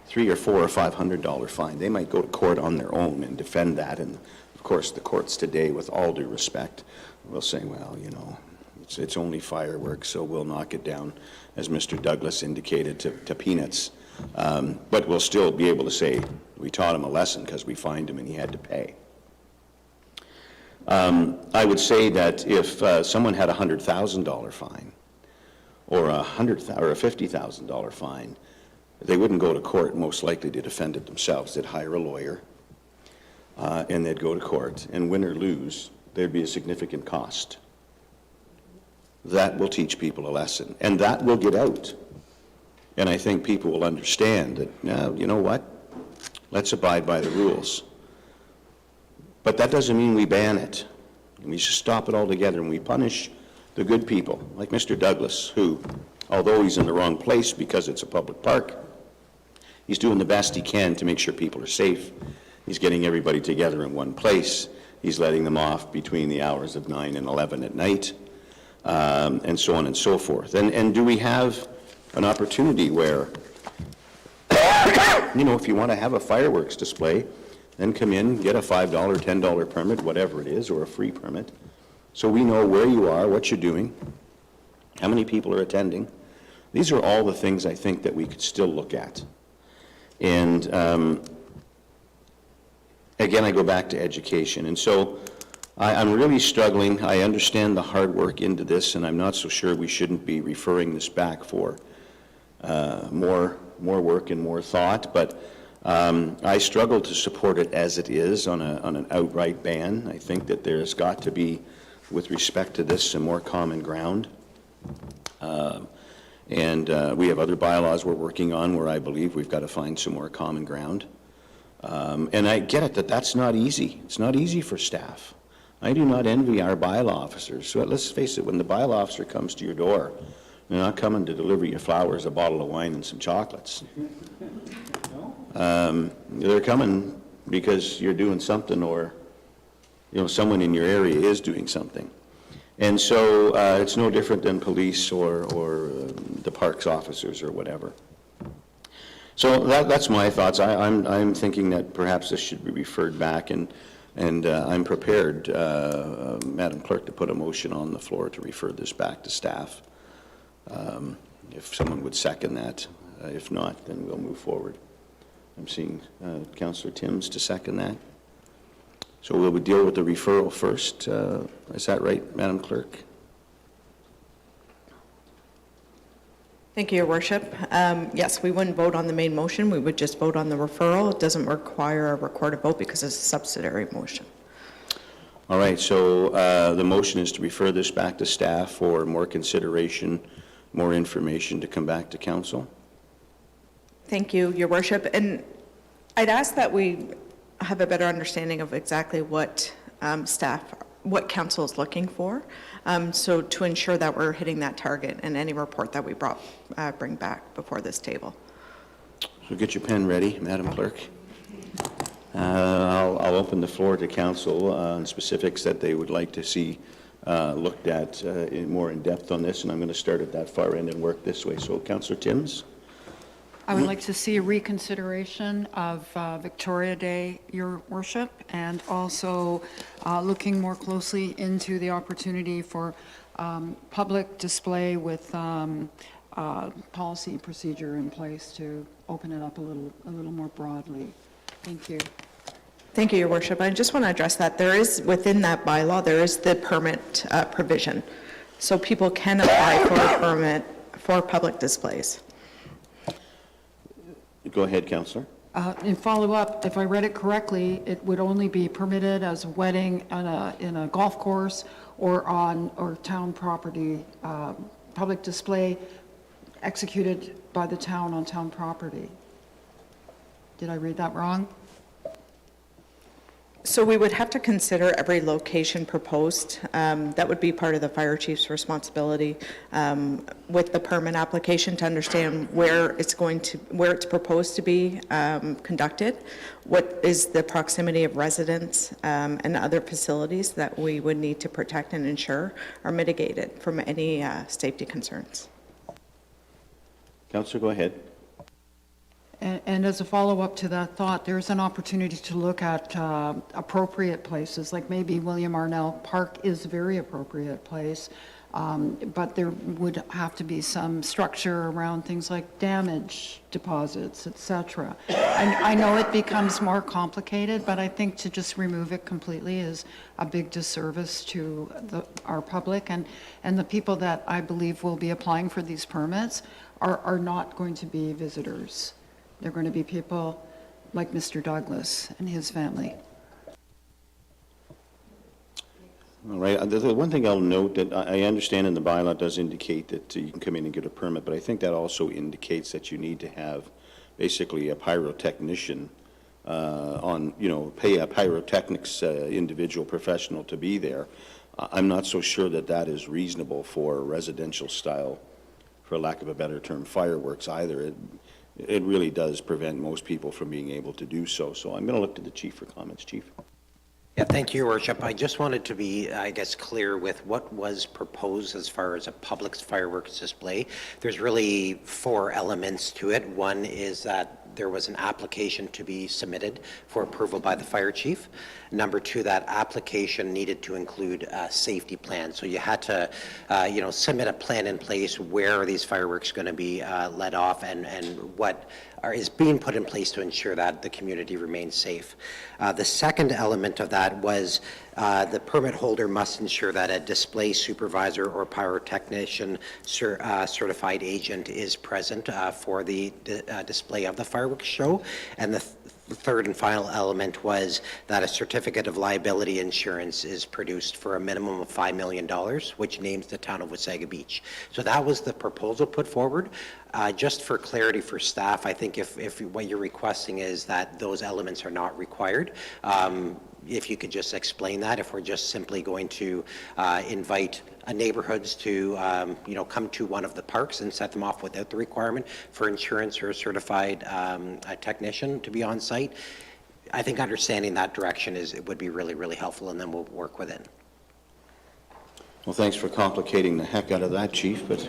$300 or $400 or $500 fine, they might go to court on their own and defend that. And of course, the courts today, with all due respect, will say, well, you know, it's only fireworks, so we'll knock it down, as Mr. Douglas indicated, to peanuts. But we'll still be able to say we taught him a lesson because we fined him and he had to pay. I would say that if someone had a $100,000 fine or a $50,000 fine, they wouldn't go to court. Most likely to defend it themselves. They'd hire a lawyer and they'd go to court. And win or lose, there'd be a significant cost. That will teach people a lesson, and that will get out. And I think people will understand that, now, you know what? Let's abide by the rules. But that doesn't mean we ban it. We should stop it altogether, and we punish the good people, like Mr. Douglas, who, although he's in the wrong place because it's a public park, he's doing the best he can to make sure people are safe. He's getting everybody together in one place. He's letting them off between the hours of 9 and 11 at night, and so on and so forth. And do we have an opportunity where, you know, if you want to have a fireworks display, then come in, get a $5, $10 permit, whatever it is, or a free permit, so we know where you are, what you're doing, how many people are attending. These are all the things I think that we could still look at. And again, I go back to education. And so I'm really struggling. I understand the hard work into this, and I'm not so sure we shouldn't be referring this back for more work and more thought, but I struggle to support it as it is on an outright ban. I think that there's got to be, with respect to this, some more common ground. And we have other bylaws we're working on where I believe we've got to find some more common ground. And I get it that that's not easy. It's not easy for staff. I do not envy our bylaw officers. So let's face it, when the bylaw officer comes to your door, they're not coming to deliver you flowers, a bottle of wine, and some chocolates. They're coming because you're doing something, or someone in your area is doing something. And so it's no different than police or the parks officers or whatever. So that's my thoughts. I'm thinking that perhaps this should be referred back, and I'm prepared, Madam Clerk, to put a motion on the floor to refer this back to staff. If someone would second that. If not, then we'll move forward. I'm seeing Councillor Timms to second that. So we'll deal with the referral first. Is that right, Madam Clerk? Thank you, Your Worship. Yes, we wouldn't vote on the main motion. We would just vote on the referral. It doesn't require a recorded vote because it's a subsidiary motion. All right, so the motion is to refer this back to staff for more consideration, more information to come back to council. Thank you, Your Worship. And I'd ask that we have a better understanding of exactly what what council is looking for, so to ensure that we're hitting that target in any report that we bring back before this table. So get your pen ready, Madam Clerk. I'll open the floor to council on specifics that they would like to see looked at more in depth on this, and I'm going to start at that far end and work this way. So, Councillor Timms. I would like to see a reconsideration of Victoria Day, Your Worship, and also looking more closely into the opportunity for public display with policy procedure in place to open it up a little more broadly. Thank you. Thank you, Your Worship. I just want to address that. There is, within that bylaw, there is the permit provision. So people can apply for a permit for public displays. Go ahead, Councillor. In follow-up, if I read it correctly, it would only be permitted as a wedding in a golf course or town property, public display executed by the town on town property. Did I read that wrong? So we would have to consider every location proposed. That would be part of the fire chief's responsibility with the permit application to understand where it's proposed to be conducted, what is the proximity of residents and other facilities that we would need to protect and ensure are mitigated from any safety concerns. Councillor, go ahead. And as a follow-up to that thought, there's an opportunity to look at appropriate places, like maybe William Arnell Park is a very appropriate place, but there would have to be some structure around things like damage deposits, et cetera. I know it becomes more complicated, but I think to just remove it completely is a big disservice to our public, and the people that I believe will be applying for these permits are not going to be visitors. They're going to be people like Mr. Douglas and his family. All right. The one thing I'll note that I understand in the bylaw does indicate that you can come in and get a permit, but I think that also indicates that you need to have basically a pyrotechnician pay a pyrotechnics individual professional to be there. I'm not so sure that that is reasonable for residential style, for lack of a better term, fireworks either. It really does prevent most people from being able to do so. So I'm going to look to the chief for comments. Chief. Yeah, thank you, Your Worship. I just wanted to be, I guess, clear with what was proposed as far as a public fireworks display. There's really 4 elements to it. One is that there was an application to be submitted for approval by the fire chief. Number 2, that application needed to include a safety plan. So you had to, submit a plan in place where are these fireworks going to be let off and what is being put in place to ensure that the community remains safe. The second element of that was the permit holder must ensure that a display supervisor or pyrotechnician certified agent is present for the display of the fireworks show. And the third and final element was that a certificate of liability insurance is produced for a minimum of $5 million, which names the town of Wasaga Beach. So that was the proposal put forward. Just for clarity for staff, I think if what you're requesting is that those elements are not required, if you could just explain that, if we're just simply going to invite neighborhoods to, come to one of the parks and set them off without the requirement for insurance or a certified technician to be on site, I think understanding that direction would be really, really helpful, and then we'll work with it. Well, thanks for complicating the heck out of that, Chief. But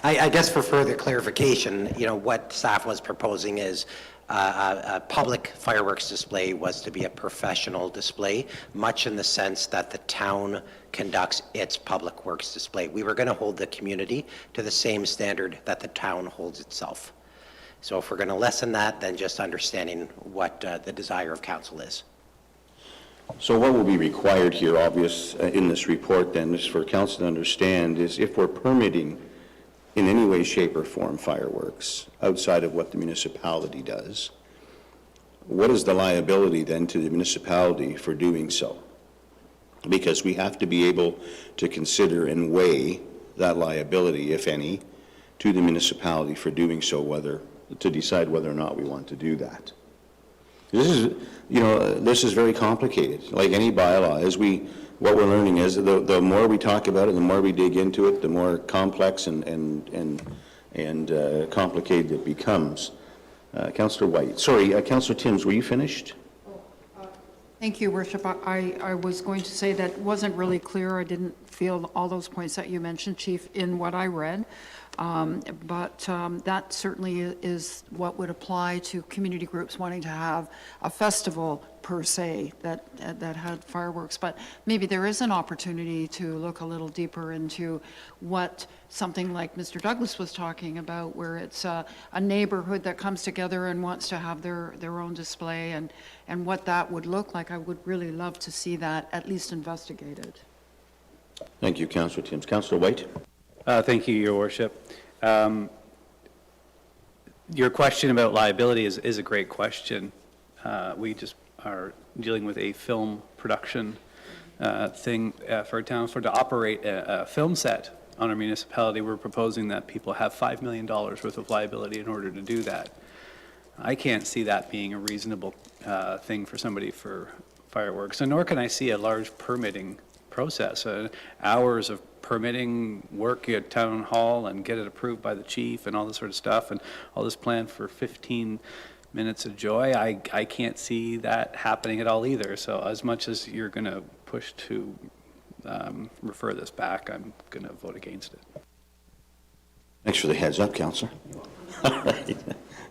I guess for further clarification, what staff was proposing is a public fireworks display was to be a professional display, much in the sense that the town conducts its public works display. We were going to hold the community to the same standard that the town holds itself. So if we're going to lessen that, then just understanding what the desire of council is. So what will be required here, in this report then, is for council to understand is if we're permitting in any way, shape, or form fireworks outside of what the municipality does, what is the liability then to the municipality for doing so? Because we have to be able to consider and weigh that liability, if any, to the municipality for doing so, to decide whether or not we want to do that. This is very complicated. Like any bylaw, what we're learning is the more we talk about it, the more we dig into it, the more complex and complicated it becomes. Councillor White. Sorry, Councillor Timms, were you finished? Thank you, Worship. I was going to say that wasn't really clear. I didn't feel all those points that you mentioned, Chief, in what I read. But that certainly is what would apply to community groups wanting to have a festival per se that had fireworks. But maybe there is an opportunity to look a little deeper into what something like Mr. Douglas was talking about, where it's a neighborhood that comes together and wants to have their own display, and what that would look like. I would really love to see that at least investigated. Thank you, Councillor Timms. Councillor White. Thank you, Your Worship. Your question about liability is a great question. We just are dealing with a film production thing for a town. To operate a film set on our municipality, we're proposing that people have $5 million worth of liability in order to do that. I can't see that being a reasonable thing for somebody for fireworks, and nor can I see a large permitting process, hours of permitting work at town hall and get it approved by the chief and all this sort of stuff, and all this planned for 15 minutes of joy. I can't see that happening at all either. So as much as you're going to push to refer this back, I'm going to vote against it. Thanks for the heads up, Councillor.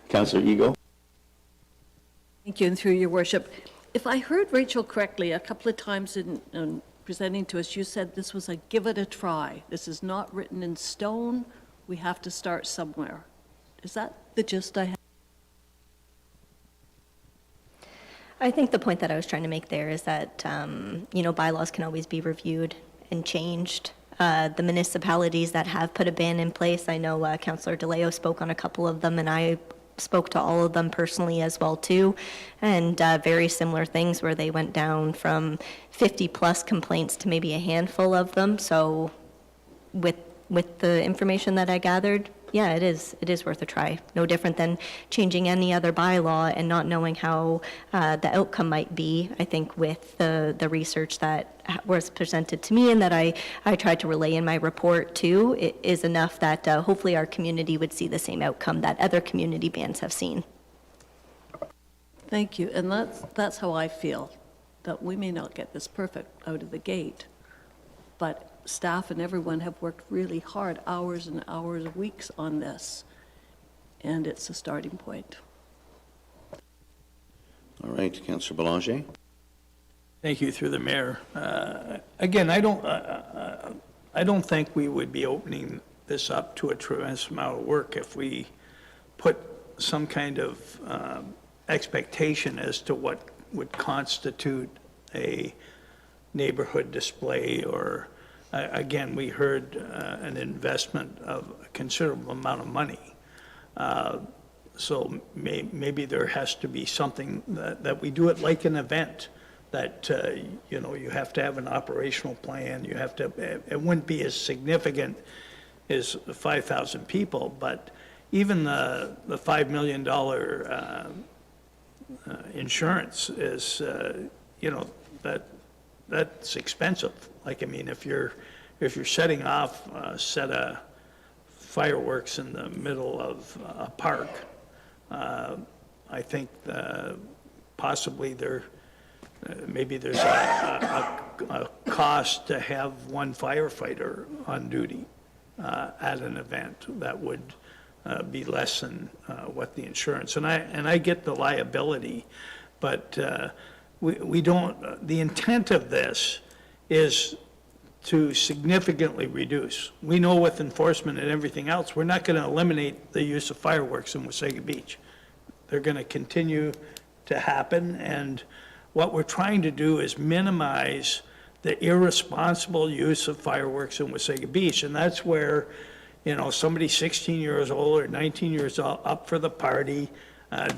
Councillor Ego? Thank you, and through your worship. If I heard Rachel correctly, a couple of times in presenting to us, you said this was a give it a try. This is not written in stone. We have to start somewhere. Is that the gist I have? I think the point that I was trying to make there is that, bylaws can always be reviewed and changed. The municipalities that have put a ban in place, I know Councillor DeLeo spoke on a couple of them, and I spoke to all of them personally as well, too. And very similar things where they went down from 50-plus complaints to maybe a handful of them. So with the information that I gathered, yeah, it is worth a try. No different than changing any other bylaw and not knowing how the outcome might be. I think with the research that was presented to me and that I tried to relay in my report too, it is enough that hopefully our community would see the same outcome that other community bans have seen. Thank you, and that's how I feel, that we may not get this perfect out of the gate, but staff and everyone have worked really hard, hours and hours, weeks on this, and it's a starting point. All right, Councillor Belanger? Thank you, through the mayor. Again, I don't think we would be opening this up to a tremendous amount of work if we put some kind of expectation as to what would constitute a neighborhood display or, again, we heard an investment of a considerable amount of money. So maybe there has to be something that we do it like an event, that, you have to have an operational plan, you have to, it wouldn't be as significant as 5,000 people, but even the $5 million insurance is, that's expensive. Like, I mean, if you're setting off a set of fireworks in the middle of a park, I think possibly maybe there's a cost to have one firefighter on duty at an event that would be less than what the insurance. And I get the liability, but we don't. The intent of this is to significantly reduce. We know with enforcement and everything else, we're not going to eliminate the use of fireworks in Wasaga Beach. They're going to continue to happen, and what we're trying to do is minimize the irresponsible use of fireworks in Wasaga Beach, and that's where, somebody 16 years old or 19 years old up for the party,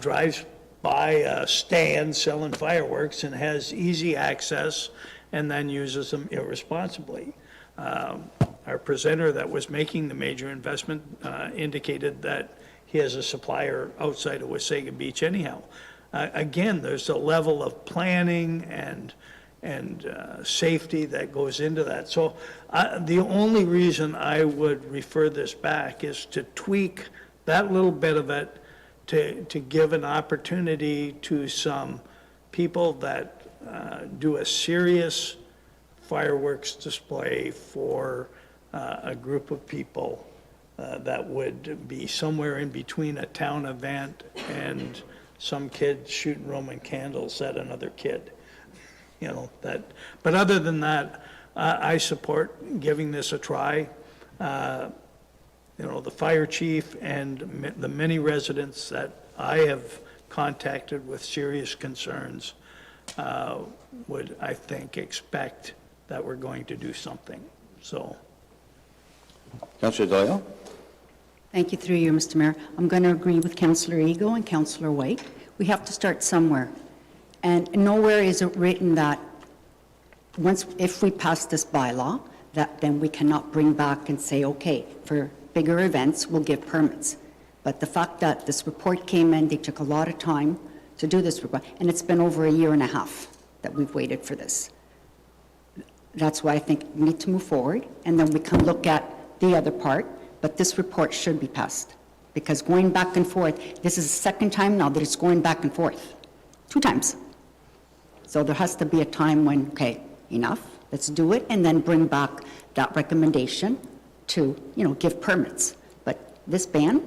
drives by a stand selling fireworks and has easy access and then uses them irresponsibly. Our presenter that was making the major investment indicated that he has a supplier outside of Wasaga Beach anyhow. Again, there's a level of planning and safety that goes into that. So the only reason I would refer this back is to tweak that little bit of it to give an opportunity to some people that do a serious fireworks display for a group of people that would be somewhere in between a town event and some kid shooting Roman candles at another kid. But other than that, I support giving this a try. The fire chief and the many residents that I have contacted with serious concerns would, I think, expect that we're going to do something. So. Councillor Doyle? Thank you, through you, Mr. Mayor. I'm going to agree with Councillor Ego and Councillor White. We have to start somewhere. And nowhere is it written that if we pass this bylaw, that then we cannot bring back and say, okay, for bigger events, we'll give permits. But the fact that this report came in, they took a lot of time to do this report, and it's been over a year and a half that we've waited for this. That's why I think we need to move forward, and then we can look at the other part, but this report should be passed. Because going back and forth, this is the second time now that it's going back and forth. 2 times. So there has to be a time when, okay, enough, let's do it, and then bring back that recommendation to, give permits. But this ban,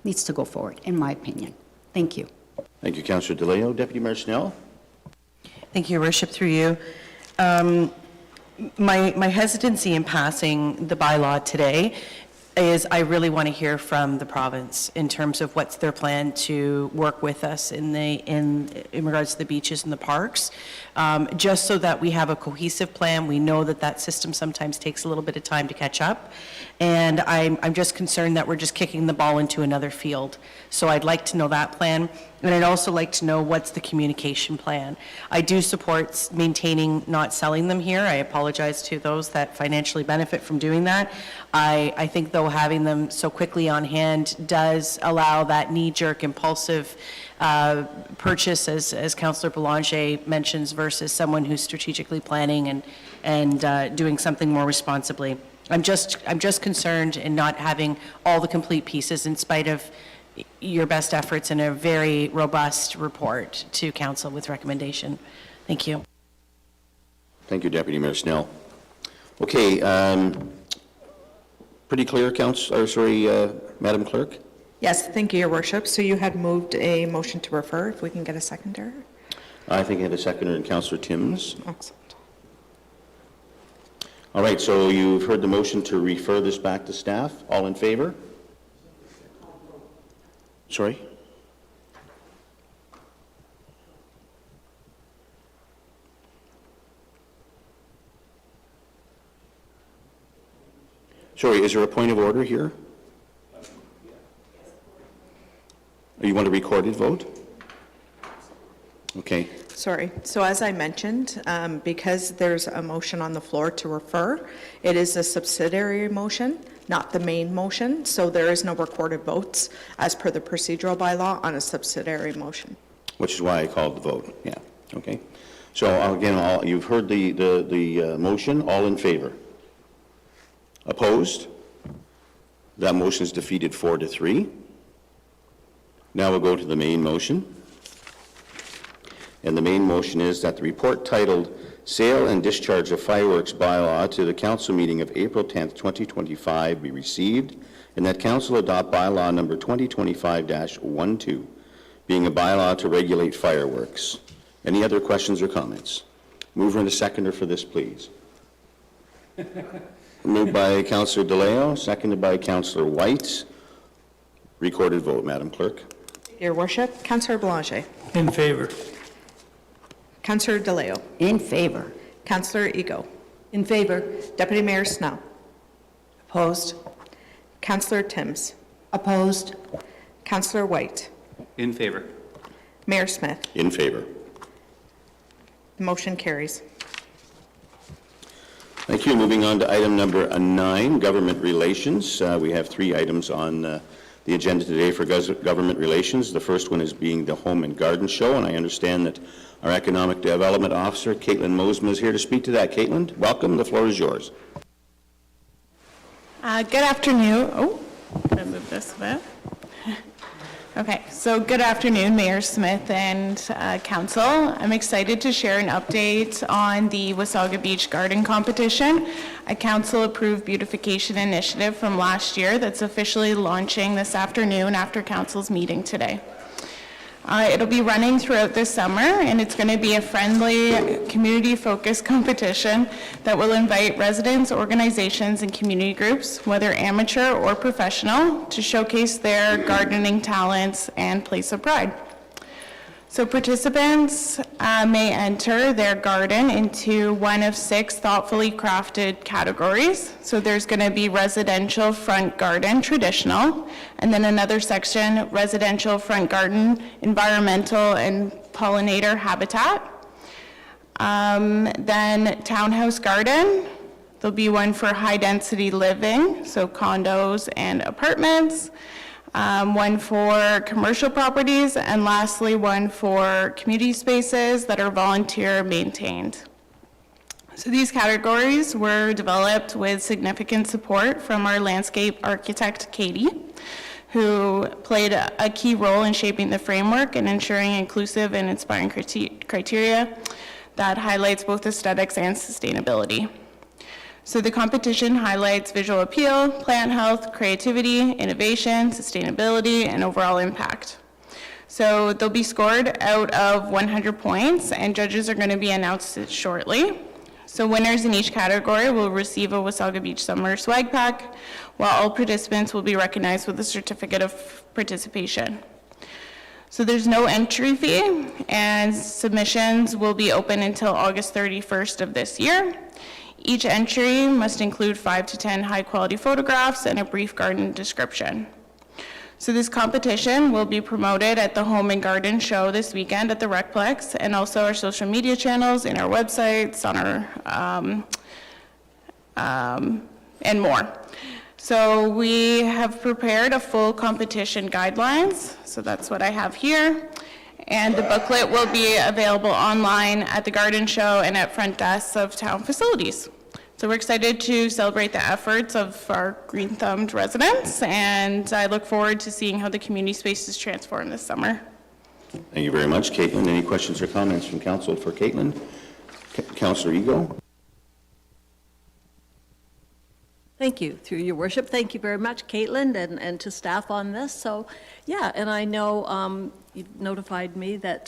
needs to go forward, in my opinion. Thank you. Thank you, Councillor DeLeo. Deputy Mayor Snell? Thank you, Your Worship, through you. My hesitancy in passing the bylaw today is I really want to hear from the province in terms of what's their plan to work with us in regards to the beaches and the parks, just so that we have a cohesive plan. We know that system sometimes takes a little bit of time to catch up, and I'm just concerned that we're just kicking the ball into another field. So I'd like to know that plan, and I'd also like to know what's the communication plan. I do support maintaining, not selling them here. I apologize to those that financially benefit from doing that. I think, though, having them so quickly on hand does allow that knee-jerk, impulsive purchase, as Councillor Belanger mentions, versus someone who's strategically planning and doing something more responsibly. I'm just concerned in not having all the complete pieces, in spite of your best efforts and a very robust report to Council with recommendation. Thank you. Thank you, Deputy Mayor Snell. Okay, pretty clear, Madam Clerk? Yes, thank you, Your Worship. So you had moved a motion to refer, if we can get a seconder. I think I had a seconder in Councillor Timms. Excellent. All right, so you've heard the motion to refer this back to staff. All in favor? Sorry? Sorry, is there a point of order here? Or you want a recorded vote? Okay. Sorry. So as I mentioned, because there's a motion on the floor to refer, it is a subsidiary motion, not the main motion, so there is no recorded votes as per the procedural bylaw on a subsidiary motion. Which is why I called the vote. Yeah, okay. So again, you've heard the motion. All in favor? Opposed? That motion is defeated 4-3. Now we'll go to the main motion. And the main motion is that the report titled Sale and Discharge of Fireworks Bylaw to the Council meeting of April 10th, 2025 be received, and that Council adopt bylaw number 2025-12, being a bylaw to regulate fireworks. Any other questions or comments? Mover and a seconder for this, please. Moved by Councillor DeLeo, seconded by Councillor White. Recorded vote, Madam Clerk. Your Worship, Councillor Belanger. In favor. Councillor DeLeo. In favor. Councillor Ego. In favor. Deputy Mayor Snell. Opposed? Councillor Timms. Opposed? Councillor White. In favor. Mayor Smith. In favor. The motion carries. Thank you. Moving on to item number 9, government relations. We have 3 items on the agenda today for government relations. The first one is being the Home and Garden Show, and I understand that our Economic Development Officer, Caitlin Mosma, is here to speak to that. Caitlin, welcome. The floor is yours. Good afternoon. Oh, can I move this a bit? Okay, so good afternoon, Mayor Smith and Council. I'm excited to share an update on the Wasaga Beach Garden Competition, a Council-approved beautification initiative from last year that's officially launching this afternoon after Council's meeting today. It'll be running throughout this summer, and it's going to be a friendly, community-focused competition that will invite residents, organizations, and community groups, whether amateur or professional, to showcase their gardening talents and place of pride. So participants may enter their garden into one of 6 thoughtfully crafted categories. So there's going to be residential front garden, traditional, and then another section, residential front garden, environmental and pollinator habitat. Then townhouse garden, there'll be one for high density living, so condos and apartments. One for commercial properties, and lastly, one for community spaces that are volunteer maintained. So these categories were developed with significant support from our landscape architect, Katie, who played a key role in shaping the framework and ensuring inclusive and inspiring criteria that highlights both aesthetics and sustainability. So the competition highlights visual appeal, plant health, creativity, innovation, sustainability, and overall impact. So they'll be scored out of 100 points, and judges are going to be announced shortly. So winners in each category will receive a Wasaga Beach Summer Swag Pack, while all participants will be recognized with a certificate of participation. So there's no entry fee, and submissions will be open until August 31st of this year. Each entry must include 5 to 10 high-quality photographs and a brief garden description. So this competition will be promoted at the Home and Garden Show this weekend at the Recplex, and also our social media channels, in our websites, on our, and more. So we have prepared a full competition guidelines, so that's what I have here. And the booklet will be available online at the garden show and at front desks of town facilities. So we're excited to celebrate the efforts of our green-thumbed residents, and I look forward to seeing how the community spaces transform this summer. Thank you very much, Caitlin. Any questions or comments from council for Caitlin? Councillor Ego? Thank you, through your worship. Thank you very much, Caitlin, and to staff on this. So, yeah, and I know you notified me that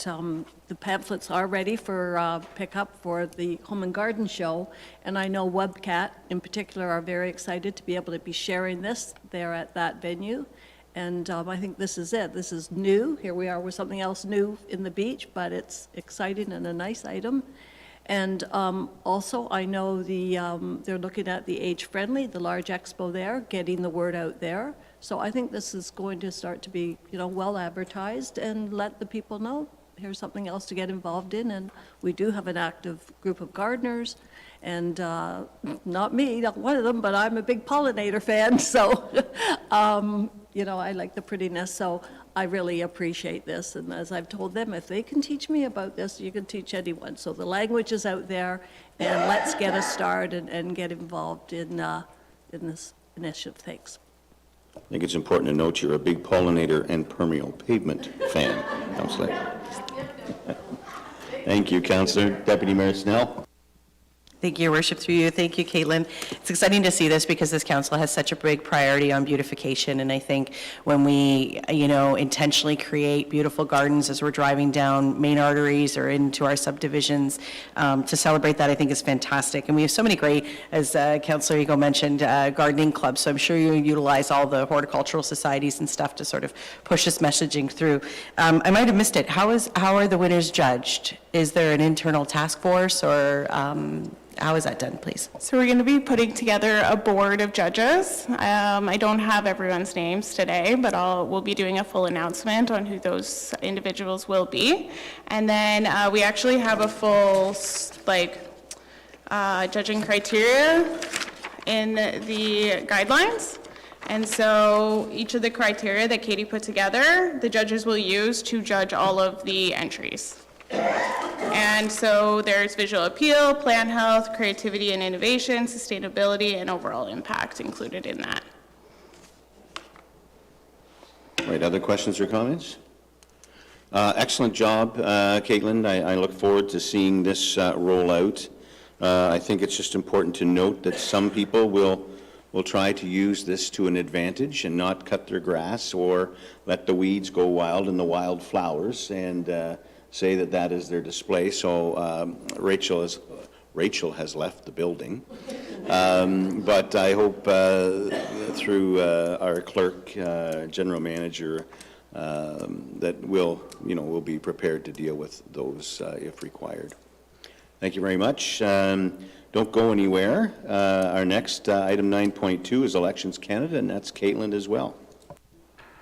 the pamphlets are ready for pickup for the Home and Garden Show, and I know WebCat in particular are very excited to be able to be sharing this there at that venue. And I think this is it. This is new. Here we are with something else new in the beach, but it's exciting and a nice item. And also, I know they're looking at the age-friendly, the large expo there, getting the word out there. So I think this is going to start to be, well advertised and let the people know here's something else to get involved in. And we do have an active group of gardeners, and not me, not one of them, but I'm a big pollinator fan. So, I like the prettiness. So I really appreciate this, and as I've told them, if they can teach me about this, you can teach anyone. So the language is out there, and let's get a start and get involved in this initiative. Thanks. I think it's important to note you're a big pollinator and permeable pavement fan, Councillor. Thank you, Councillor. Deputy Mayor Snell. Thank you, Your Worship, through you. Thank you, Caitlin. It's exciting to see this because this council has such a big priority on beautification, and I think when we, intentionally create beautiful gardens as we're driving down main arteries or into our subdivisions, to celebrate that, I think is fantastic. And we have so many great, as Councillor Ego mentioned, gardening clubs, so I'm sure you utilize all the horticultural societies and stuff to sort of push this messaging through. I might have missed it. How are the winners judged? Is there an internal task force, or how is that done, please? So we're going to be putting together a board of judges. I don't have everyone's names today, but we'll be doing a full announcement on who those individuals will be. And then we actually have a full, judging criteria in the guidelines. And so each of the criteria that Katie put together, the judges will use to judge all of the entries. And so there's visual appeal, plant health, creativity and innovation, sustainability, and overall impact included in that. Right, other questions or comments? Excellent job, Caitlin. I look forward to seeing this roll out. I think it's just important to note that some people will try to use this to an advantage and not cut their grass or let the weeds go wild and the wild flowers, and say that is their display. So Rachel has left the building, but I hope through our clerk, general manager, that we'll be prepared to deal with those if required. Thank you very much. Don't go anywhere. Our next item 9.2 is Elections Canada, and that's Caitlin as well.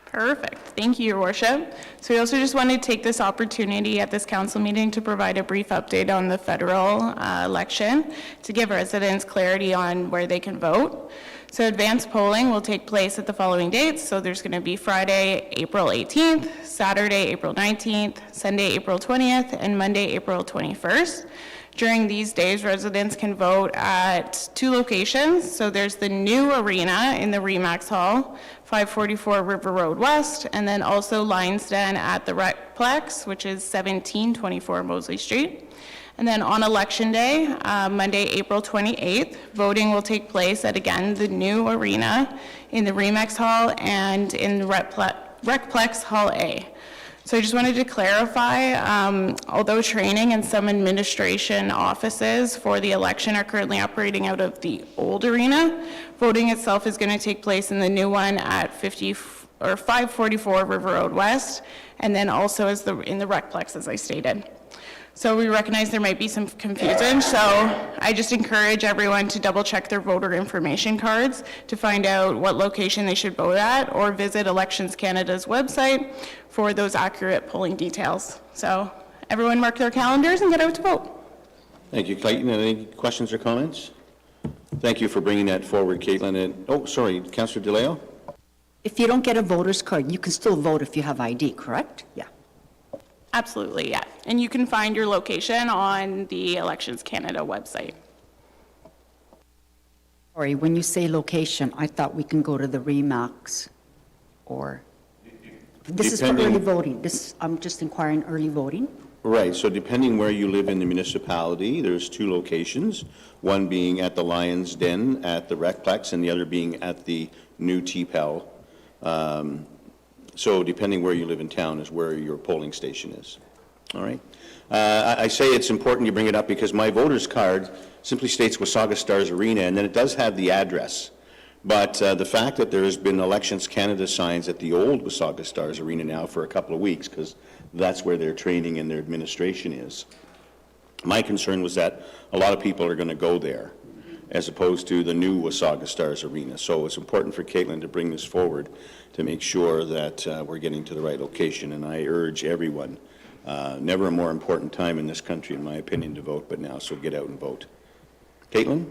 Perfect. Thank you, Your Worship. So we also just wanted to take this opportunity at this council meeting to provide a brief update on the federal election to give residents clarity on where they can vote. So advanced polling will take place at the following dates. So there's going to be Friday, April 18th, Saturday, April 19th, Sunday, April 20th, and Monday, April 21st. During these days, residents can vote at 2 locations. So there's the new arena in the Remax Hall, 544 River Road West, and then also Lions Den at the Recplex, which is 1724 Mosley Street. And then on Election Day, Monday, April 28th, voting will take place at, again, the new arena in the Remax Hall and in the Recplex Hall A. So I just wanted to clarify, although training and some administration offices for the election are currently operating out of the old arena, voting itself is going to take place in the new one at 544 River Road West, and then also in the Recplex, as I stated. So we recognize there might be some confusion, so I just encourage everyone to double check their voter information cards to find out what location they should vote at, or visit Elections Canada's website for those accurate polling details. So everyone mark their calendars and get out to vote. Thank you, Clayton. Any questions or comments? Thank you for bringing that forward, Caitlin. And, oh, sorry, Councillor DeLeo? If you don't get a voter's card, you can still vote if you have ID, correct? Yeah. Absolutely, yeah. And you can find your location on the Elections Canada website. Sorry, when you say location, I thought we can go to the Remax or, this is for early voting. I'm just inquiring early voting. Right, so depending where you live in the municipality, there's two locations, one being at the Lion's Den at the Recplex and the other being at the new TPEL. So depending where you live in town is where your polling station is. All right. I say it's important you bring it up because my voter's card simply states Wasaga Stars Arena, and then it does have the address. But the fact that there has been Elections Canada signs at the old Wasaga Stars Arena now for a couple of weeks, because that's where their training and their administration is. My concern was that a lot of people are going to go there as opposed to the new Wasaga Stars Arena. So it's important for Caitlin to bring this forward to make sure that we're getting to the right location. And I urge everyone, never a more important time in this country, in my opinion, to vote, but now, so get out and vote. Caitlin?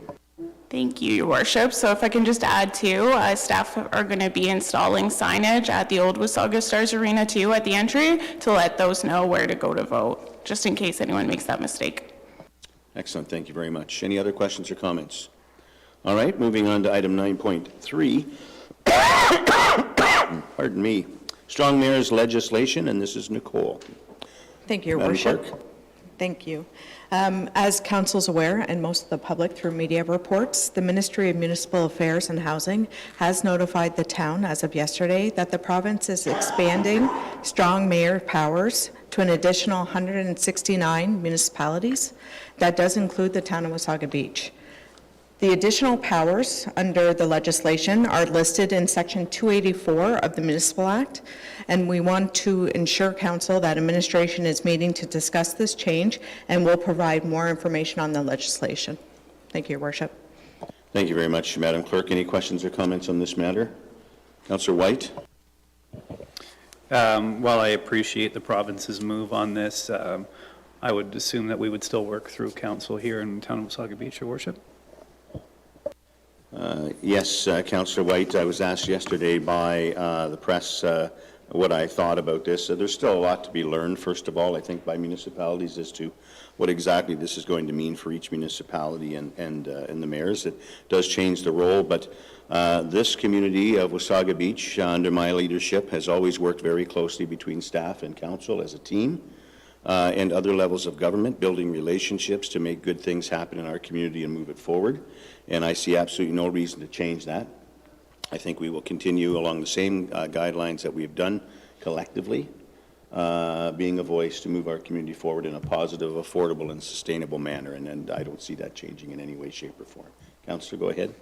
Thank you, Your Worship. So if I can just add too, staff are going to be installing signage at the old Wasaga Stars Arena too at the entry to let those know where to go to vote, just in case anyone makes that mistake. Excellent, thank you very much. Any other questions or comments? All right, moving on to item 9.3. Pardon me. Strong Mayor's legislation, and this is Nicole. Thank you, Your Madam Worship. Clerk. Thank you. As Council's aware, and most of the public through media reports, the Ministry of Municipal Affairs and Housing has notified the town as of yesterday that the province is expanding strong mayor powers to an additional 169 municipalities. That does include the town of Wasaga Beach. The additional powers under the legislation are listed in Section 284 of the Municipal Act, and we want to ensure Council that administration is meeting to discuss this change and will provide more information on the legislation. Thank you, Your Worship. Thank you very much, Madam Clerk. Any questions or comments on this matter? Councillor White? While I appreciate the province's move on this, I would assume that we would still work through council here in the town of Wasaga Beach, Your Worship. Yes, Councillor White, I was asked yesterday by the press what I thought about this. There's still a lot to be learned, first of all, I think, by municipalities as to what exactly this is going to mean for each municipality and the mayors. It does change the role, but this community of Wasaga Beach, under my leadership, has always worked very closely between staff and council as a team and other levels of government, building relationships to make good things happen in our community and move it forward. And I see absolutely no reason to change that. I think we will continue along the same guidelines that we have done collectively, being a voice to move our community forward in a positive, affordable, and sustainable manner. And I don't see that changing in any way, shape, or form. Councillor, go ahead.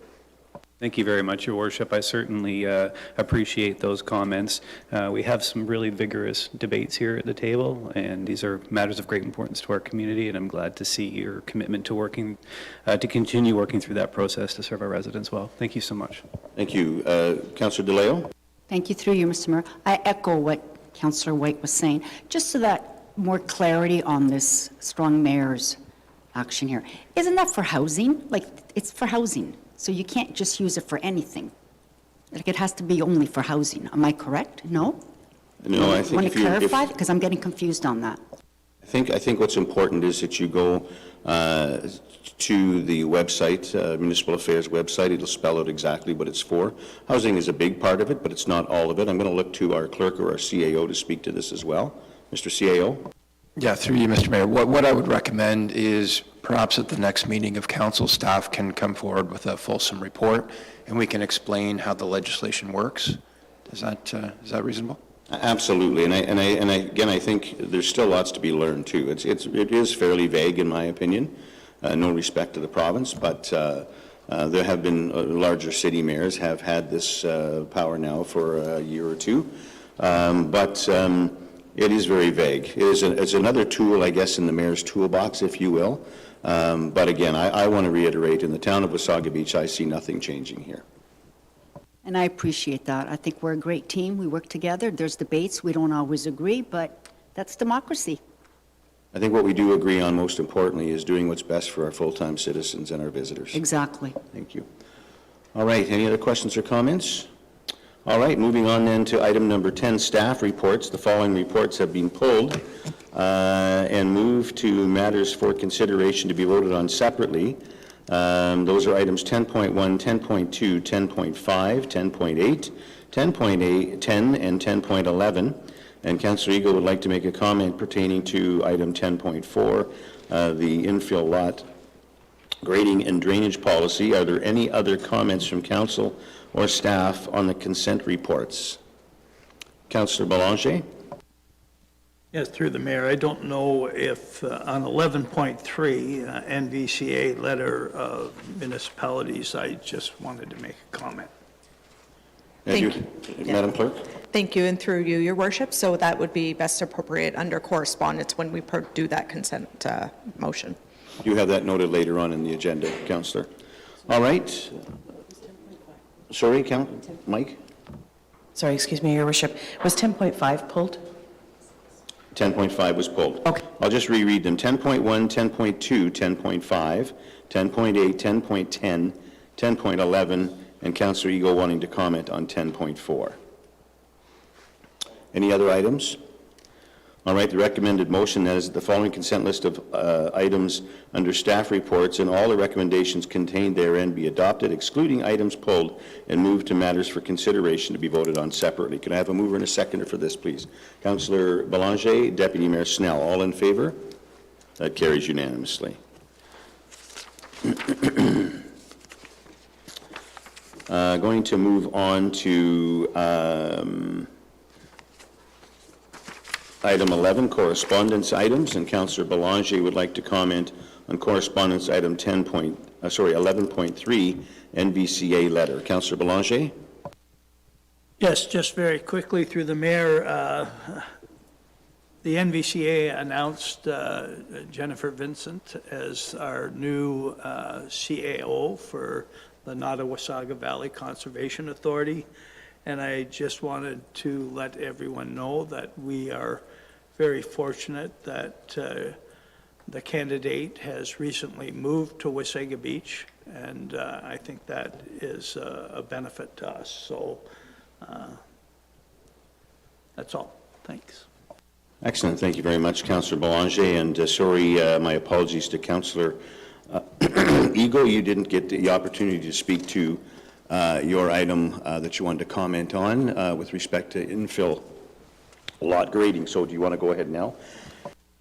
Thank you very much, Your Worship. I certainly appreciate those comments. We have some really vigorous debates here at the table, and these are matters of great importance to our community, and I'm glad to see your commitment to working, to continue working through that process to serve our residents well. Thank you so much. Thank you. Councillor DeLeo? Thank you, through you, Mr. Mayor. I echo what Councillor White was saying, just so that more clarity on this strong mayor's action here. Isn't that for housing? Like, it's for housing. So you can't just use it for anything. Like, it has to be only for housing. Am I correct? No? No, I think Want if to you... clarify? Because I'm getting confused on that. I think what's important is that you go to the website, Municipal Affairs website. It'll spell out exactly what it's for. Housing is a big part of it, but it's not all of it. I'm going to look to our clerk or our CAO to speak to this as well. Mr. CAO? Yeah, through you, Mr. Mayor. What I would recommend is perhaps at the next meeting of council, staff can come forward with a fulsome report, and we can explain how the legislation works. Is that reasonable? Absolutely, and I think there's still lots to be learned too. It is fairly vague in my opinion, no respect to the province, but there have been larger city mayors have had this power now for a year or two, but it is very vague. It's another tool, I guess, in the mayor's toolbox, if you will. But again, I want to reiterate, in the town of Wasaga Beach, I see nothing changing here. And I appreciate that. I think we're a great team. We work together. There's debates. We don't always agree, but that's democracy. I think what we do agree on, most importantly, is doing what's best for our full-time citizens and our visitors. Exactly. Thank you. All right, any other questions or comments? All right, moving on then to item number 10, staff reports. The following reports have been pulled and moved to matters for consideration to be voted on separately. Those are items 10.1, 10.2, 10.5, 10.8, 10.8, 10, and 10.11. And Councillor Eagle would like to make a comment pertaining to item 10.4, the infill lot grading and drainage policy. Are there any other comments from council or staff on the consent reports? Councillor Belanger? Yes, through the mayor, I don't know if on 11.3, NVCA letter of municipalities, I just wanted to make a comment. Thank you. Madam Clerk? Thank you, and through you, Your Worship. So that would be best appropriate under correspondence when we do that consent motion. You have that noted later on in the agenda, Councillor. All right. Sorry, Mike? Sorry, excuse me, Your Worship. Was 10.5 pulled? 10.5 was pulled. Okay. I'll just reread them. 10.1, 10.2, 10.5, 10.8, 10.10, 10.11, and Councillor Eagle wanting to comment on 10.4. Any other items? All right, the recommended motion that is the following consent list of items under staff reports and all the recommendations contained therein be adopted, excluding items pulled, and moved to matters for consideration to be voted on separately. Can I have a mover and a seconder for this, please? Councillor Belanger, Deputy Mayor Snell, all in favor? That carries unanimously. Going to move on to item 11, correspondence items, and Councillor Belanger would like to comment on correspondence item 11.3, NVCA letter. Councillor Belanger? Yes, just very quickly through the mayor, the NVCA announced Jennifer Vincent as our new CAO for the Wasaga Valley Conservation Authority. And I just wanted to let everyone know that we are very fortunate that the candidate has recently moved to Wasaga Beach, and I think that is a benefit to us. So that's all. Thanks. Excellent. Thank you very much, Councillor Belanger. And sorry, my apologies to Councillor Eagle. You didn't get the opportunity to speak to your item that you wanted to comment on with respect to infill lot grading. So do you want to go ahead now?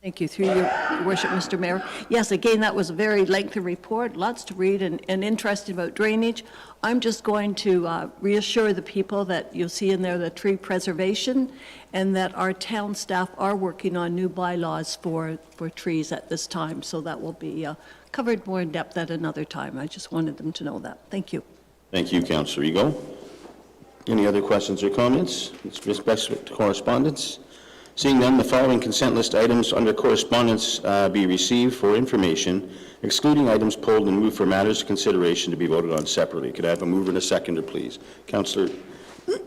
Thank you. Through your worship, Mr. Mayor. Yes, again, that was a very lengthy report, lots to read and interesting about drainage. I'm just going to reassure the people that you'll see in there the tree preservation and that our town staff are working on new bylaws for trees at this time. So that will be covered more in depth at another time. I just wanted them to know that. Thank you. Thank you, Councillor Eagle. Any other questions or comments? With respect to correspondence? Seeing none, the following consent list items under correspondence be received for information, excluding items pulled and moved for matters of consideration to be voted on separately. Could I have a mover and a seconder, please? Councillor,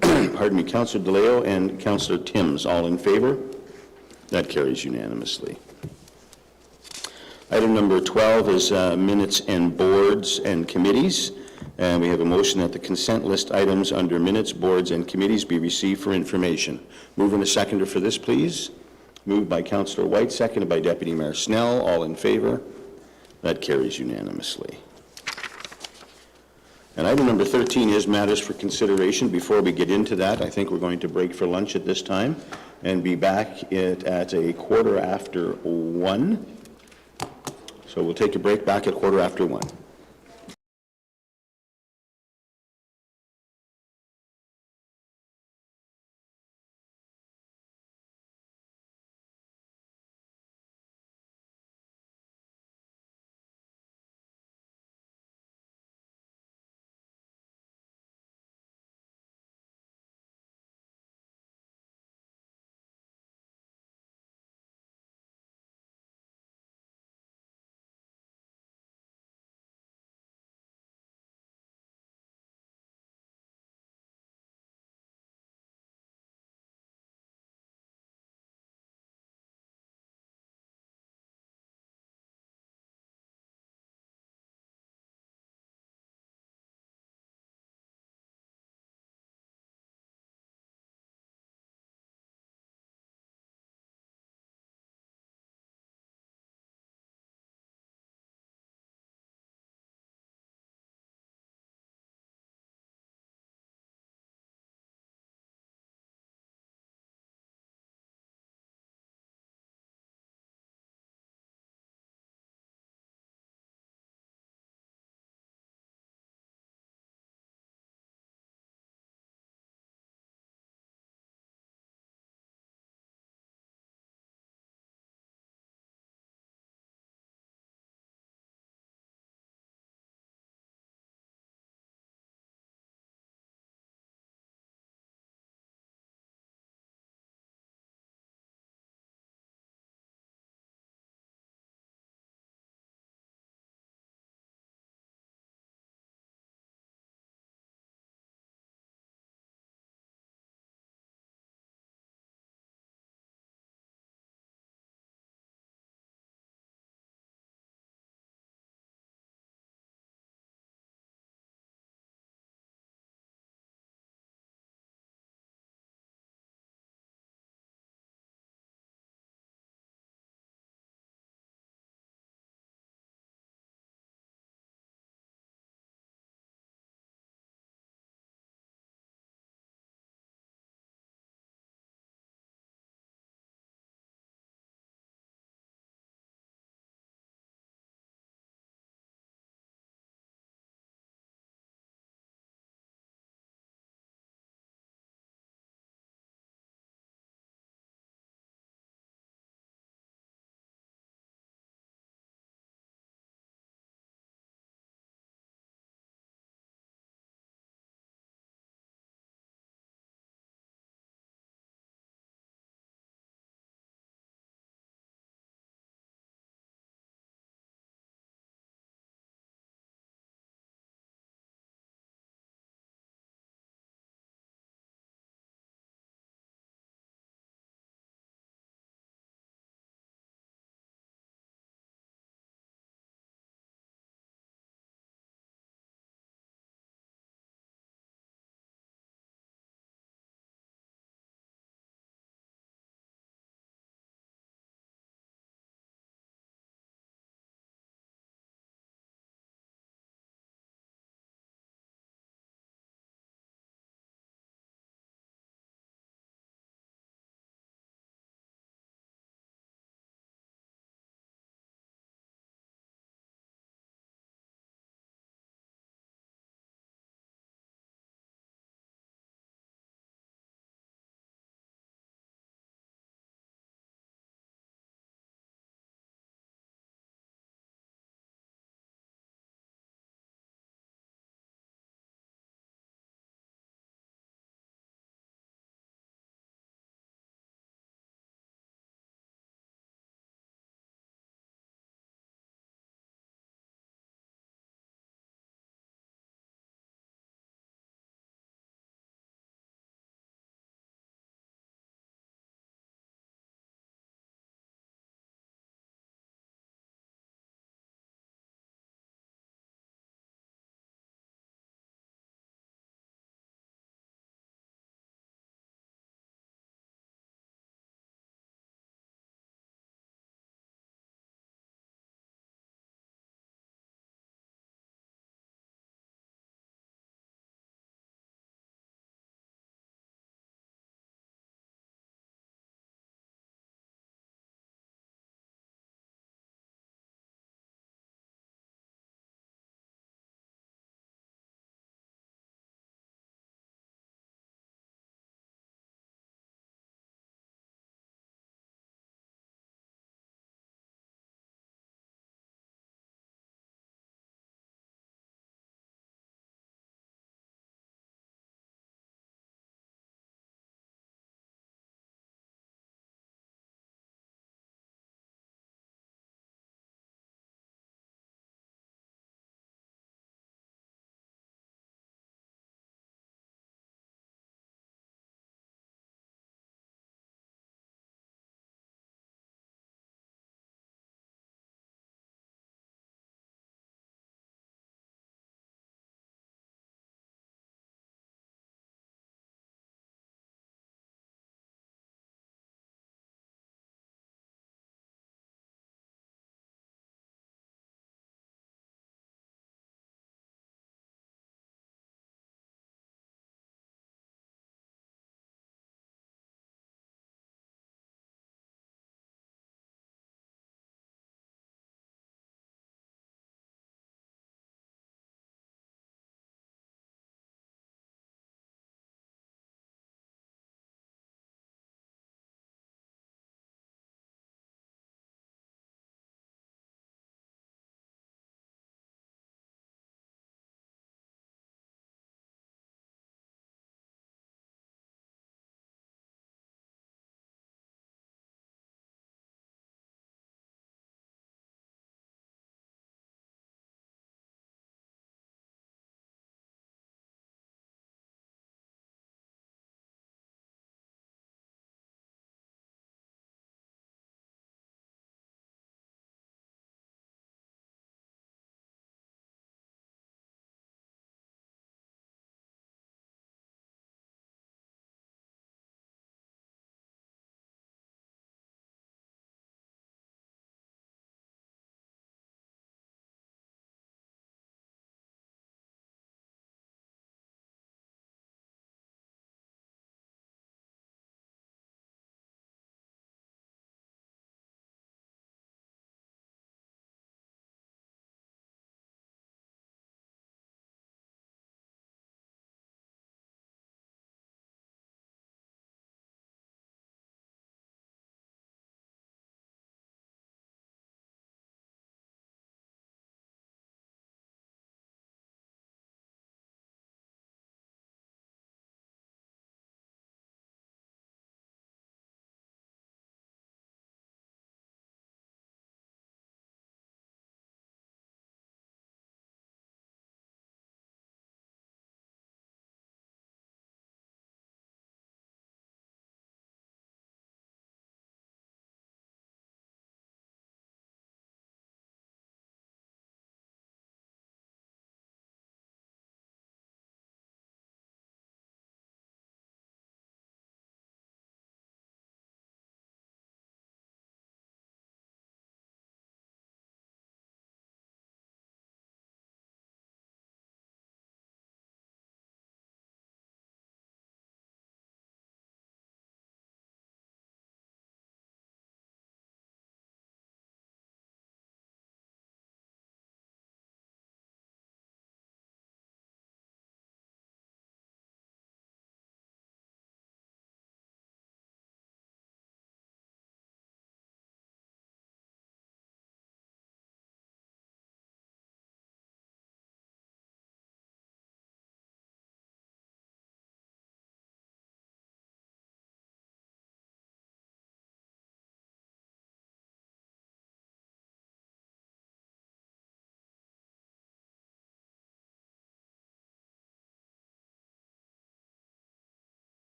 pardon me, Councillor DeLeo and Councillor Timms, all in favor? That carries unanimously. Item number 12 is minutes and boards and committees. And we have a motion that the consent list items under minutes, boards, and committees be received for information. Move and a seconder for this, please. Moved by Councillor White, seconded by Deputy Mayor Snell. All in favor? That carries unanimously. And item number 13 is matters for consideration. Before we get into that, I think we're going to break for lunch at this time. and be back at a 1:15. So we'll take a break back at 1:15.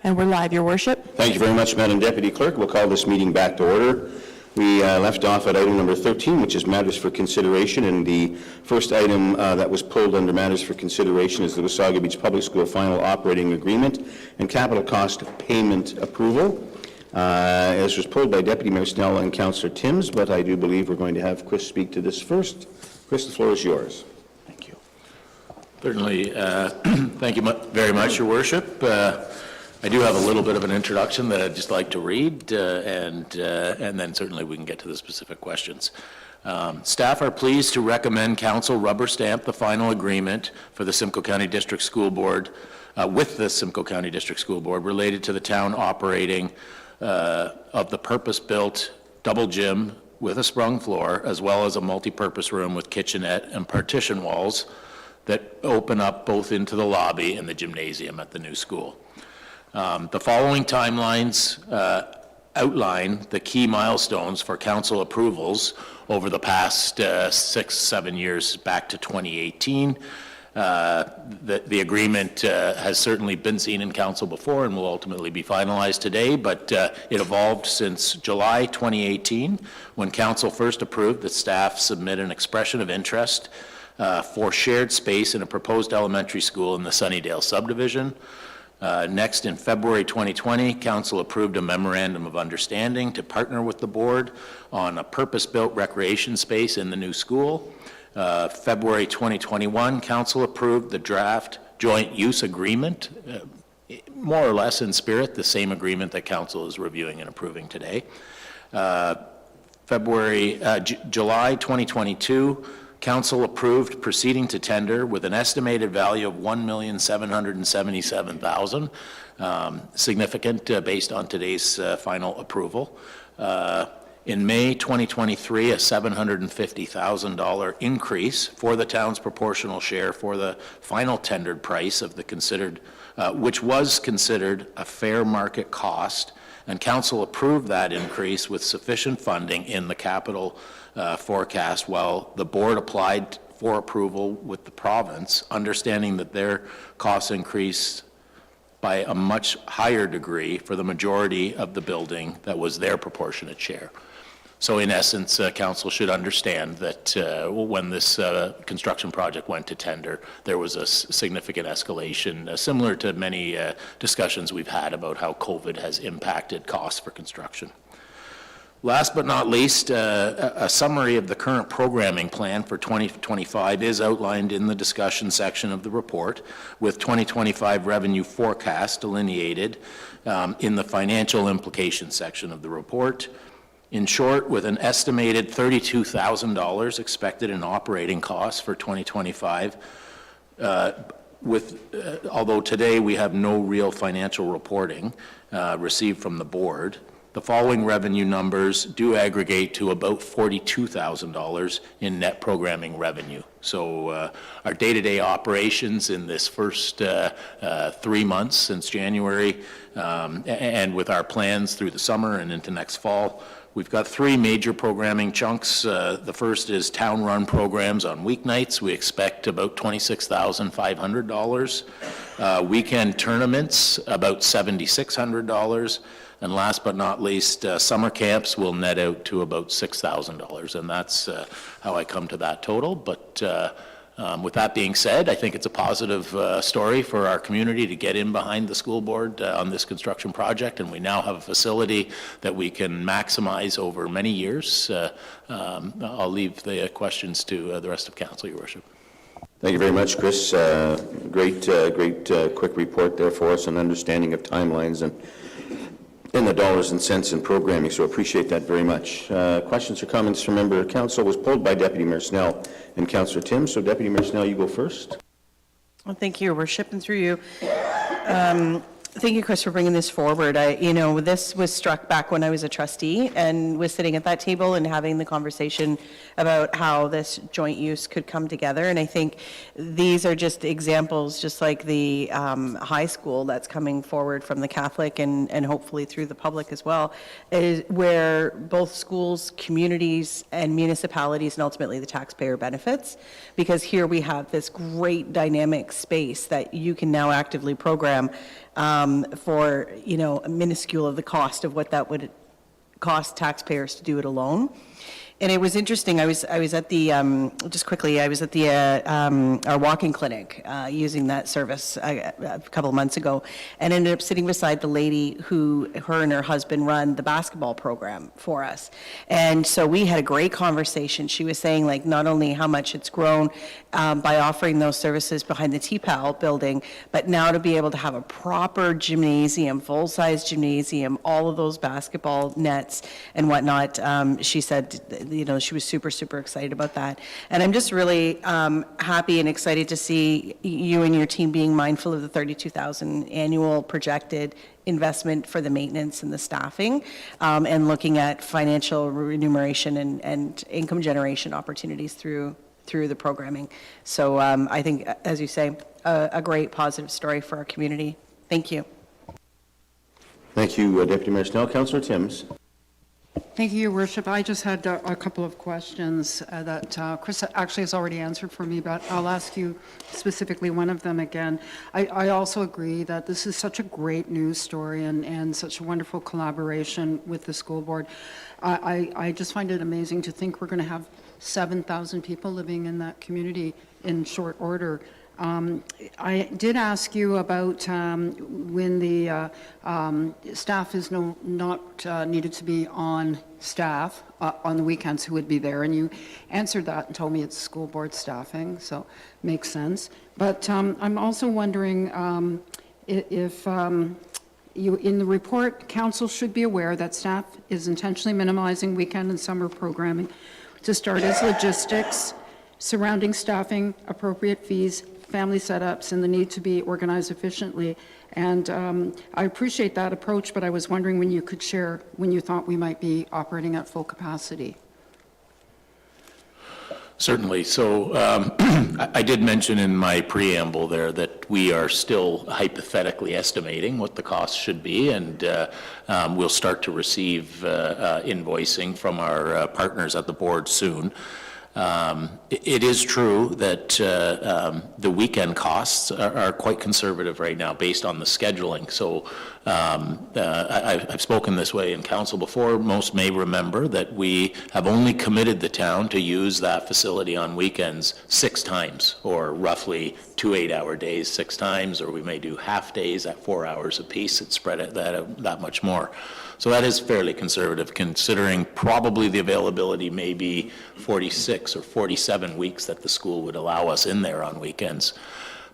And we're live, Your Worship. Thank you very much, Madam Deputy Clerk. We'll call this meeting back to order. We left off at item number 13, which is matters for consideration, and the first item that was pulled under matters for consideration is the Wasaga Beach Public School final operating agreement and capital cost payment approval. This was pulled by Deputy Mayor Snell and Councillor Timms, but I do believe we're going to have Chris speak to this first. Chris, the floor is yours. Certainly. Thank you very much, Your Worship. I do have a little bit of an introduction that I'd just like to read, and then certainly we can get to the specific questions. Staff are pleased to recommend Council rubber stamp the final agreement for the Simcoe County District School Board, with the Simcoe County District School Board, related to the town operating of the purpose-built double gym with a sprung floor, as well as a multi-purpose room with kitchenette and partition walls that open up both into the lobby and the gymnasium at the new school. The following timelines outline the key milestones for council approvals over the past 6-7 years back to 2018. The agreement has certainly been seen in council before and will ultimately be finalized today, but it evolved since July 2018 when council first approved that staff submit an expression of interest for shared space in a proposed elementary school in the Sunnydale subdivision. Next, in February 2020, Council approved a memorandum of understanding to partner with the board on a purpose-built recreation space in the new school. February 2021, Council approved the draft joint use agreement, more or less in spirit, the same agreement that Council is reviewing and approving today. July 2022, Council approved proceeding to tender with an estimated value of $1,777,000, significant based on today's final approval. In May 2023, a $750,000 increase for the town's proportional share for the final tendered price of the considered, which was considered a fair market cost, and Council approved that increase with sufficient funding in the capital forecast, while the board applied for approval with the province, understanding that their costs increased by a much higher degree for the majority of the building that was their proportionate share. So in essence, council should understand that when this construction project went to tender, there was a significant escalation, similar to many discussions we've had about how COVID has impacted costs for construction. Last but not least, a summary of the current programming plan for 2025 is outlined in the discussion section of the report, with 2025 revenue forecast delineated in the financial implications section of the report. In short, with an estimated $32,000 expected in operating costs for 2025, although today we have no real financial reporting received from the board, the following revenue numbers do aggregate to about $42,000 in net programming revenue. So our day-to-day operations in this first 3 months since January, and with our plans through the summer and into next fall, we've got 3 major programming chunks. The first is town-run programs on weeknights. We expect about $26,500. Weekend tournaments, about $7,600. And last but not least, summer camps will net out to about $6,000, and that's how I come to that total. But with that being said, I think it's a positive story for our community to get in behind the school board on this construction project, and we now have a facility that we can maximize over many years. I'll leave the questions to the rest of council, Your Worship. Thank you very much, Chris. Great quick report there for us, an understanding of timelines and the dollars and cents in programming, so appreciate that very much. Questions or comments from member of council was pulled by Deputy Mayor Snell and Councillor Timms. So Deputy Mayor Snell, you go first. Well, thank you, Your Worship, and through you. Thank you, Chris, for bringing this forward. This was struck back when I was a trustee and was sitting at that table and having the conversation about how this joint use could come together. And I think these are just examples, just like the high school that's coming forward from the Catholic and hopefully through the public as well, is where both schools, communities, and municipalities, and ultimately the taxpayer benefits. Because here we have this great dynamic space that you can now actively program for, a minuscule of the cost of what that would cost taxpayers to do it alone. And it was interesting, I was at the, just quickly, I was at the, our walking clinic using that service a couple of months ago, and ended up sitting beside the lady who, her and her husband run the basketball program for us. And so we had a great conversation. She was saying, like, not only how much it's grown by offering those services behind the TPAL building, but now to be able to have a proper gymnasium, full-size gymnasium, all of those basketball nets and whatnot. She said, she was super, super excited about that. And I'm just really happy and excited to see you and your team being mindful of the $32,000 annual projected investment for the maintenance and the staffing, and looking at financial remuneration and income generation opportunities through the programming. So I think, as you say, a great positive story for our community. Thank you. Thank you, Deputy Mayor Snell. Councillor Timms. Thank you, Your Worship. I just had a couple of questions that Chris actually has already answered for me, but I'll ask you specifically one of them again. I also agree that this is such a great news story and such a wonderful collaboration with the school board. I just find it amazing to think we're going to have 7,000 people living in that community in short order. I did ask you about when the staff is not needed to be on staff on the weekends, who would be there, and you answered that and told me it's school board staffing, so makes sense. But I'm also wondering if in the report, council should be aware that staff is intentionally minimizing weekend and summer programming to start as logistics, surrounding staffing, appropriate fees, family setups, and the need to be organized efficiently. And I appreciate that approach, but I was wondering when you could share when you thought we might be operating at full capacity. Certainly. So I did mention in my preamble there that we are still hypothetically estimating what the cost should be, and we'll start to receive invoicing from our partners at the board soon. It is true that the weekend costs are quite conservative right now based on the scheduling. So I've spoken this way in council before. Most may remember that we have only committed the town to use that facility on weekends 6 times, or roughly 2 8-hour days 6 times, or we may do half days at 4 hours apiece and spread it that much more. So that is fairly conservative, considering probably the availability may be 46 or 47 weeks that the school would allow us in there on weekends.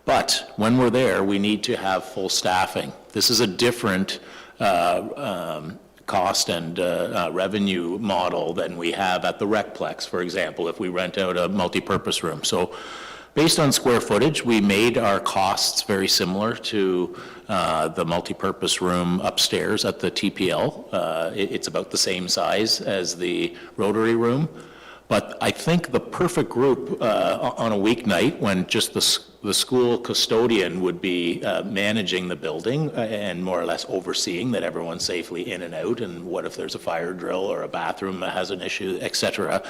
But when we're there, we need to have full staffing. This is a different cost and revenue model than we have at the Recplex, for example, if we rent out a multi-purpose room. So based on square footage, we made our costs very similar to the multi-purpose room upstairs at the TPL. It's about the same size as the Rotary room. But I think the perfect group on a weeknight, when just the school custodian would be managing the building and more or less overseeing that everyone's safely in and out, and what if there's a fire drill or a bathroom that has an issue, et cetera.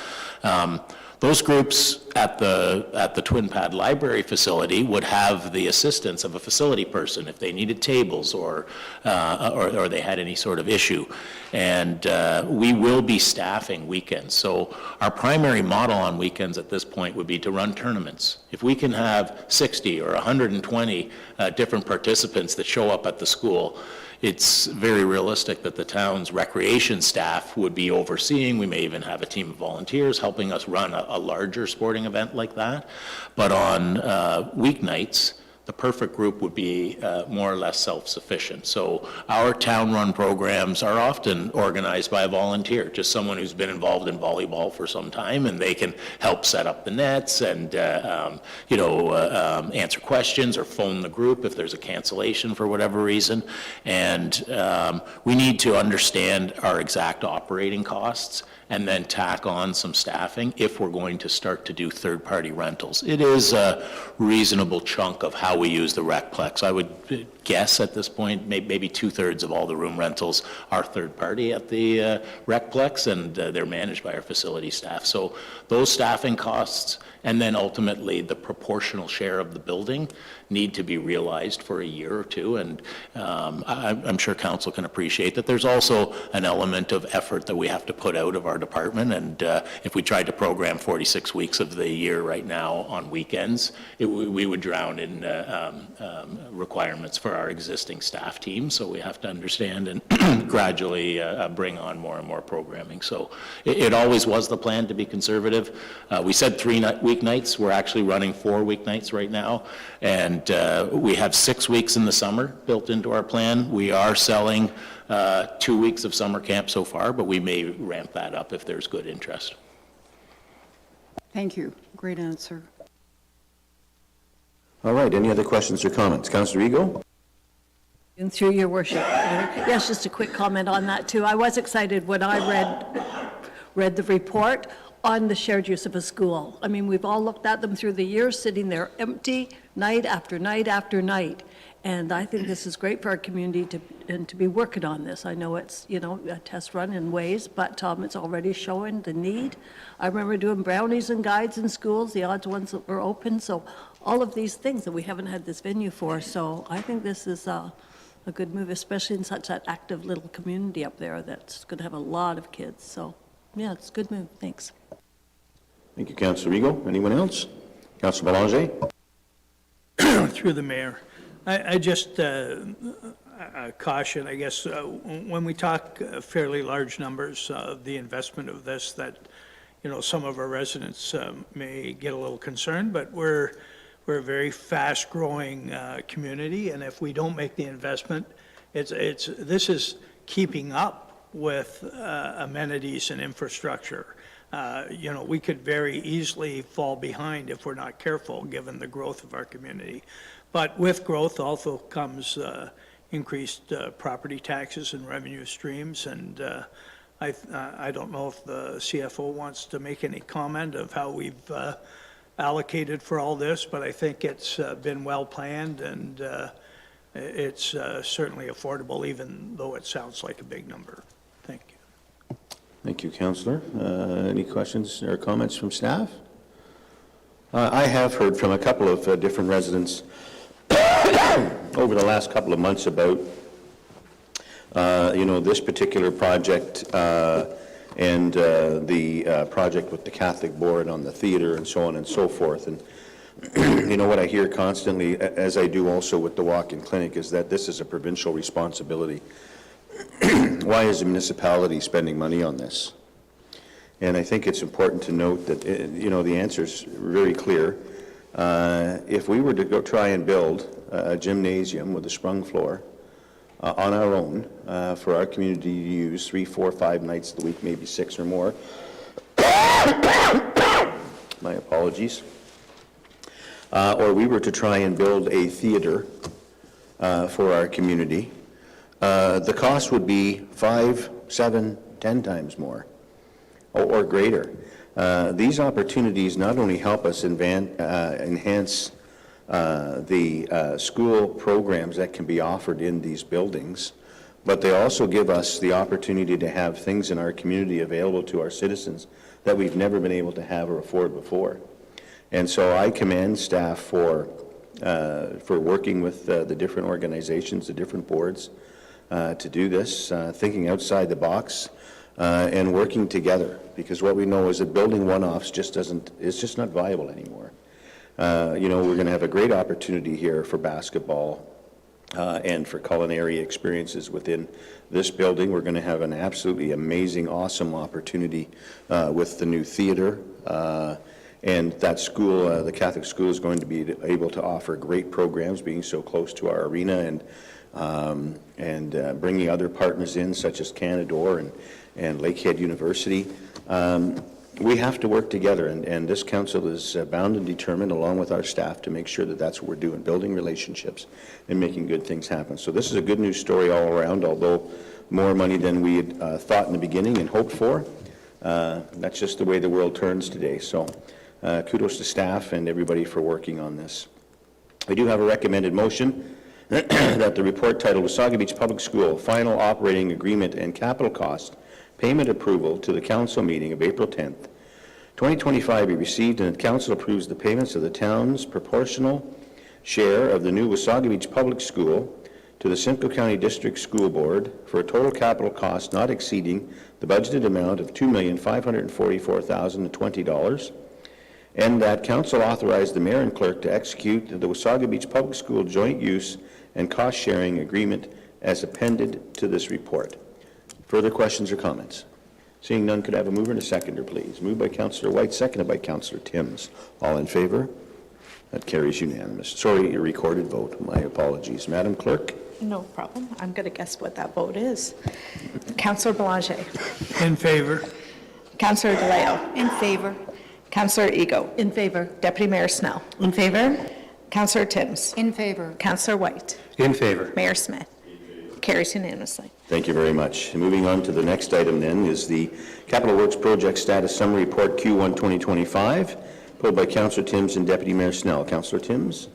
Those groups at the Twin Pad Library facility would have the assistance of a facility person if they needed tables or they had any sort of issue. And we will be staffing weekends. So our primary model on weekends at this point would be to run tournaments. If we can have 60 or 120 different participants that show up at the school, it's very realistic that the town's recreation staff would be overseeing. We may even have a team of volunteers helping us run a larger sporting event like that. But on weeknights, the perfect group would be more or less self-sufficient. So our town-run programs are often organized by a volunteer, just someone who's been involved in volleyball for some time, and they can help set up the nets and answer questions or phone the group if there's a cancellation for whatever reason. And we need to understand our exact operating costs and then tack on some staffing if we're going to start to do third-party rentals. It is a reasonable chunk of how we use the Recplex. I would guess at this point, maybe 2/3 of all the room rentals are third-party at the Recplex, and they're managed by our facility staff. So those staffing costs and then ultimately the proportional share of the building need to be realized for a year or two. And I'm sure council can appreciate that there's also an element of effort that we have to put out of our department. And if we tried to program 46 weeks of the year right now on weekends, we would drown in requirements for our existing staff team. So we have to understand and gradually bring on more and more programming. So it always was the plan to be conservative. We said 3 weeknights. We're actually running 4 weeknights right now. And we have 6 weeks in the summer built into our plan. We are selling 2 weeks of summer camp so far, but we may ramp that up if there's good interest. Thank you. Great answer. All right, any other questions or comments? Councillor Ego? And through your worship. Yes, just a quick comment on that too. I was excited when I read the report on the shared use of a school. I mean, we've all looked at them through the years, sitting there empty, night after night after night. And I think this is great for our community to be working on this. I know it's, you know, a test run in ways, but it's already showing the need. I remember doing brownies and guides in schools, the odd ones that were open. So all of these things that we haven't had this venue for. So I think this is a good move, especially in such an active little community up there that's going to have a lot of kids. So yeah, it's a good move. Thanks. Thank you, Councillor Ego. Anyone else? Councillor Belanger? Through the mayor. I just caution, I guess, when we talk fairly large numbers of the investment of this, that, you know, some of our residents may get a little concerned, but we're a very fast-growing community, and if we don't make the investment, this is keeping up with amenities and infrastructure. You know, we could very easily fall behind if we're not careful, given the growth of our community. But with growth also comes increased property taxes and revenue streams, and I don't know if the CFO wants to make any comment of how we've allocated for all this, but I think it's been well planned, and it's certainly affordable, even though it sounds like a big number. Thank you. Thank you, Councillor. Any questions or comments from staff? I have heard from a couple of different residents over the last couple of months about, you know, this particular project and the project with the Catholic Board on the theater and so on and so forth. And you know what I hear constantly, as I do also with the walk-in clinic, is that this is a provincial responsibility. Why is the municipality spending money on this? And I think it's important to note that, you know, the answer is very clear. If we were to go try and build a gymnasium with a sprung floor on our own for our community to use 3, 4, 5 nights a week, maybe 6 or more, my apologies, or we were to try and build a theater for our community, the cost would be 5, 7, 10 times more or greater. These opportunities not only help us enhance the school programs that can be offered in these buildings, but they also give us the opportunity to have things in our community available to our citizens that we've never been able to have or afford before. And so I commend staff for working with the different organizations, the different boards, to do this, thinking outside the box, and working together, because what we know is that building one-offs is just not viable anymore. You know, we're going to have a great opportunity here for basketball and for culinary experiences within this building. We're going to have an absolutely amazing, awesome opportunity with the new theater. And that school, the Catholic school, is going to be able to offer great programs, being so close to our arena, and bringing other partners in, such as Canadore and Lakehead University. We have to work together, and this council is bound and determined, along with our staff, to make sure that that's what we're doing, building relationships and making good things happen. So this is a good news story all around, although more money than we had thought in the beginning and hoped for. That's just the way the world turns today. So kudos to staff and everybody for working on this. We do have a recommended motion that the report titled Wasaga Beach Public School Final Operating Agreement and Capital Cost Payment Approval to the Council meeting of April 10th, 2025 be received and that council approves the payments of the town's proportional share of the new Wasaga Beach Public School to the Simcoe County District School Board for a total capital cost not exceeding the budgeted amount of $2,544,020, and that council authorize the mayor and clerk to execute the Wasaga Beach Public School joint use and cost-sharing agreement as appended to this report. Further questions or comments? Seeing none, could I have a mover and a seconder, please? Moved by Councillor White, seconded by Councillor Timms. All in favor? That carries unanimous. Sorry, your recorded vote. My apologies. Madam Clerk? No problem. I'm going to guess what that vote is. Councillor Belanger. In favor. Councillor DeLeo. In favor. Councillor Ego. In favor. Deputy Mayor Snell. In favor. Councillor Timms. In favor. Councillor White. In favor. Mayor Smith. Carries unanimously. Thank you very much. And moving on to the next item then is the Capital Works Project Status Summary Report Q1 2025, pulled by Councillor Timms and Deputy Mayor Snell. Councillor Timms?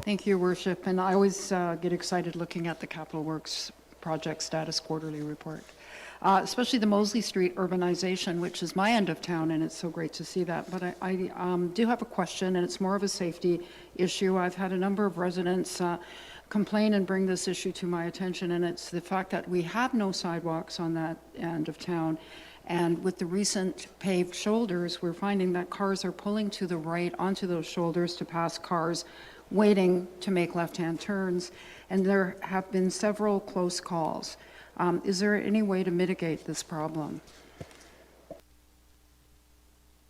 Thank you, Your Worship, and I always get excited looking at the Capital Works Project Status Quarterly Report, especially the Mosley Street urbanization, which is my end of town, and it's so great to see that. But I do have a question, and it's more of a safety issue. I've had a number of residents complain and bring this issue to my attention, and it's the fact that we have no sidewalks on that end of town. And with the recent paved shoulders, we're finding that cars are pulling to the right onto those shoulders to pass cars waiting to make left-hand turns, and there have been several close calls. Is there any way to mitigate this problem?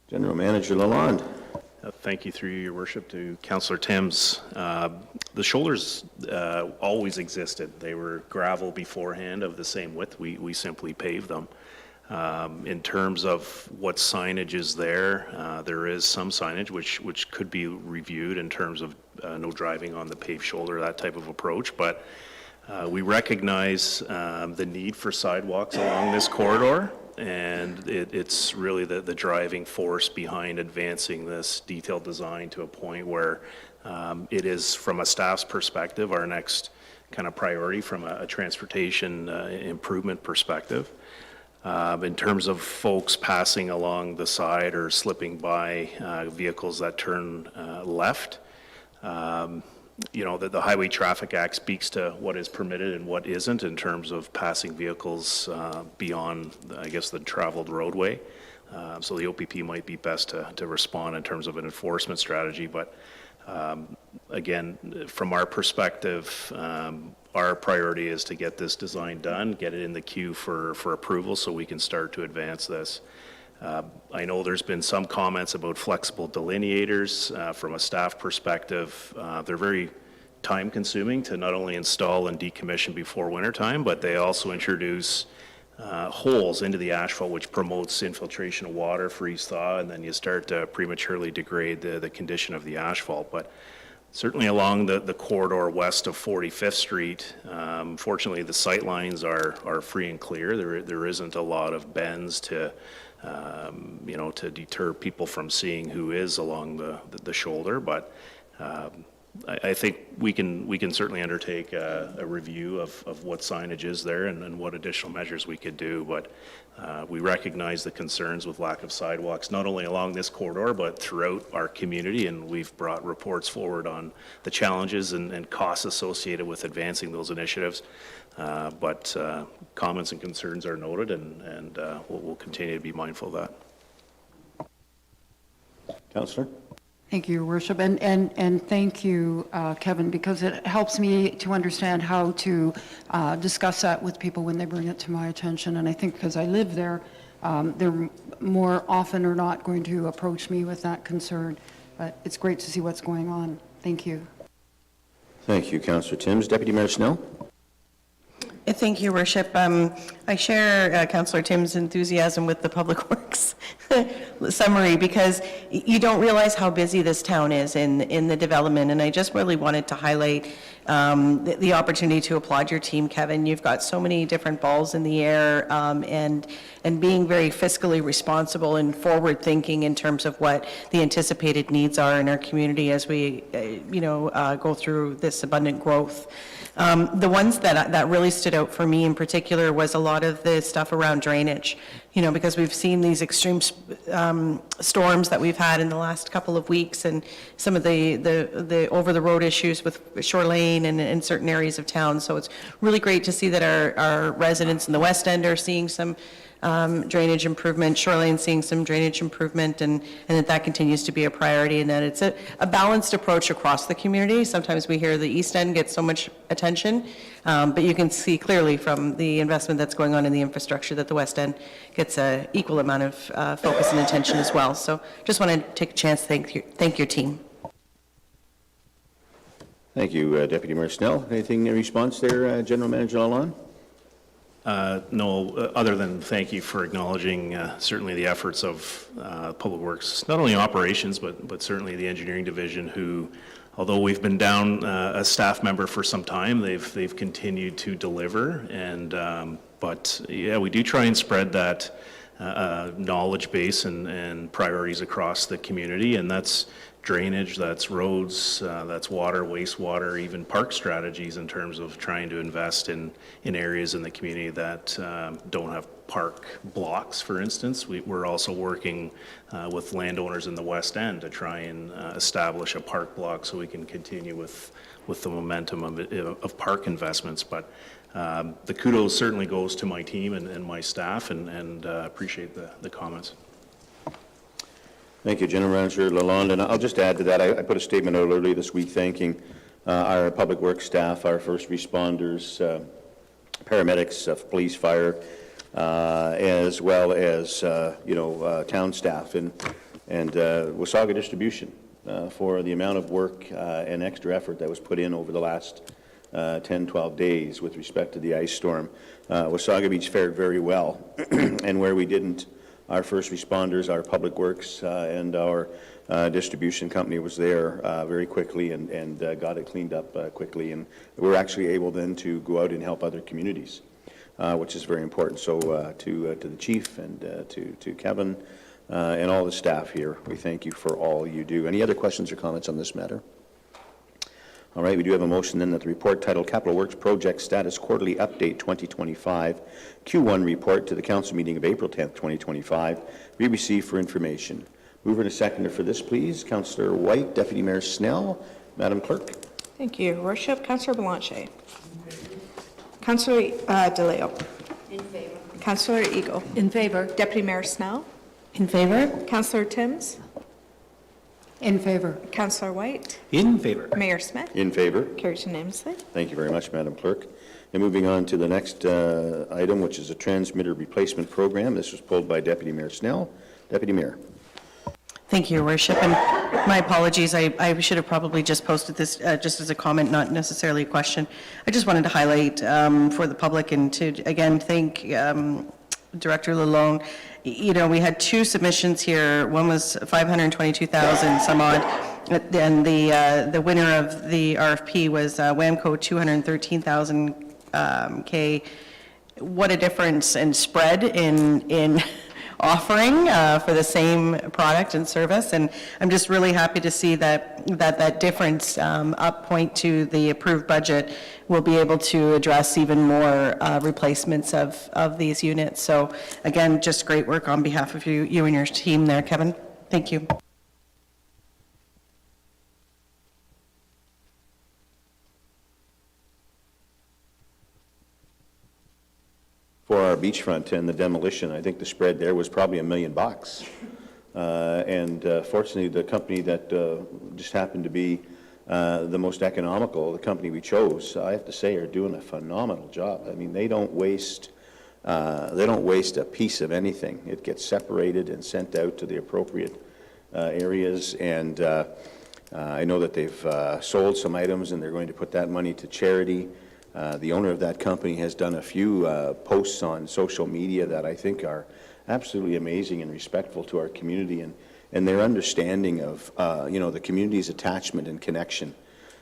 General Manager Lalonde. Thank you, through your worship, to Councillor Timms. The shoulders always existed. They were gravel beforehand of the same width. We simply paved them. In terms of what signage is there, there is some signage which could be reviewed in terms of no driving on the paved shoulder, that type of approach. But we recognize the need for sidewalks along this corridor, and it's really the driving force behind advancing this detailed design to a point where it is, from a staff's perspective, our next kind of priority from a transportation improvement perspective. In terms of folks passing along the side or slipping by vehicles that turn left, you know, the Highway Traffic Act speaks to what is permitted and what isn't in terms of passing vehicles beyond, I guess, the traveled roadway. So the OPP might be best to respond in terms of an enforcement strategy. But again, from our perspective, our priority is to get this design done, get it in the queue for approval so we can start to advance this. I know there's been some comments about flexible delineators. From a staff perspective, they're very time consuming to not only install and decommission before wintertime, but they also introduce holes into the asphalt, which promotes infiltration of water, freeze thaw, and then you start to prematurely degrade the condition of the asphalt. But certainly along the corridor west of 45th Street, fortunately the sight lines are free and clear. There isn't a lot of bends to you know, to deter people from seeing who is along the shoulder. But I think we can certainly undertake a review of what signage is there and what additional measures we could do. But we recognize the concerns with lack of sidewalks, not only along this corridor, but throughout our community. And we've brought reports forward on the challenges and costs associated with advancing those initiatives. But comments and concerns are noted, and we'll continue to be mindful of that. Councillor? Thank you, Your Worship, and thank you, Kevin, because it helps me to understand how to discuss that with people when they bring it to my attention. And I think because I live there, they're more often or not going to approach me with that concern. But it's great to see what's going on. Thank you. Thank you, Councillor Timms. Deputy Mayor Snell? Thank you, Your Worship. I share Councillor Timms' enthusiasm with the Public Works summary, because you don't realize how busy this town is in the development, and I just really wanted to highlight the opportunity to applaud your team, Kevin. You've got so many different balls in the air, and being very fiscally responsible and forward-thinking in terms of what the anticipated needs are in our community as we, go through this abundant growth. The ones that really stood out for me in particular was a lot of the stuff around drainage. because we've seen these extreme storms that we've had in the last couple of weeks, and some of the over-the-road issues with Shore Lane and in certain areas of town. So it's really great to see that our residents in the West End are seeing some drainage improvement, Shore Lane seeing some drainage improvement, and that continues to be a priority, and that it's a balanced approach across the community. Sometimes we hear the East End gets so much attention, but you can see clearly from the investment that's going on in the infrastructure that the West End gets an equal amount of focus and attention as well. So just want to take a chance to thank your team. Thank you, Deputy Mayor Snell. Anything in response there, General Manager Lalonde? No, other than thank you for acknowledging certainly the efforts of Public Works, not only operations, but certainly the engineering division, who, although we've been down a staff member for some time, they've continued to deliver. And but yeah, we do try and spread that knowledge base and priorities across the community, and that's drainage, that's roads, that's water, wastewater, even park strategies in terms of trying to invest in areas in the community that don't have park blocks, for instance. We're also working with landowners in the West End to try and establish a park block so we can continue with the momentum of park investments. But the kudos certainly goes to my team and my staff, and appreciate the comments. Thank you, General Manager Lalonde. And I'll just add to that, I put a statement out earlier this week thanking our public works staff, our first responders, paramedics, police, fire, as well as town staff and Wasaga Distribution for the amount of work and extra effort that was put in over the last 10, 12 days with respect to the ice storm. Wasaga Beach fared very well, and where we didn't, our first responders, our public works, and our distribution company was there very quickly and got it cleaned up quickly. And we were actually able then to go out and help other communities, which is very important. So to the chief and to Kevin and all the staff here, we thank you for all you do. Any other questions or comments on this matter? All right, we do have a motion then that the report titled Capital Works Project Status Quarterly Update 2025 Q1 Report to the Council meeting of April 10th, 2025 be received for information. Mover and a seconder for this, please. Councillor White, Deputy Mayor Snell. Madam Clerk. Thank you, Your Worship. Councillor Blanchet. Councillor DeLeo. In favor. Councillor Eagle. In favor. Deputy Mayor Snell. In favor? Councillor Timms. In favor. Councillor White. In favor. Mayor Smith. In favor. Carried unanimously. Thank you very much, Madam Clerk. And moving on to the next item, which is a transmitter replacement program. This was pulled by Deputy Mayor Snell. Deputy Mayor. Thank you, Your Worship, and my apologies. I should have probably just posted this just as a comment, not necessarily a question. I just wanted to highlight for the public and to, again, thank Director Lalonde. You know, we had two submissions here. One was 522,000 some odd, and the winner of the RFP was WAMCO 213,000 K. What a difference and spread in offering for the same product and service, and I'm just really happy to see that difference up point to the approved budget will be able to address even more replacements of these units. So again, just great work on behalf of you and your team there, Kevin. Thank you. For our beachfront and the demolition, I think the spread there was probably $1 million. Fortunately, the company that just happened to be the most economical, the company we chose, I have to say, are doing a phenomenal job. I mean, they don't waste a piece of anything. It gets separated and sent out to the appropriate areas. And I know that they've sold some items and they're going to put that money to charity. The owner of that company has done a few posts on social media that I think are absolutely amazing and respectful to our community, and their understanding of the community's attachment and connection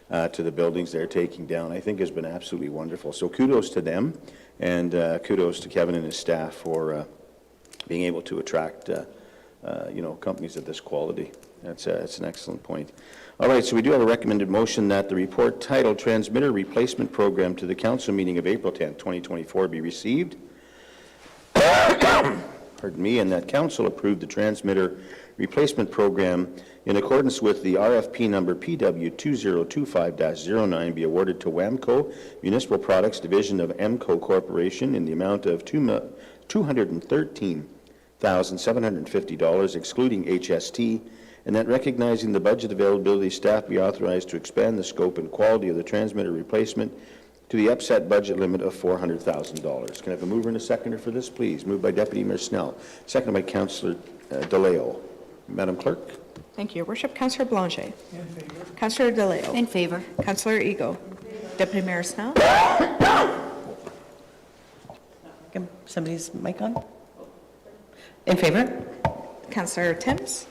to the buildings they're taking down, I think has been absolutely wonderful. So kudos to them, and kudos to Kevin and his staff for being able to attract companies of this quality. That's an excellent point. All right, so we do have a recommended motion that the report titled Transmitter Replacement Program to the Council meeting of April 10th, 2024 be received. pardon me, and that council approve the transmitter replacement program in accordance with the RFP number PW2025-09 be awarded to WAMCO Municipal Products Division of EMCO Corporation in the amount of $213,750, excluding HST, and that recognizing the budget availability, staff be authorized to expand the scope and quality of the transmitter replacement to the upset budget limit of $400,000. Can I have a mover and a seconder for this, please? Moved by Deputy Mayor Snell, seconded by Councillor DeLeo. Madam Clerk? Thank you, Your Worship. Councillor Blanchet. In favor. Councillor DeLeo. In favor. Councillor Ego. Deputy Mayor Snell. Somebody's mic on? In favor? Councillor Timms.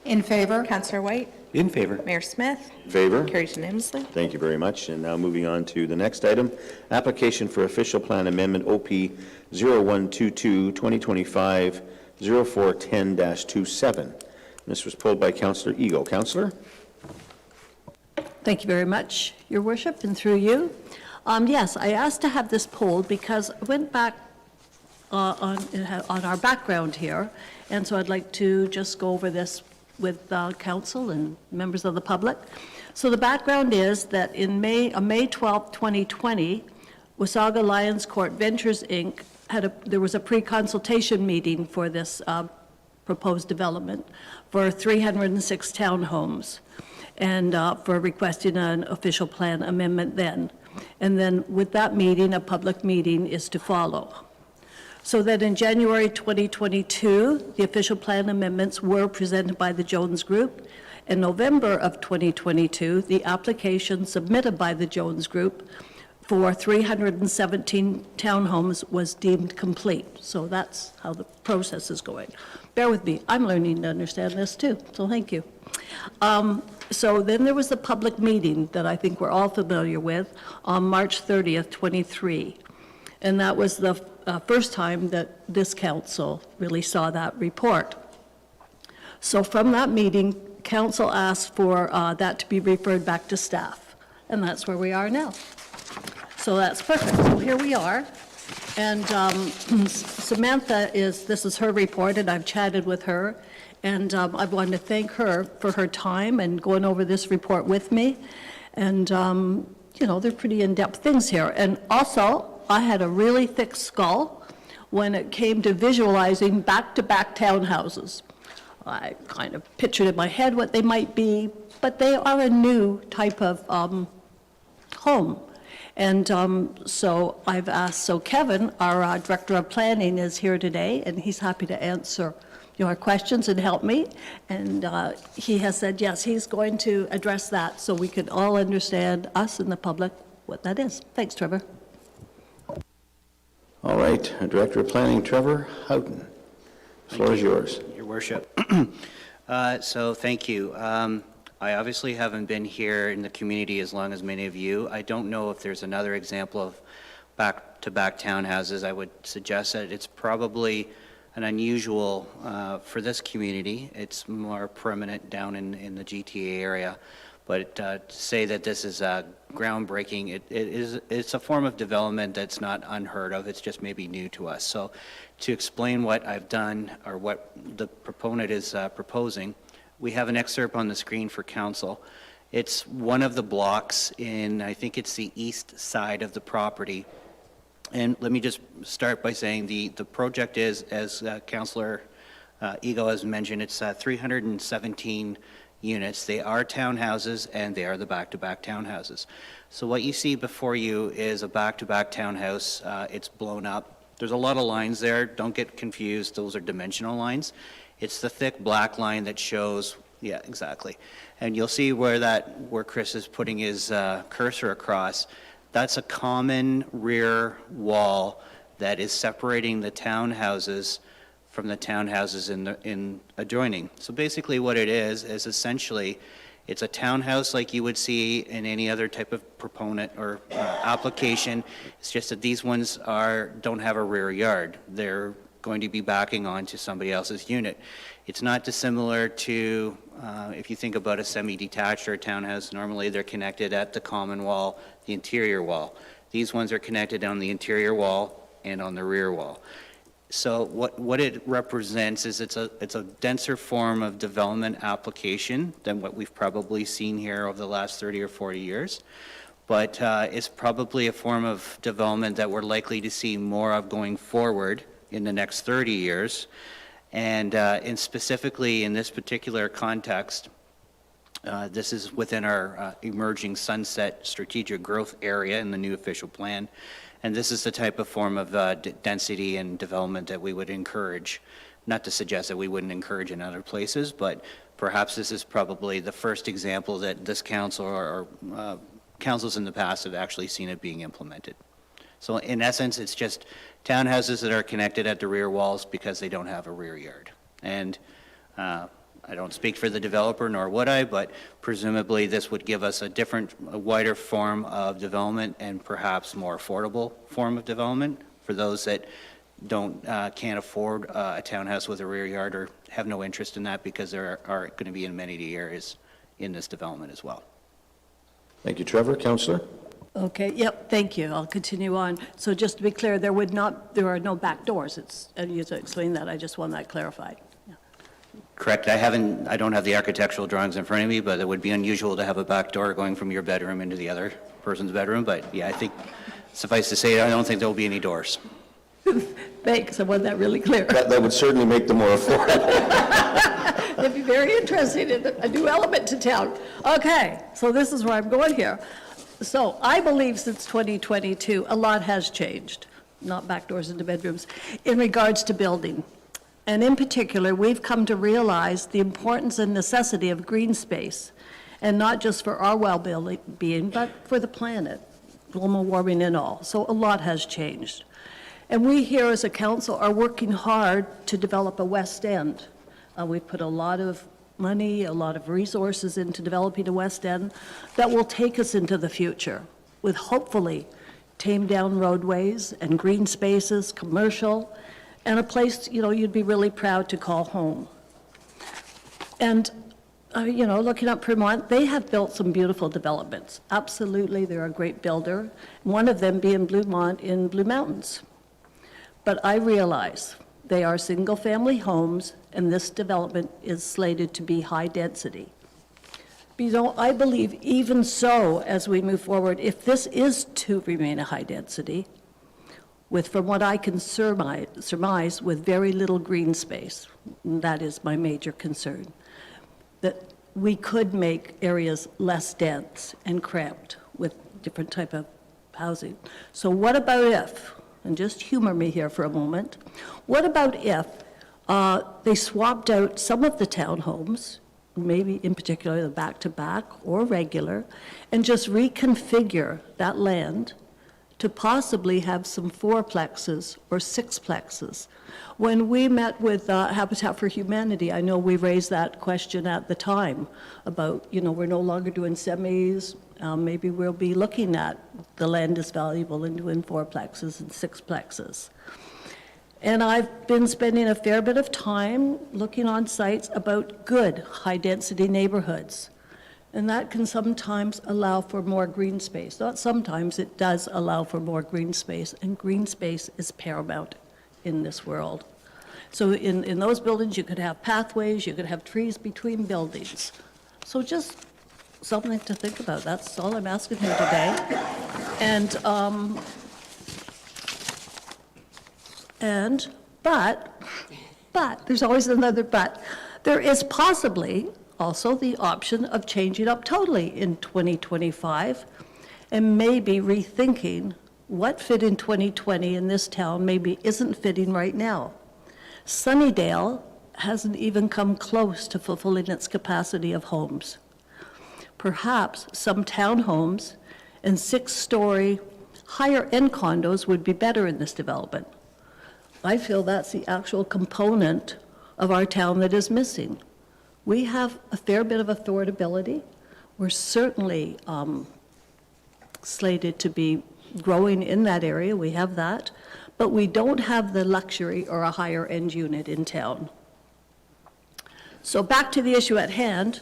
In favor? Councillor White. In favor. Mayor Smith. In favor. Carries unanimously. Thank you very much. And now moving on to the next item, application for official plan amendment OP 0122 2025 0410-27. This was pulled by Councillor Ego. Councillor? Thank you very much, Your Worship, and through you. Yes, I asked to have this polled because I went back on our background here, and so I'd like to just go over this with council and members of the public. So the background is that on May 12, 2020, Wasaga Lions Court Ventures, Inc. there was a pre-consultation meeting for this proposed development for 306 townhomes, and for requesting an official plan amendment then. And then with that meeting, a public meeting is to follow. So that in January 2022, the official plan amendments were presented by the Jones Group. In November of 2022, the application submitted by the Jones Group for 317 townhomes was deemed complete. So that's how the process is going. Bear with me, I'm learning to understand this too, so thank you. So then there was the public meeting that I think we're all familiar with on March 30th, 23. And that was the first time that this council really saw that report. So from that meeting, council asked for that to be referred back to staff, and that's where we are now. So that's perfect. So here we are, and Samantha this is her report, and I've chatted with her, and I wanted to thank her for her time and going over this report with me, and you know, they're pretty in-depth things here. And also, I had a really thick skull when it came to visualizing back-to-back townhouses. I kind of pictured in my head what they might be, but they are a new type of home. And so I've asked, so Kevin, our Director of Planning, is here today, and he's happy to answer your questions and help me. And he has said, yes, he's going to address that so we can all understand, us and the public, what that is. Thanks, Trevor. All right, Director of Planning, Trevor Houghton. The floor is yours. Your Worship. So thank you. I obviously haven't been here in the community as long as many of you. I don't know if there's another example of back-to-back townhouses. I would suggest that it's probably an unusual for this community. It's more permanent down in the GTA area. But to say that this is groundbreaking, it's a form of development that's not unheard of. It's just maybe new to us. So to explain what I've done or what the proponent is proposing, we have an excerpt on the screen for council. It's one of the blocks in, I think it's the east side of the property. And let me just start by saying the project is, as Councillor Ego has mentioned, it's 317 units. They are townhouses, and they are the back-to-back townhouses. So what you see before you is a back-to-back townhouse. It's blown up. There's a lot of lines there. Don't get confused. Those are dimensional lines. It's the thick black line that shows, yeah, exactly. And you'll see where Chris is putting his cursor across. That's a common rear wall that is separating the townhouses from the townhouses in adjoining. So basically what it is essentially, it's a townhouse like you would see in any other type of proponent or application. It's just that these ones don't have a rear yard. They're going to be backing onto somebody else's unit. It's not dissimilar to, if you think about a semi-detached or a townhouse, normally they're connected at the common wall, the interior wall. These ones are connected on the interior wall and on the rear wall. So what it represents is it's a denser form of development application than what we've probably seen here over the last 30 or 40 years. But it's probably a form of development that we're likely to see more of going forward in the next 30 years. And specifically in this particular context, this is within our emerging sunset strategic growth area in the new official plan. And this is the type of form of density and development that we would encourage. Not to suggest that we wouldn't encourage in other places, but perhaps this is probably the first example that this council or councils in the past have actually seen it being implemented. So in essence, it's just townhouses that are connected at the rear walls because they don't have a rear yard. And I don't speak for the developer, nor would I, but presumably this would give us a wider form of development and perhaps more affordable form of development for those that can't afford a townhouse with a rear yard or have no interest in that because there are going to be amenity areas in this development as well. Thank you, Trevor. Councillor? Okay, yep, thank you. I'll continue on. So just to be clear, there are no back doors. You to explain that. I just want that clarified. Correct. I don't have the architectural drawings in front of me, but it would be unusual to have a back door going from your bedroom into the other person's bedroom. But yeah, I think suffice to say, I don't think there will be any doors. Thanks. I want that really clear. That would certainly make them more affordable. It'd be very interesting in a new element to town. Okay, so this is where I'm going here. So I believe since 2022, a lot has changed, not back doors into bedrooms, in regards to building. And in particular, we've come to realize the importance and necessity of green space, and not just for our well-being, but for the planet, global warming and all. So a lot has changed. And we here as a council are working hard to develop a West End. We've put a lot of money, a lot of resources into developing a West End that will take us into the future with hopefully tamed down roadways and green spaces, commercial, and a place, you'd be really proud to call home. And, looking at Fremont, they have built some beautiful developments. Absolutely, they're a great builder, one of them being Bluemont in Blue Mountains. But I realize they are single-family homes, and this development is slated to be high density. But, I believe even so, as we move forward, if this is to remain a high density, from what I can surmise, with very little green space. That is my major concern, that we could make areas less dense and cramped with different type of housing. So what about if, and just humor me here for a moment, what about if they swapped out some of the townhomes, maybe in particular the back-to-back or regular, and just reconfigure that land to possibly have some fourplexes or sixplexes. When we met with Habitat for Humanity, I know we raised that question at the time about, we're no longer doing semis, maybe we'll be looking at the land is valuable and doing fourplexes and sixplexes. And I've been spending a fair bit of time looking on sites about good high-density neighborhoods. And that can sometimes allow for more green space. Not sometimes, it does allow for more green space, and green space is paramount in this world. So in those buildings, you could have pathways, you could have trees between buildings. So just something to think about. That's all I'm asking here today. But, there's always another but. There is possibly also the option of changing up totally in 2025 and maybe rethinking what fit in 2020 in this town maybe isn't fitting right now. Sunnydale hasn't even come close to fulfilling its capacity of homes. Perhaps some townhomes and 6-story higher-end condos would be better in this development. I feel that's the actual component of our town that is missing. We have a fair bit of affordability. We're certainly slated to be growing in that area. We have that. But we don't have the luxury or a higher end unit in town. So back to the issue at hand,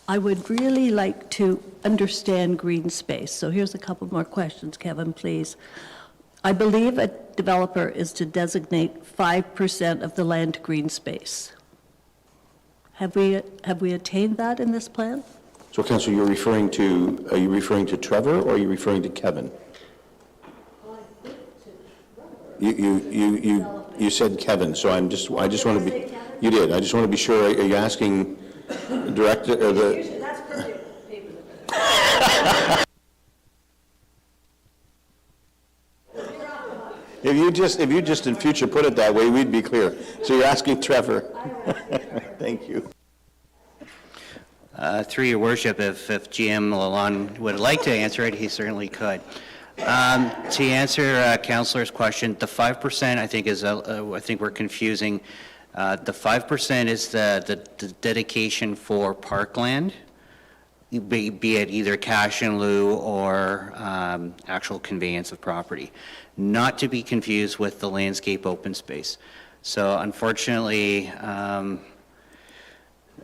I would really like to understand green space. So here's a couple more questions, Kevin, please. I believe a developer is to designate 5% of the land green space. Have we attained that in this plan? So, Councillor, are you referring to Trevor, or are you referring to Kevin? You said Kevin, so I just want to be, you did, I just want to be sure, are you asking the director, or the? If you just in future put it that way, we'd be clear. So you're asking Trevor. Thank you. Through your worship, if GM Lalonde would like to answer it, he certainly could. To answer Councillor's question, the 5% I think is, I think we're confusing. The 5% is the dedication for parkland, be it either cash in lieu or actual conveyance of property, not to be confused with the landscape open space. So unfortunately,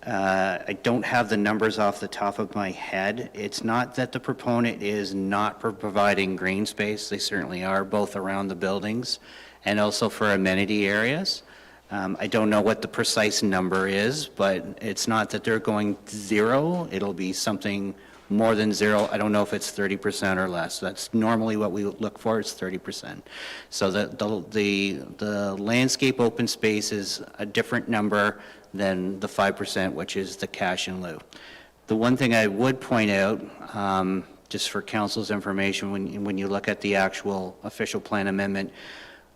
I don't have the numbers off the top of my head. It's not that the proponent is not providing green space. They certainly are, both around the buildings and also for amenity areas. I don't know what the precise number is, but it's not that they're going zero. It'll be something more than zero. I don't know if it's 30% or less. That's normally what we look for, is 30%. So the landscape open space is a different number than the 5%, which is the cash in lieu. The one thing I would point out, just for council's information, when you look at the actual official plan amendment,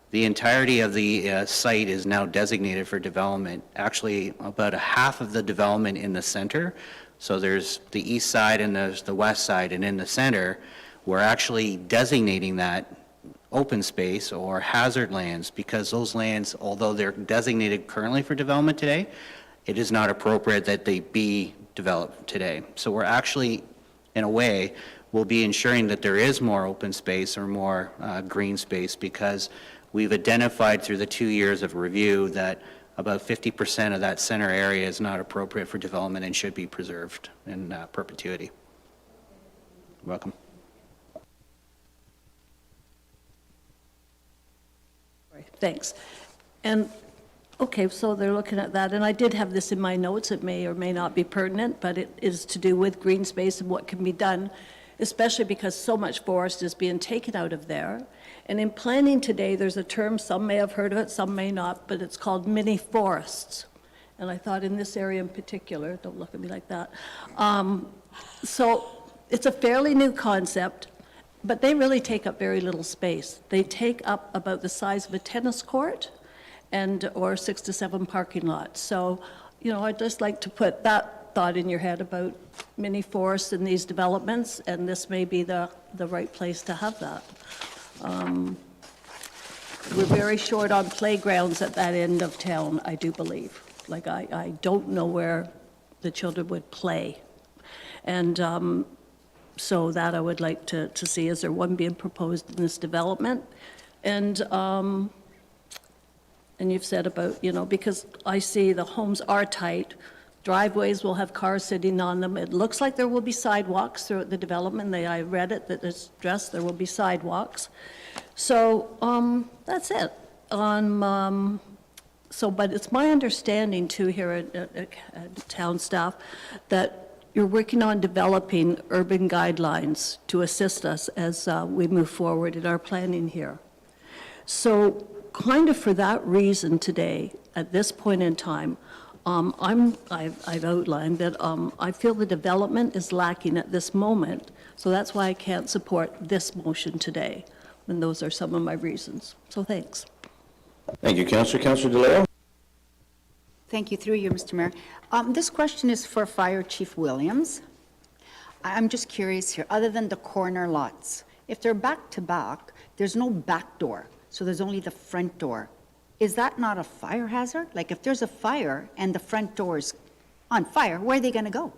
the entirety of the site is now designated for development. Actually, about a half of the development in the center. So there's the east side and there's the west side, and in the center, we're actually designating that open space or hazard lands, because those lands, although they're designated currently for development today, it is not appropriate that they be developed today. So we're actually, in a way, we'll be ensuring that there is more open space or more green space, because we've identified through the 2 years of review that about 50% of that center area is not appropriate for development and should be preserved in perpetuity. Welcome. Thanks. And, okay, so they're looking at that, and I did have this in my notes. It may or may not be pertinent, but it is to do with green space and what can be done, especially because so much forest is being taken out of there. And in planning today, there's a term, some may have heard of it, some may not, but it's called mini forests. And I thought in this area in particular, don't look at me like that. So it's a fairly new concept, but they really take up very little space. They take up about the size of a tennis court or 6 to 7 parking lots. So, you know, I'd just like to put that thought in your head about mini forests in these developments, and this may be the right place to have that. We're very short on playgrounds at that end of town, I do believe. Like, I don't know where the children would play. And so that I would like to see, is there one being proposed in this development? And you've said about, you know, because I see the homes are tight, driveways will have cars sitting on them. It looks like there will be sidewalks throughout the development. I read it, that it's stressed there will be sidewalks. So that's it. But it's my understanding too here at town staff that you're working on developing urban guidelines to assist us as we move forward in our planning here. So kind of for that reason today, at this point in time, I've outlined that I feel the development is lacking at this moment, so that's why I can't support this motion today. And those are some of my reasons. So thanks. Thank you, Councillor. Councillor DeLeo? Thank you, through you, Mr. Mayor. This question is for Fire Chief Williams. I'm just curious here, other than the corner lots, if they're back to back, there's no back door, so there's only the front door. Is that not a fire hazard? Like, if there's a fire and the front door is on fire, where are they going to go?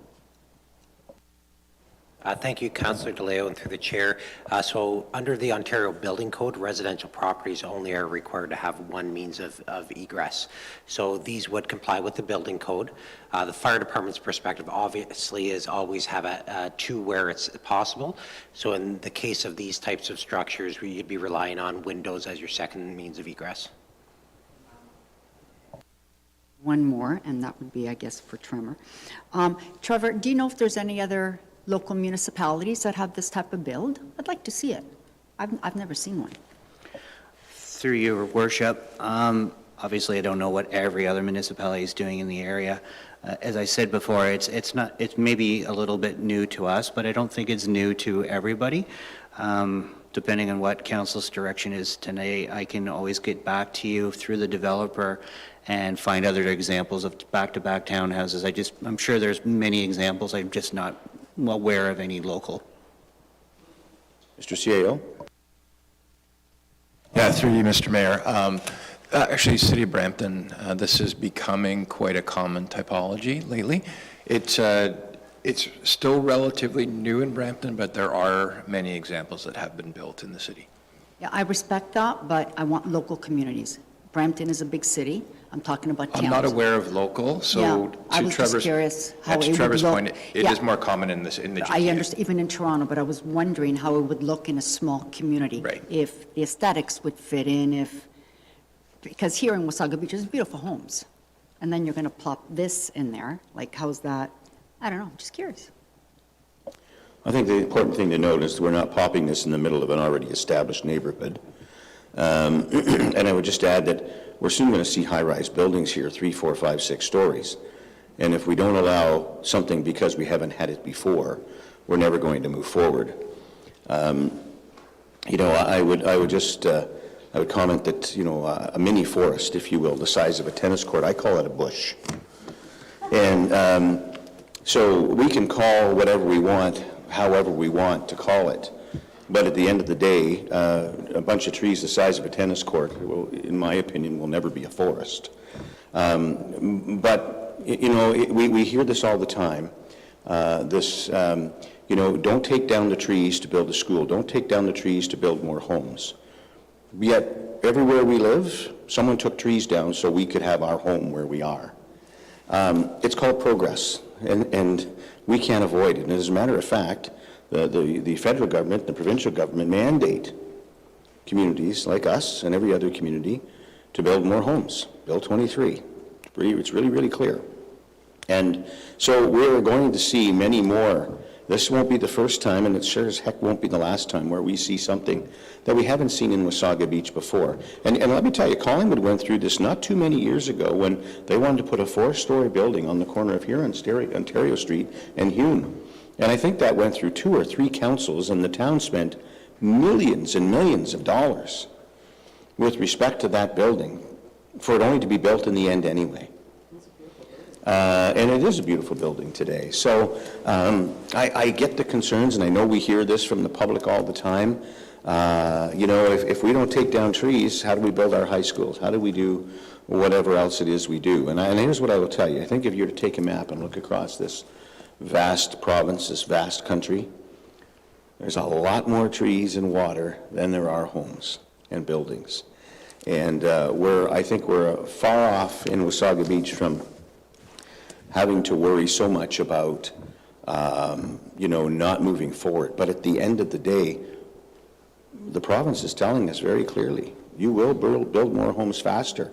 Thank you, Councillor DeLeo, and through the chair. So under the Ontario Building Code, residential properties only are required to have one means of egress. So these would comply with the building code. The fire department's perspective obviously is always have two where it's possible. So in the case of these types of structures, you'd be relying on windows as your second means of egress. One more, and that would be, I guess, for Trevor. Trevor, do you know if there's any other local municipalities that have this type of build? I'd like to see it. I've never seen one. Through your worship, obviously I don't know what every other municipality is doing in the area. As I said before, it's maybe a little bit new to us, but I don't think it's new to everybody. Depending on what council's direction is tonight, I can always get back to you through the developer and find other examples of back-to-back townhouses. I'm sure there's many examples. I'm just not aware of any local. Mr. CAO? Yeah, through you, Mr. Mayor. Actually, City of Brampton, this is becoming quite a common typology lately. It's still relatively new in Brampton, but there are many examples that have been built in the city. Yeah, I respect that, but I want local communities. Brampton is a big city. I'm talking about towns. I'm not aware of local, so Yeah, I was just curious how it would Trevor's look. point, it Yeah. is more common in the GTA. I understand, even in Toronto, but I was wondering how it would look in a small community. Right. If the aesthetics would fit in, because here in Wasaga Beach, there's beautiful homes. And then you're going to plop this in there, like how's that? I don't know, I'm just curious. I think the important thing to note is we're not popping this in the middle of an already established neighborhood. And I would just add that we're soon going to see high-rise buildings here, 3, 4, 5, 6 stories. And if we don't allow something because we haven't had it before, we're never going to move forward. You know, I would just comment that, you know, a mini forest, if you will, the size of a tennis court, I call it a bush. And so we can call whatever we want, however we want to call it. But at the end of the day, a bunch of trees the size of a tennis court, in my opinion, will never be a forest. But, you know, we hear this all the time. You know, don't take down the trees to build a school. Don't take down the trees to build more homes. Yet, everywhere we live, someone took trees down so we could have our home where we are. It's called progress, and we can't avoid it. And as a matter of fact, the federal government, the provincial government mandate communities like us and every other community to build more homes. Bill 23. It's really, really clear. And so we're going to see many more. This won't be the first time, and it sure as heck won't be the last time where we see something that we haven't seen in Wasaga Beach before. And let me tell you, Collingwood went through this not too many years ago when they wanted to put a 4-story building on the corner of here on Ontario Street and Hume. And I think that went through 2 or 3 councils, and the town spent millions and millions of dollars with respect to that building for it only to be built in the end anyway. And it is a beautiful building today. So I get the concerns, and I know we hear this from the public all the time. You know, if we don't take down trees, how do we build our high schools? How do we do whatever else it is we do? And here's what I will tell you. I think if you were to take a map and look across this vast province, this vast country, there's a lot more trees and water than there are homes and buildings. And I think we're far off in Wasaga Beach from having to worry so much about, you know, not moving forward. But at the end of the day, the province is telling us very clearly, you will build more homes faster.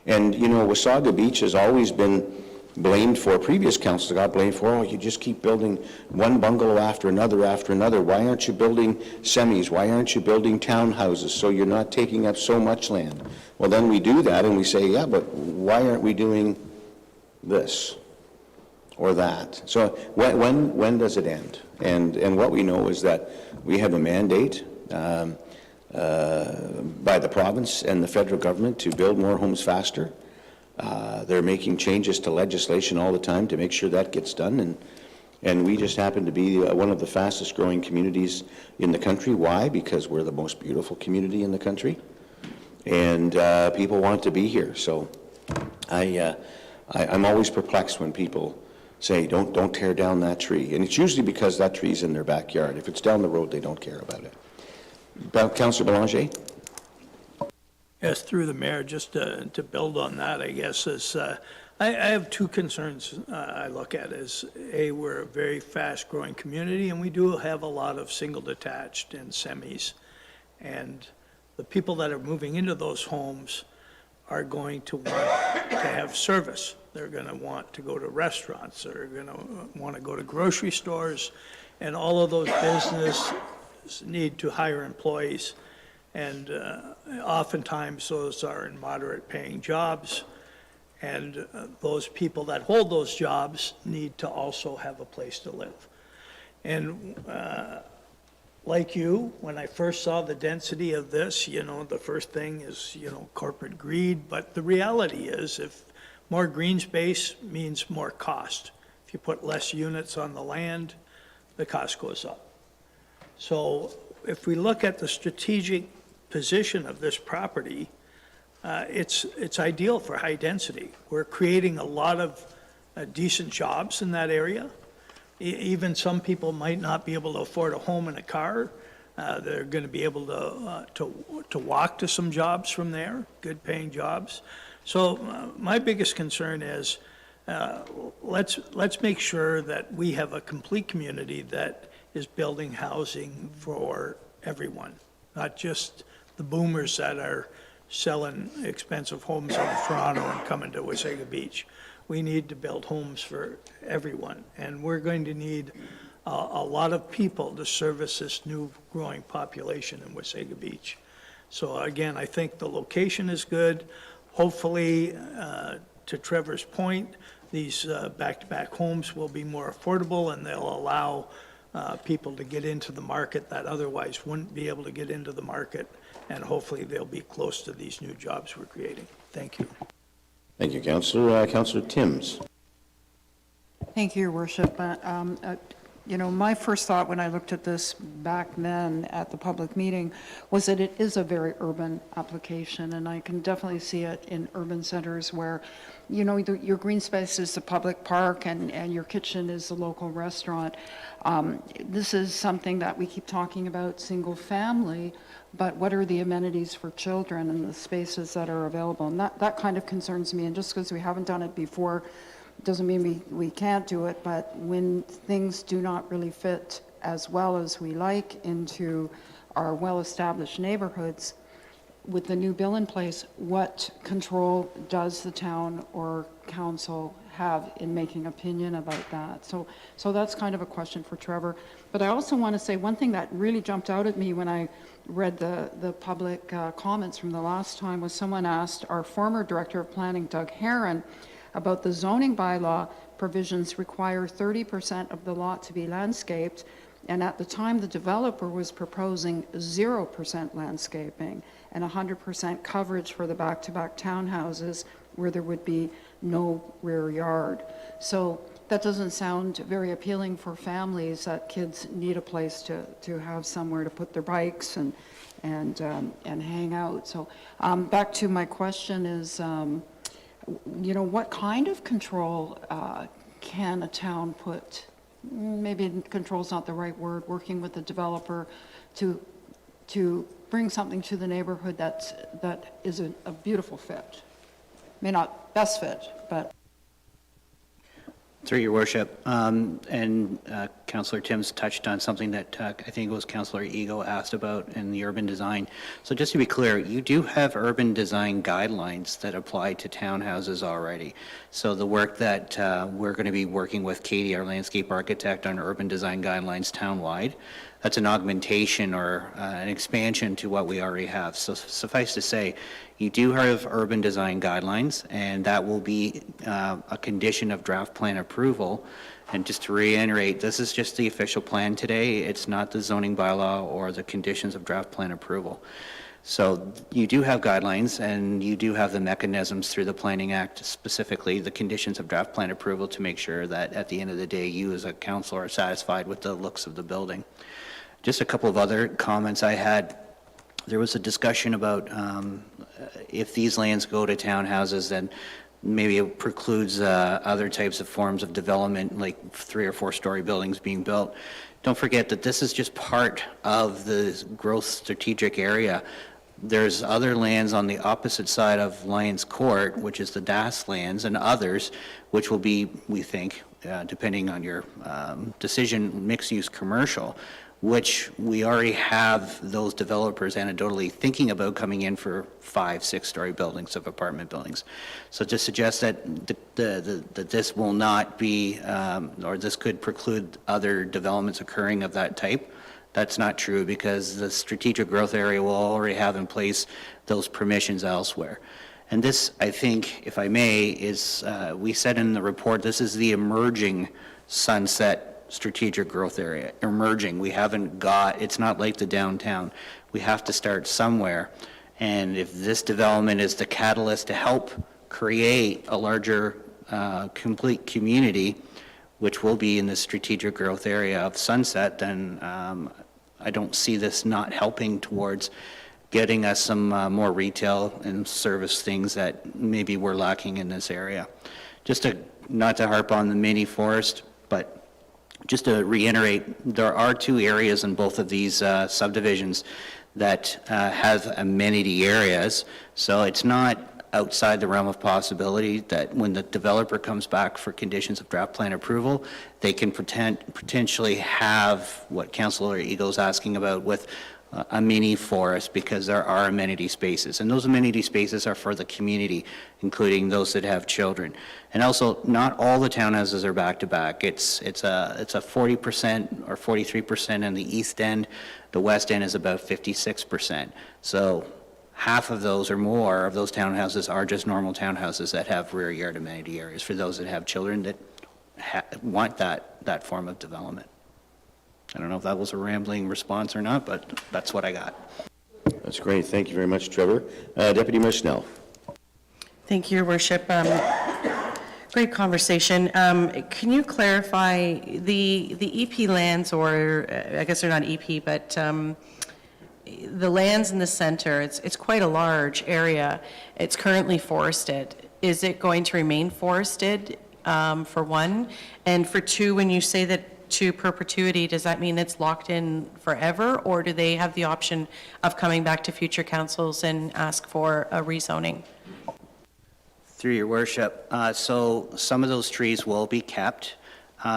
And, you know, Wasaga Beach has always been blamed for, previous councils got blamed for, oh, you just keep building one bungalow after another after another. Why aren't you building semis? Why aren't you building townhouses so you're not taking up so much land? Well, then we do that and we say, yeah, but why aren't we doing this or that? So when does it end? And what we know is that we have a mandate by the province and the federal government to build more homes faster. They're making changes to legislation all the time to make sure that gets done, and we just happen to be one of the fastest growing communities in the country. Why? Because we're the most beautiful community in the country, and people want to be here. So I'm always perplexed when people say, don't tear down that tree. And it's usually because that tree's in their backyard. If it's down the road, they don't care about it. Councillor Belanger? Yes, through the mayor, just to build on that, I guess, is I have two concerns I look at is, A, we're a very fast-growing community, and we do have a lot of single-detached and semis. And the people that are moving into those homes are going to want to have service. They're going to want to go to restaurants, they're going to want to go to grocery stores, and all of those businesses need to hire employees. And oftentimes those are in moderate-paying jobs. And those people that hold those jobs need to also have a place to live. And like you, when I first saw the density of this, the first thing is, corporate greed. But the reality is, if more green space means more cost. If you put less units on the land, the cost goes up. So if we look at the strategic position of this property, it's ideal for high density. We're creating a lot of decent jobs in that area. Even some people might not be able to afford a home and a car. They're going to be able to walk to some jobs from there, good paying jobs. So my biggest concern is let's make sure that we have a complete community that is building housing for everyone, not just the boomers that are selling expensive homes in Toronto and coming to Wasaga Beach. We need to build homes for everyone, and we're going to need a lot of people to service this new growing population in Wasaga Beach. So again, I think the location is good. Hopefully, to Trevor's point, these back-to-back homes will be more affordable, and they'll allow people to get into the market that otherwise wouldn't be able to get into the market, and hopefully they'll be close to these new jobs we're creating. Thank you. Thank you, Councillor. Councillor Timms. Thank you, Your Worship. My first thought when I looked at this back then at the public meeting was that it is a very urban application, and I can definitely see it in urban centers where, your green space is the public park and your kitchen is the local restaurant. This is something that we keep talking about, single family, but what are the amenities for children and the spaces that are available? And that kind of concerns me, and just because we haven't done it before doesn't mean we can't do it, but when things do not really fit as well as we like into our well-established neighborhoods, with the new bill in place, what control does the town or council have in making opinion about that? So that's kind of a question for Trevor. But I also want to say one thing that really jumped out at me when I read the public comments from the last time was someone asked our former Director of Planning, Doug Herron, about the zoning bylaw provisions require 30% of the lot to be landscaped, and at the time the developer was proposing 0% landscaping and 100% coverage for the back-to-back townhouses where there would be no rear yard. So that doesn't sound very appealing for families that kids need a place to have somewhere to put their bikes and hang out. So back to my question is, what kind of control can a town put, maybe control's not the right word, working with the developer to bring something to the neighborhood that is a beautiful fit? May not best fit, but. Through your worship, Councillor Timms touched on something that I think it was Councillor Ego asked about in the urban design. So just to be clear, you do have urban design guidelines that apply to townhouses already. So the work that we're going to be working with Katie, our landscape architect, on urban design guidelines townwide, that's an augmentation or an expansion to what we already have. So suffice to say, you do have urban design guidelines, and that will be a condition of draft plan approval. And just to reiterate, this is just the official plan today. It's not the zoning bylaw or the conditions of draft plan approval. So you do have guidelines, and you do have the mechanisms through the Planning Act, specifically the conditions of draft plan approval, to make sure that at the end of the day, you as a council are satisfied with the looks of the building. Just a couple of other comments I had. There was a discussion about if these lands go to townhouses, then maybe it precludes other types of forms of development, like 3 or 4 story buildings being built. Don't forget that this is just part of the growth strategic area. There's other lands on the opposite side of Lions Court, which is the DAS lands, and others, which will be, we think, depending on your decision, mixed-use commercial, which we already have those developers anecdotally thinking about coming in for 5, 6-story buildings of apartment buildings. So to suggest that that this will not be, or this could preclude other developments occurring of that type, that's not true, because the strategic growth area will already have in place those permissions elsewhere. And this, I think, if I may, is, we said in the report, this is the emerging Sunset strategic growth area. Emerging. We haven't got, it's not like the downtown. We have to start somewhere. And if this development is the catalyst to help create a larger complete community, which will be in the strategic growth area of Sunset, then I don't see this not helping towards getting us some more retail and service things that maybe we're lacking in this area. Just to, not to harp on the mini forest, but just to reiterate, there are 2 areas in both of these subdivisions that have amenity areas, so it's not outside the realm of possibility that when the developer comes back for conditions of draft plan approval, they can potentially have what Councillor Eagle's asking about with a mini forest, because there are amenity spaces, and those amenity spaces are for the community, including those that have children. And also, not all the townhouses are back to back. It's a 40% or 43% in the east end. The west end is about 56%. So half of those or more of those townhouses are just normal townhouses that have rear yard amenity areas for those that have children that want that form of development. I don't know if that was a rambling response or not, but that's what I got. That's great. Thank you very much, Trevor. Deputy Mayor Snell. Thank you, Your Worship. Great conversation. Can you clarify the EP lands, or I guess they're not EP, but the lands in the center, it's quite a large area. It's currently forested. Is it going to remain forested, for one? And for two, when you say that to perpetuity, does that mean it's locked in forever, or do they have the option of coming back to future councils and ask for a rezoning? Through your worship, so some of those trees will be kept.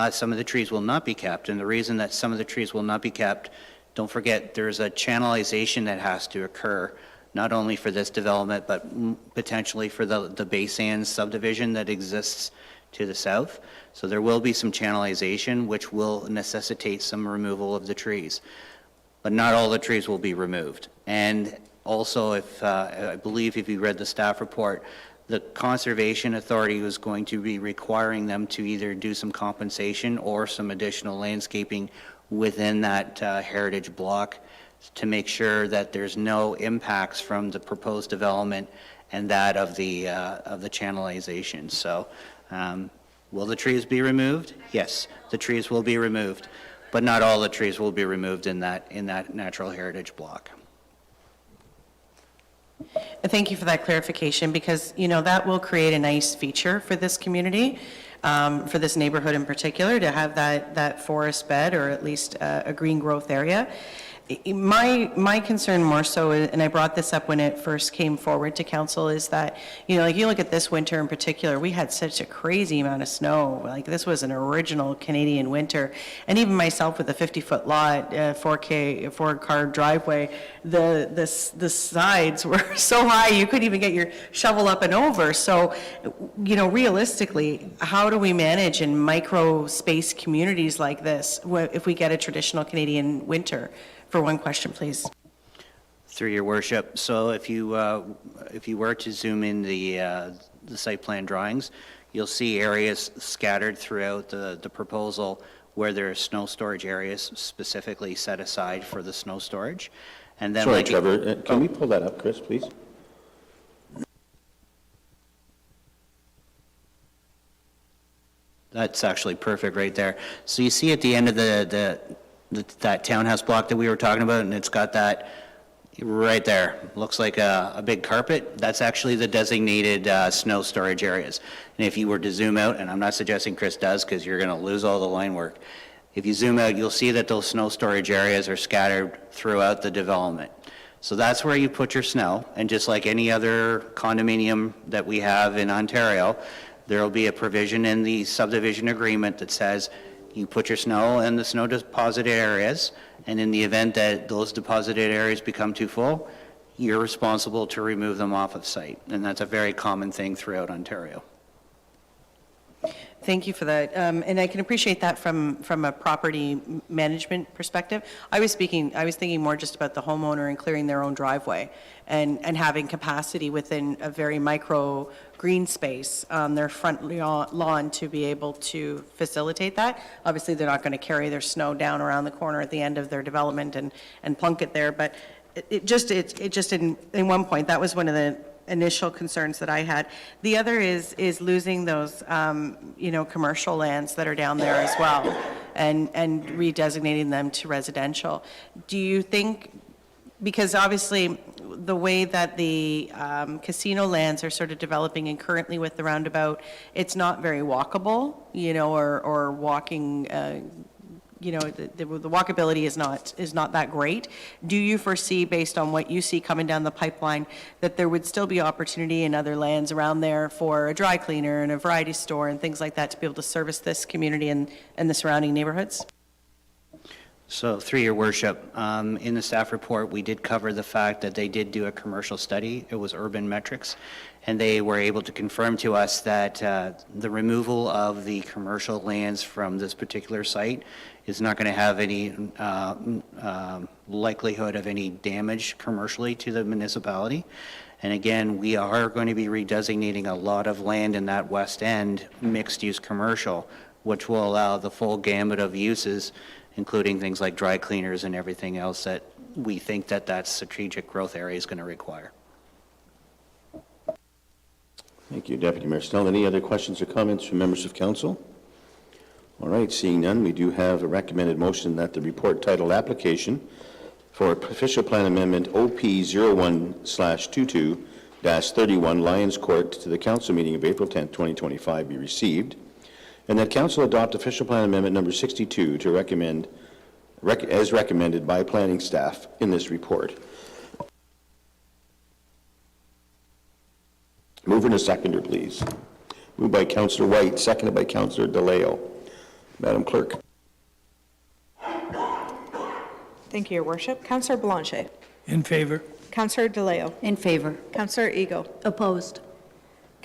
Some of the trees will not be kept, and the reason that some of the trees will not be kept, don't forget, there's a channelization that has to occur, not only for this development, but potentially for the Bay Sands subdivision that exists to the south. So there will be some channelization, which will necessitate some removal of the trees. But not all the trees will be removed. And also, if I believe if you read the staff report, the Conservation Authority was going to be requiring them to either do some compensation or some additional landscaping within that heritage block to make sure that there's no impacts from the proposed development and that of the channelization. So will the trees be removed? Yes, the trees will be removed, but not all the trees will be removed in that natural heritage block. Thank you for that clarification, because, you know, that will create a nice feature for this community, for this neighborhood in particular, to have that forest bed, or at least a green growth area. My concern more so, and I brought this up when it first came forward to council, is that, you know, like you look at this winter in particular, we had such a crazy amount of snow. Like, this was an original Canadian winter. And even myself with a 50-foot lot, 4-car driveway, the sides were so high you couldn't even get your shovel up and over. So, you know, realistically, how do we manage in micro space communities like this if we get a traditional Canadian winter? For one question, please. Through your worship, so if you were to zoom in the site plan drawings, you'll see areas scattered throughout the proposal where there are snow storage areas specifically set aside for the snow storage. And then, sorry, Trevor, can we pull that up, Chris, please? That's actually perfect right there. So you see at the end of that townhouse block that we were talking about, and it's got that Right there. Looks like a big carpet. That's actually the designated snow storage areas. And if you were to zoom out, and I'm not suggesting Chris does because you're going to lose all the line work. If you zoom out, you'll see that those snow storage areas are scattered throughout the development. So that's where you put your snow. And just like any other condominium that we have in Ontario, there will be a provision in the subdivision agreement that says you put your snow in the snow deposited areas, and in the event that those deposited areas become too full, you're responsible to remove them off of site. And that's a very common thing throughout Ontario. Thank you for that. And I can appreciate that from a property management perspective. I was thinking more just about the homeowner and clearing their own driveway and having capacity within a very micro green space on their front lawn to be able to facilitate that. Obviously, they're not going to carry their snow down around the corner at the end of their development and plunk it there. But it just in one point, that was one of the initial concerns that I had. The other is losing those, commercial lands that are down there as well, and redesignating them to residential. Do you think, because obviously the way that the casino lands are sort of developing, and currently with the roundabout, it's not very walkable, or walking, the walkability is not that great. Do you foresee, based on what you see coming down the pipeline, that there would still be opportunity in other lands around there for a dry cleaner and a variety store and things like that to be able to service this community and the surrounding neighborhoods? So through your worship, in the staff report, we did cover the fact that they did do a commercial study. It was Urban Metrics, and they were able to confirm to us that the removal of the commercial lands from this particular site is not going to have any likelihood of any damage commercially to the municipality. And again, we are going to be redesignating a lot of land in that west end mixed-use commercial, which will allow the full gamut of uses, including things like dry cleaners and everything else that we think that strategic growth area is going to require. Thank you, Deputy Mayor Snell. Any other questions or comments from members of council? All right, seeing none, we do have a recommended motion that the report titled Application for Official Plan Amendment OP01/22-31 Lions Court to the council meeting of April 10, 2025 be received, and that council adopt Official Plan Amendment number 62 to recommend, as recommended by planning staff in this report. Mover and a seconder, please. Moved by Councillor White, seconded by Councillor DeLeo. Madam Clerk. Thank you, Your Worship. Councillor Blanchet. In favor. Councillor DeLeo. In favor. Councillor Ego. Opposed.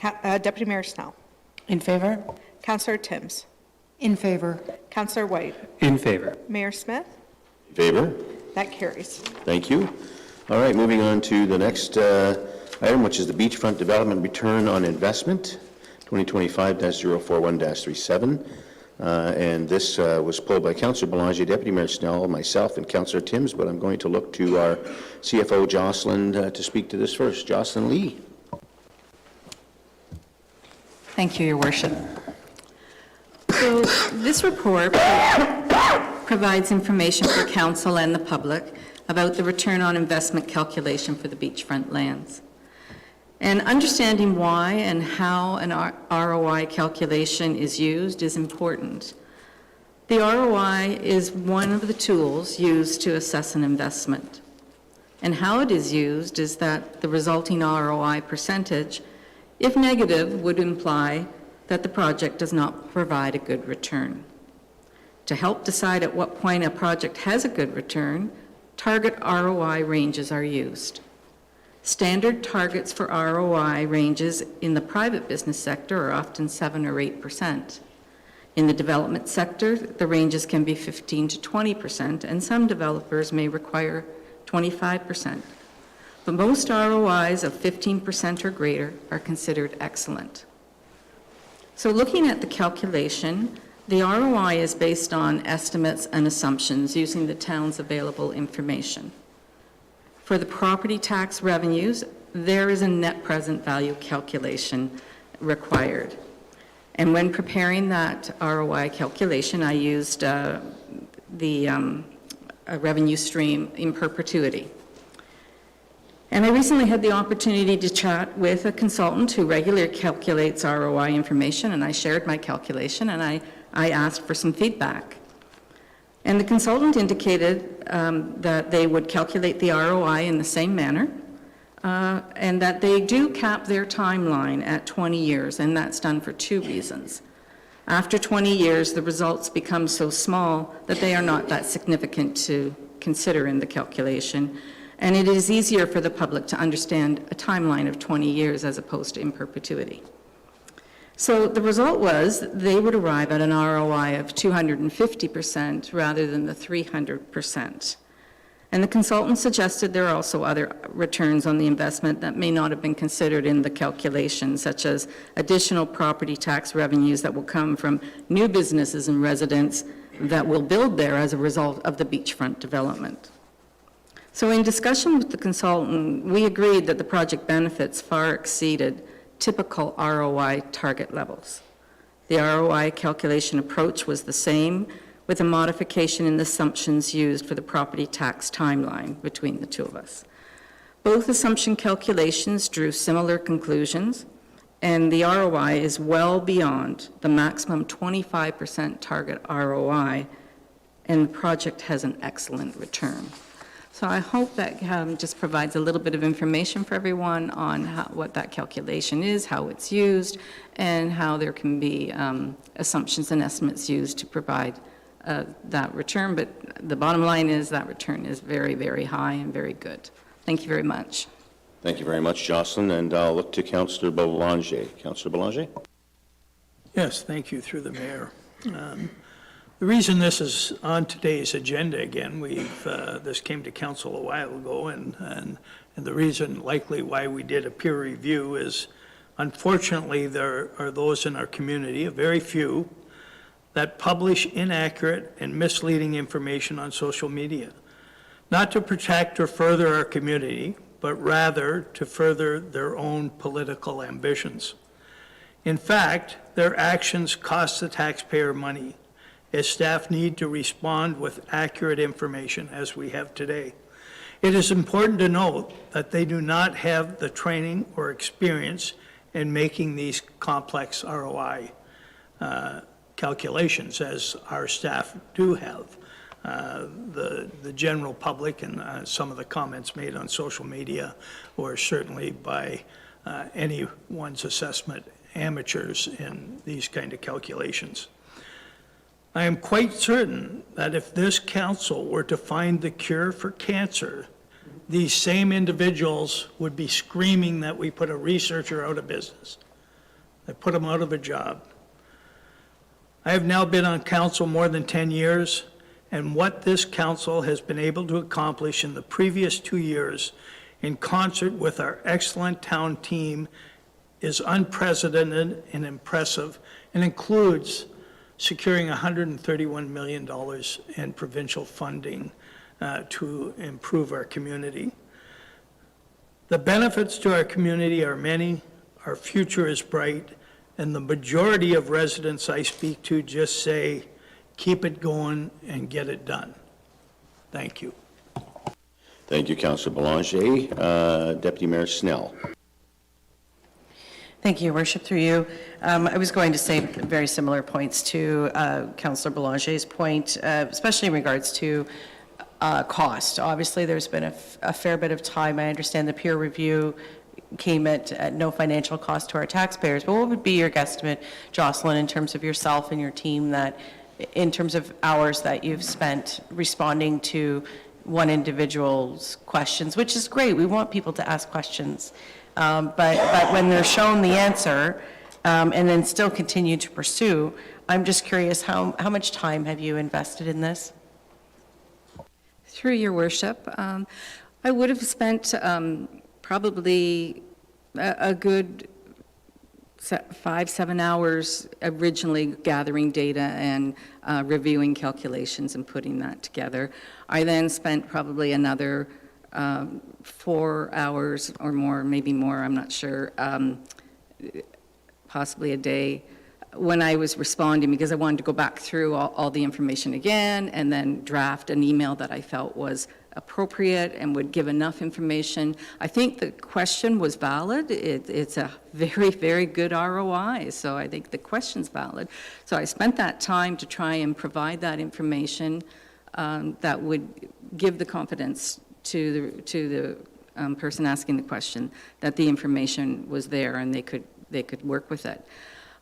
Deputy Mayor Snell. In favor? Councillor Timms. In favor. Councillor White. In favor. Mayor Smith. In favor? That carries. Thank you. All right, moving on to the next item, which is the Beachfront Development Return on Investment, 2025-041-37. And this was pulled by Councillor Belanger, Deputy Mayor Snell, myself, and Councillor Timms, but I'm going to look to our CFO, Jocelyn, to speak to this first. Jocelyn Lee. Thank you, Your Worship. So this report provides information for council and the public about the return on investment calculation for the beachfront lands. And understanding why and how an ROI calculation is used is important. The ROI is one of the tools used to assess an investment. And how it is used is that the resulting ROI percentage, if negative, would imply that the project does not provide a good return. To help decide at what point a project has a good return, target ROI ranges are used. Standard targets for ROI ranges in the private business sector are often 7 or 8%. In the development sector, the ranges can be 15 to 20%, and some developers may require 25%. But most ROIs of 15% or greater are considered excellent. So looking at the calculation, the ROI is based on estimates and assumptions using the town's available information. For the property tax revenues, there is a net present value calculation required. And when preparing that ROI calculation, I used the revenue stream in perpetuity. And I recently had the opportunity to chat with a consultant who regularly calculates ROI information, and I shared my calculation, and I asked for some feedback. And the consultant indicated that they would calculate the ROI in the same manner, and that they do cap their timeline at 20 years, and that's done for two reasons. After 20 years, the results become so small that they are not that significant to consider in the calculation, and it is easier for the public to understand a timeline of 20 years as opposed to in perpetuity. So the result was they would arrive at an ROI of 250% rather than the 300%. And the consultant suggested there are also other returns on the investment that may not have been considered in the calculation, such as additional property tax revenues that will come from new businesses and residents that will build there as a result of the beachfront development. So in discussion with the consultant, we agreed that the project benefits far exceeded typical ROI target levels. The ROI calculation approach was the same, with a modification in the assumptions used for the property tax timeline between the two of us. Both assumption calculations drew similar conclusions, and the ROI is well beyond the maximum 25% target ROI, and the project has an excellent return. So I hope that just provides a little bit of information for everyone on what that calculation is, how it's used, and how there can be assumptions and estimates used to provide that return. But the bottom line is that return is very, very high and very good. Thank you very much. Thank you very much, Jocelyn, and I'll look to Councillor Belanger. Councillor Belanger? Yes, thank you, through the mayor. The reason this is on today's agenda again, this came to council a while ago, and the reason likely why we did a peer review is, unfortunately, there are those in our community, a very few, that publish inaccurate and misleading information on social media, not to protect or further our community, but rather to further their own political ambitions. In fact, their actions cost the taxpayer money, as staff need to respond with accurate information as we have today. It is important to note that they do not have the training or experience in making these complex ROI calculations as our staff do have. The general public and some of the comments made on social media, or certainly by anyone's assessment, amateurs in these kind of calculations. I am quite certain that if this council were to find the cure for cancer, these same individuals would be screaming that we put a researcher out of business, that put them out of a job. I have now been on council more than 10 years, and what this council has been able to accomplish in the previous 2 years in concert with our excellent town team is unprecedented and impressive, and includes securing $131 million in provincial funding to improve our community. The benefits to our community are many, our future is bright, and the majority of residents I speak to just say, keep it going and get it done. Thank you. Thank you, Councillor Belanger. Deputy Mayor Snell. Thank you, Your Worship, through you. I was going to say very similar points to Councillor Belanger's point, especially in regards to cost. Obviously, there's been a fair bit of time. I understand the peer review came at no financial cost to our taxpayers, but what would be your guesstimate, Jocelyn, in terms of yourself and your team, that in terms of hours that you've spent responding to one individual's questions, which is great. We want people to ask questions. But when they're shown the answer and then still continue to pursue, I'm just curious, how much time have you invested in this? Through your worship, I would have spent probably a good 5-7 hours originally gathering data and reviewing calculations and putting that together. I then spent probably another 4 hours or more, maybe more, I'm not sure, possibly a day, when I was responding, because I wanted to go back through all the information again and then draft an email that I felt was appropriate and would give enough information. I think the question was valid. It's a very, very good ROI, so I think the question's valid. So I spent that time to try and provide that information that would give the confidence to the person asking the question that the information was there and they could work with it.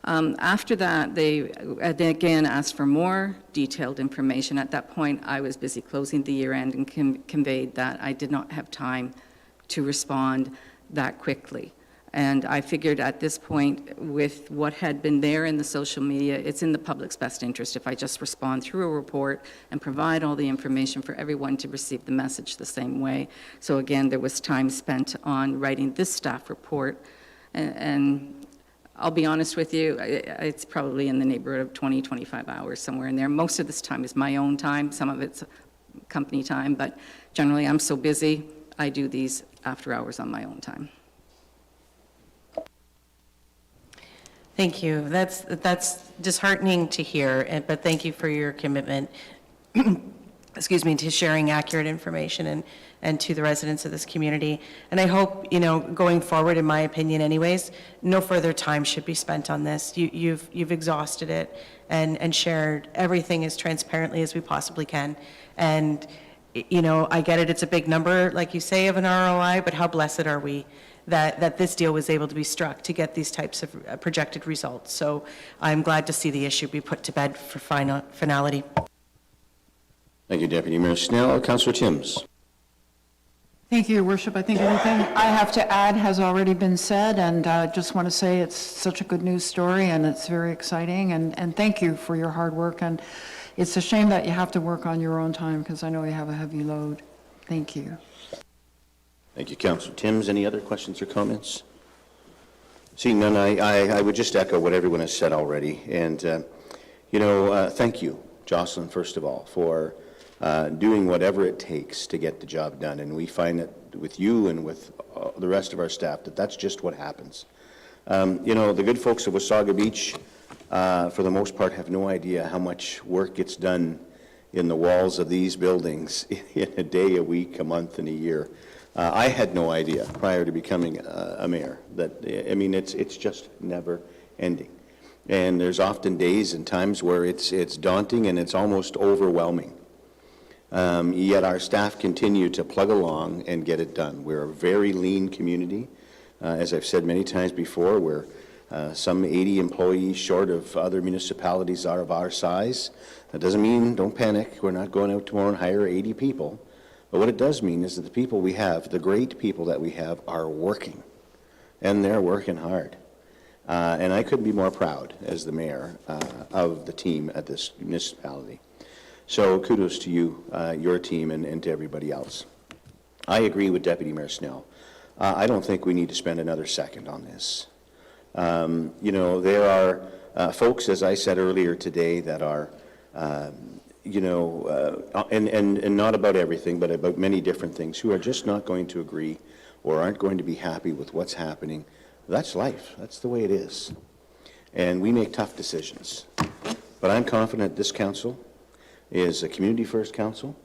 After that, they again asked for more detailed information. At that point, I was busy closing the year end and conveyed that I did not have time to respond that quickly. And I figured at this point, with what had been there in the social media, it's in the public's best interest if I just respond through a report and provide all the information for everyone to receive the message the same way. So again, there was time spent on writing this staff report, and I'll be honest with you, it's probably in the neighborhood of 20, 25 hours, somewhere in there. Most of this time is my own time, some of it's company time, but generally I'm so busy, I do these after hours on my own time. Thank you. That's disheartening to hear, but thank you for your commitment, excuse me, to sharing accurate information and to the residents of this community. And I hope, going forward, in my opinion anyways, no further time should be spent on this. You've exhausted it and shared everything as transparently as we possibly can. And, I get it, it's a big number, like you say, of an ROI, but how blessed are we that this deal was able to be struck to get these types of projected results. So I'm glad to see the issue be put to bed for finality. Thank you, Deputy Mayor Snell. Councillor Timms. Thank you, Your Worship. I think everything I have to add has already been said, and just want to say it's such a good news story, and it's very exciting, and thank you for your hard work. And it's a shame that you have to work on your own time, because I know you have a heavy load. Thank you. Thank you, Councillor Timms. Any other questions or comments? Seeing none, I would just echo what everyone has said already. And, thank you, Jocelyn, first of all, for doing whatever it takes to get the job done. And we find that with you and with the rest of our staff that that's just what happens. The good folks of Wasaga Beach, for the most part, have no idea how much work gets done in the walls of these buildings in a day, a week, a month, and a year. I had no idea prior to becoming a mayor that, it's just never ending. And there's often days and times where it's daunting and it's almost overwhelming. Yet our staff continue to plug along and get it done. We're a very lean community. As I've said many times before, we're some 80 employees short of other municipalities are of our size. That doesn't mean, don't panic, we're not going out tomorrow and hire 80 people. But what it does mean is that the people we have, the great people that we have, are working. And they're working hard. And I couldn't be more proud as the mayor of the team at this municipality. So kudos to you, your team, and to everybody else. I agree with Deputy Mayor Snell. I don't think we need to spend another second on this. There are folks, as I said earlier today, that are, and not about everything, but about many different things, who are just not going to agree or aren't going to be happy with what's happening. That's life. That's the way it is. And we make tough decisions. But I'm confident this council is a community-first council.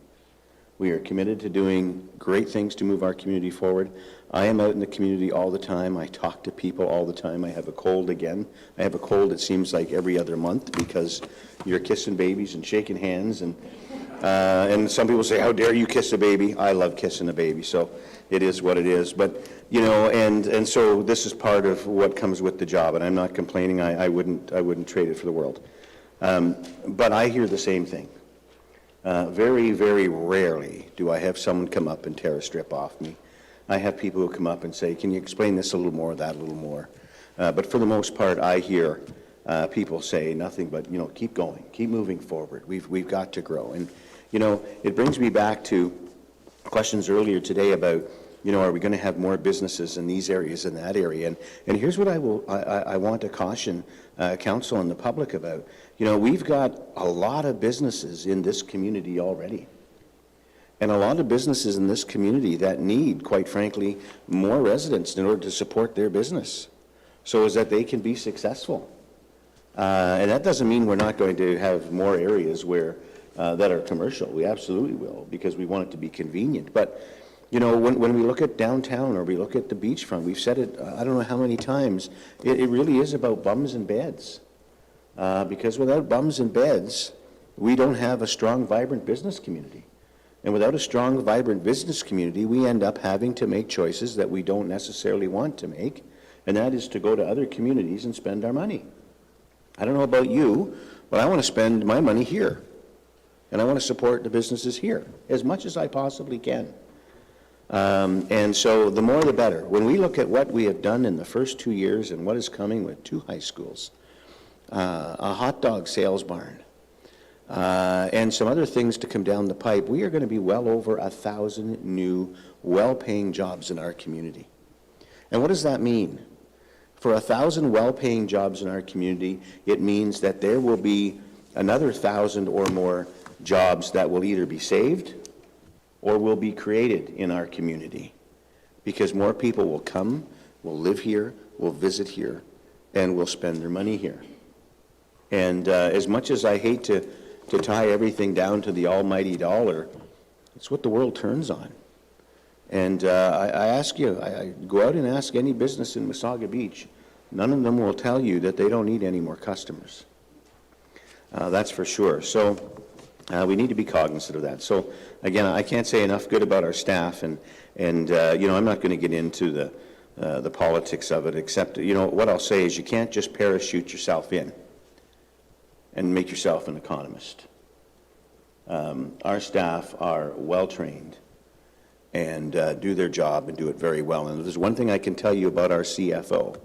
We are committed to doing great things to move our community forward. I am out in the community all the time. I talk to people all the time. I have a cold again. I have a cold, it seems like, every other month because you're kissing babies and shaking hands. And some people say, how dare you kiss a baby? I love kissing a baby, so it is what it is. But, and so this is part of what comes with the job, and I'm not complaining. I wouldn't trade it for the world. But I hear the same thing. Very, very rarely do I have someone come up and tear a strip off me. I have people who come up and say, can you explain this a little more, that a little more? But for the most part, I hear people say nothing but, keep going, keep moving forward. We've got to grow. And, it brings me back to questions earlier today about, are we going to have more businesses in these areas and that area? And here's what I want to caution council and the public about. We've got a lot of businesses in this community already. And a lot of businesses in this community that need, quite frankly, more residents in order to support their business so as that they can be successful. And that doesn't mean we're not going to have more areas where, that are commercial. We absolutely will, because we want it to be convenient. But, you know, when we look at downtown or we look at the beachfront, we've said it, I don't know how many times, it really is about bums and beds. Because without bums and beds, we don't have a strong, vibrant business community. And without a strong, vibrant business community, we end up having to make choices that we don't necessarily want to make, and that is to go to other communities and spend our money. I don't know about you, but I want to spend my money here, and I want to support the businesses here as much as I possibly can. And so the more the better. When we look at what we have done in the first 2 years and what is coming with 2 high schools, a hot dog sales barn, and some other things to come down the pipe, we are going to be well over 1,000 new, well-paying jobs in our community. And what does that mean? For 1,000 well-paying jobs in our community, it means that there will be another 1,000 or more jobs that will either be saved or will be created in our community, because more people will come, will live here, will visit here, and will spend their money here. And as much as I hate to tie everything down to the almighty dollar, it's what the world turns on. And I ask you, I go out and ask any business in Wasaga Beach, none of them will tell you that they don't need any more customers. That's for sure. So we need to be cognizant of that. So again, I can't say enough good about our staff, and you know, I'm not going to get into the politics of it, except, you know, what I'll say is you can't just parachute yourself in and make yourself an economist. Our staff are well-trained and do their job and do it very well. And there's one thing I can tell you about our CFO,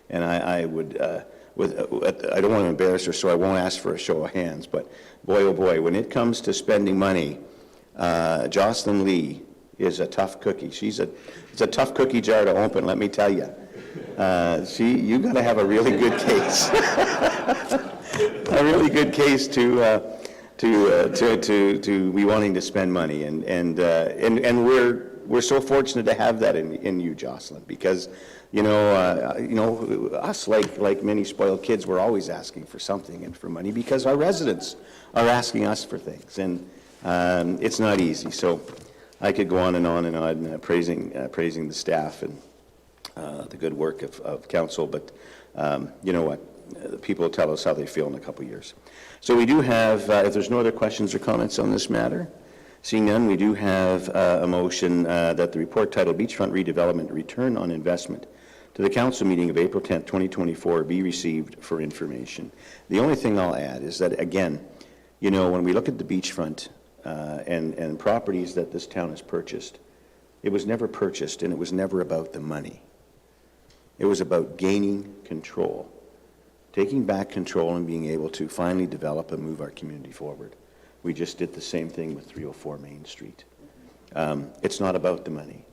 and I would, I don't want to embarrass her, so I won't ask for a show of hands, but boy, oh boy, when it comes to spending money, Jocelyn Lee is a tough cookie. It's a tough cookie jar to open, let me tell you. You got to have a really good case. A really good case to be wanting to spend money, and we're so fortunate to have that in you, Jocelyn, because you know us, like many spoiled kids, we're always asking for something and for money because our residents are asking us for things, and it's not easy. So I could go on and on praising the staff and the good work of council, but you know what? People will tell us how they feel in a couple of years. So we do have, if there's no other questions or comments on this matter, seeing none, we do have a motion that the report titled Beachfront Redevelopment Return on Investment to the council meeting of April 10th, 2024 be received for information. The only thing I'll add is that, again, you know, when we look at the beachfront and properties that this town has purchased, it was never purchased and it was never about the money. It was about gaining control. Taking back control and being able to finally develop and move our community forward. We just did the same thing with 304 Main Street. It's not about the money.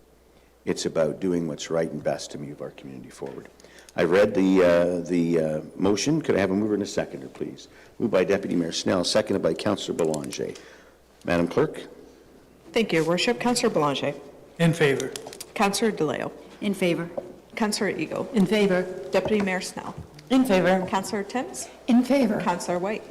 It's about doing what's right and best to move our community forward. I've read the motion. Could I have a mover and a seconder, please? Moved by Deputy Mayor Snell, seconded by Councillor Belanger. Madam Clerk? Thank you, Your Worship. Councillor Belanger. In favor. Councillor DeLeo. In favor. Councillor Ego. In favor. Deputy Mayor Snell. In favor. Councillor Timms. In favor. Councillor White.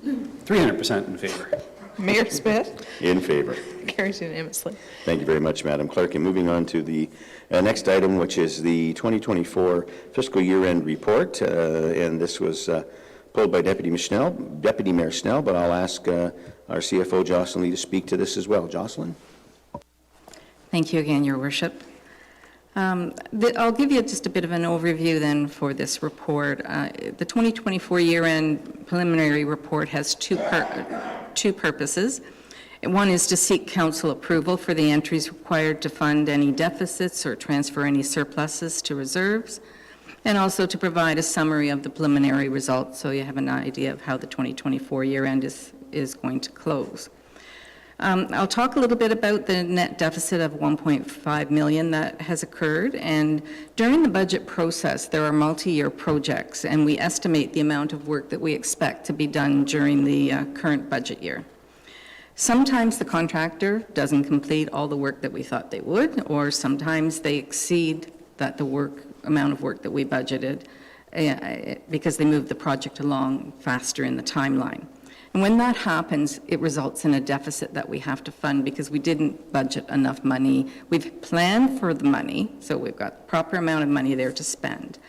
300% in favor. Mayor Smith. In favor. Carries unanimously. Thank you very much, Madam Clerk. And moving on to the next item, which is the 2024 fiscal year-end report. And this was pulled by Deputy Mayor Snell, but I'll ask our CFO, Jocelyn Lee, to speak to this as well. Jocelyn? Thank you again, Your Worship. I'll give you just a bit of an overview then for this report. The 2024 year-end preliminary report has two purposes. One is to seek council approval for the entries required to fund any deficits or transfer any surpluses to reserves, and also to provide a summary of the preliminary results so you have an idea of how the 2024 year-end is going to close. I'll talk a little bit about the net deficit of $1.5 million that has occurred, and during the budget process there are multi-year projects, and we estimate the amount of work that we expect to be done during the current budget year. Sometimes the contractor doesn't complete all the work that we thought they would, or sometimes they exceed the amount of work that we budgeted. because they moved the project along faster in the timeline. And when that happens, it results in a deficit that we have to fund because we didn't budget enough money. We've planned for the money, so we've got the proper amount of money there to spend,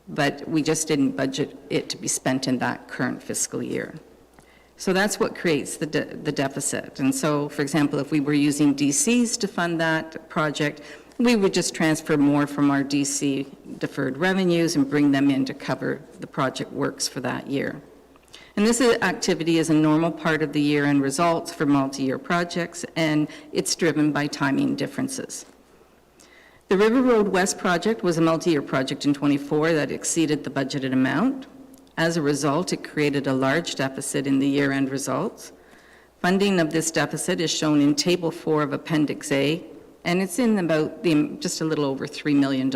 but we just didn't budget it to be spent in that current fiscal year. So that's what creates the deficit. And so, for example, if we were using DCs to fund that project, we would just transfer more from our DC deferred revenues and bring them in to cover the project works for that year. And this activity is a normal part of the year-end results for multi-year projects, and it's driven by timing differences. The River Road West project was a multi-year project in '24 that exceeded the budgeted amount. As a result, it created a large deficit in the year-end results. Funding of this deficit is shown in Table 4 of Appendix A, and it's in about just a little over $3 million.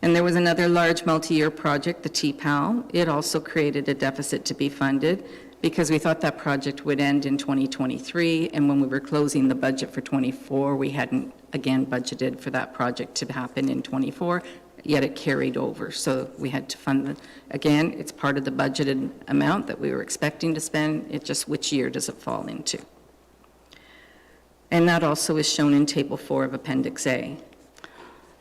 And there was another large multi-year project, the TPAL. It also created a deficit to be funded because we thought that project would end in 2023, and when we were closing the budget for '24, we hadn't again budgeted for that project to happen in '24, yet it carried over. So we had to fund it. Again, it's part of the budgeted amount that we were expecting to spend. It's just which year does it fall into. And that also is shown in Table 4 of Appendix A.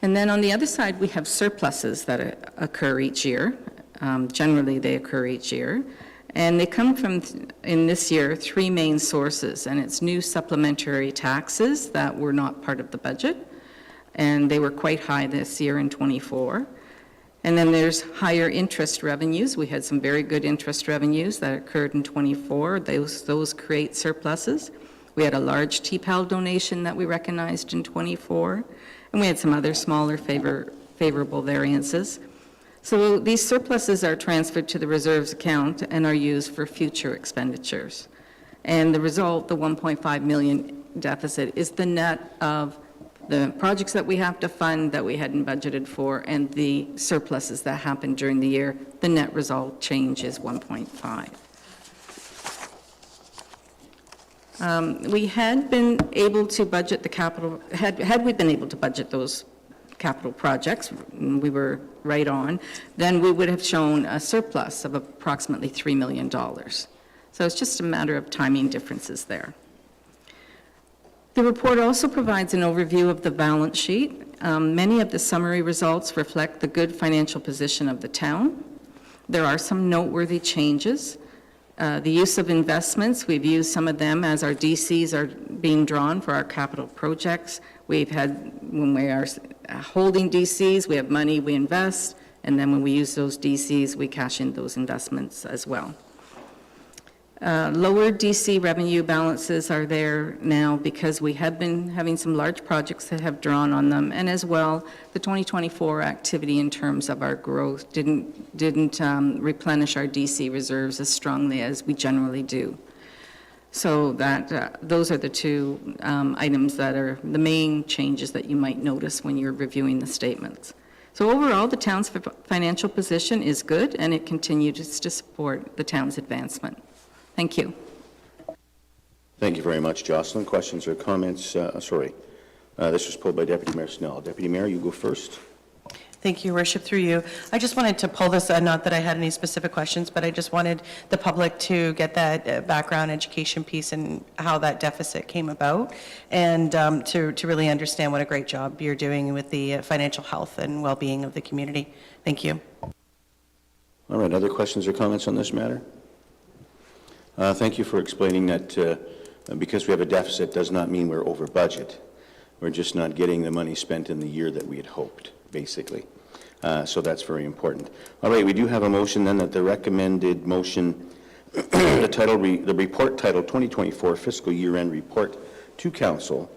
And then on the other side, we have surpluses that occur each year. Generally, they occur each year. And they come from, in this year, three main sources. And it's new supplementary taxes that were not part of the budget. And they were quite high this year in '24. And then there's higher interest revenues. We had some very good interest revenues that occurred in '24. Those create surpluses. We had a large TPAL donation that we recognized in '24. And we had some other smaller favorable variances. So these surpluses are transferred to the reserves account and are used for future expenditures. And the result, the $1.5 million deficit, is the net of the projects that we have to fund that we hadn't budgeted for and the surpluses that happened during the year. The net result change is 1.5. We had been able to budget the capital, had we been able to budget those capital projects, we were right on, then we would have shown a surplus of approximately $3 million. So it's just a matter of timing differences there. The report also provides an overview of the balance sheet. Many of the summary results reflect the good financial position of the town. There are some noteworthy changes. The use of investments, we've used some of them as our DCs are being drawn for our capital projects. We've had, when we are holding DCs, we have money we invest, and then when we use those DCs, we cash in those investments as well. Lower DC revenue balances are there now because we have been having some large projects that have drawn on them, and as well, the 2024 activity in terms of our growth didn't replenish our DC reserves as strongly as we generally do. So that those are the two items that are the main changes that you might notice when you're reviewing the statements. So overall, the town's financial position is good, and it continues to support the town's advancement. Thank you. Thank you very much, Jocelyn. Questions or comments? This was pulled by Deputy Mayor Snell. Deputy Mayor, you go first. Thank you, Your Worship, through you. I just wanted to pull this, not that I had any specific questions, but I just wanted the public to get that background education piece and how that deficit came about, and to really understand what a great job you're doing with the financial health and well-being of the community. Thank you. All right, other questions or comments on this matter? Thank you for explaining that because we have a deficit does not mean we're over budget. We're just not getting the money spent in the year that we had hoped, basically. So that's very important. All right, we do have a motion then that the recommended motion, the report titled 2024 Fiscal Year-End Report to Council,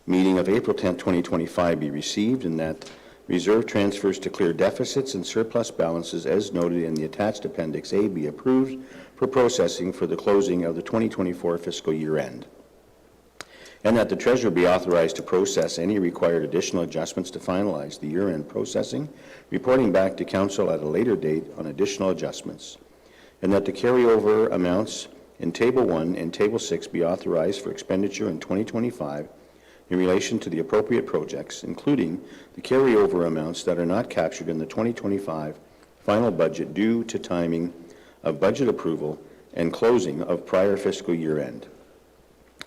meeting of April 10, 2025 be received, and that reserve transfers to clear deficits and surplus balances as noted in the attached Appendix A be approved for processing for the closing of the 2024 fiscal year-end, and that the Treasurer be authorized to process any required additional adjustments to finalize the year-end processing, reporting back to Council at a later date on additional adjustments, and that the carryover amounts in Table 1 and Table 6 be authorized for expenditure in 2025 in relation to the appropriate projects, including the carryover amounts that are not captured in the 2025 final budget due to timing of budget approval and closing of prior fiscal year end,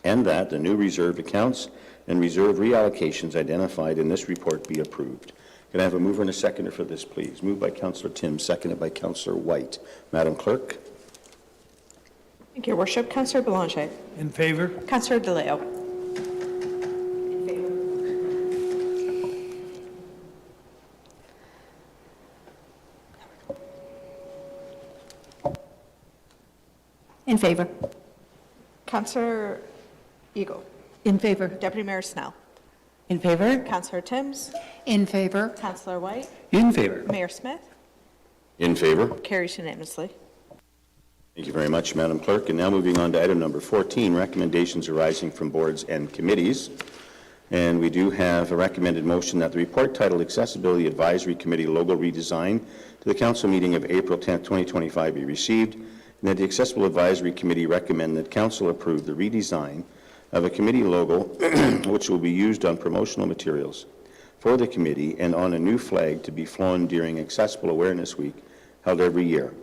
and that the new reserve accounts and reserve reallocations identified in this report be approved. Can I have a mover and a seconder for this, please? Moved by Councillor Tim, seconded by Councillor White. Madam Clerk? Thank you, Your Worship. Councillor Belanger. In favor? Councillor DeLeo. In favor. Councillor Eagle. In favor. Deputy Mayor Snell. In favor? Councillor Timms. In favor? Councillor White. In favor. Mayor Smith. In favor? Carries unanimously. Thank you very much, Madam Clerk. And now moving on to item number 14, recommendations arising from boards and committees. And we do have a recommended motion that the report titled Accessibility Advisory Committee Logo Redesign to the council meeting of April 10, 2025 be received, and that the Accessible Advisory Committee recommend that council approve the redesign of a committee logo which will be used on promotional materials for the committee and on a new flag to be flown during Accessible Awareness Week held every year,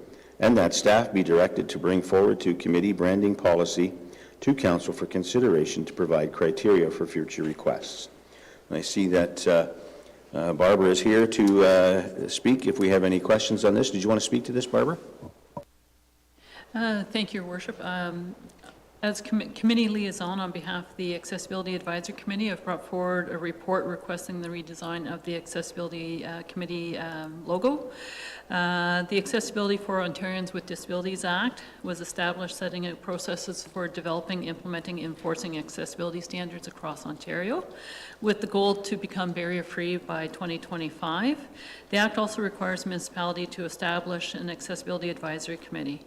and that staff be directed to bring forward to committee branding policy to council for consideration to provide criteria for future requests. And I see that Barbara is here to speak if we have any questions on this. Did you want to speak to this, Barbara? Thank you, Your Worship. As committee liaison on behalf of the Accessibility Advisory Committee, I've brought forward a report requesting the redesign of the Accessibility Committee logo. The Accessibility for Ontarians with Disabilities Act was established setting out processes for developing, implementing, enforcing accessibility standards across Ontario, with the goal to become barrier-free by 2025. The Act also requires municipality to establish an Accessibility Advisory Committee.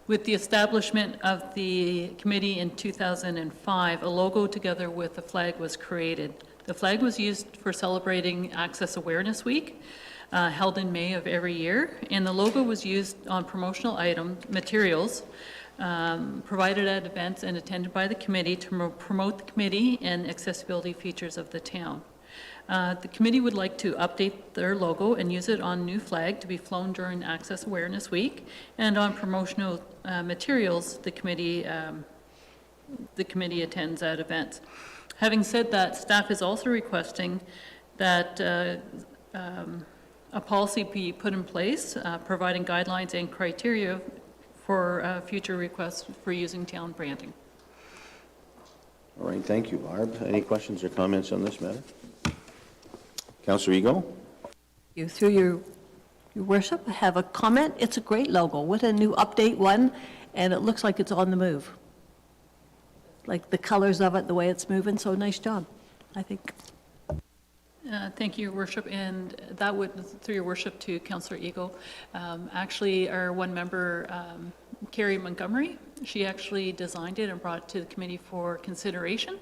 With the establishment of the committee in 2005, a logo together with a flag was created. The flag was used for celebrating Access Awareness Week, held in May of every year, and the logo was used on promotional materials provided at events and attended by the committee to promote the committee and accessibility features of the town. The committee would like to update their logo and use it on new flag to be flown during Access Awareness Week, and on promotional materials the committee attends at events. Having said that, staff is also requesting that a policy be put in place providing guidelines and criteria for future requests for using town branding. All right, thank you, Barb. Any questions or comments on this matter? Councillor Eagle? Through your worship, I have a comment. It's a great logo. What a new update one, and it looks like it's on the move. Like the colors of it, the way it's moving, so nice job, I think. Thank you, Your Worship, and that would, through Your Worship, to Councillor Eagle. Actually, our one member, Carrie Montgomery, she actually designed it and brought it to the committee for consideration,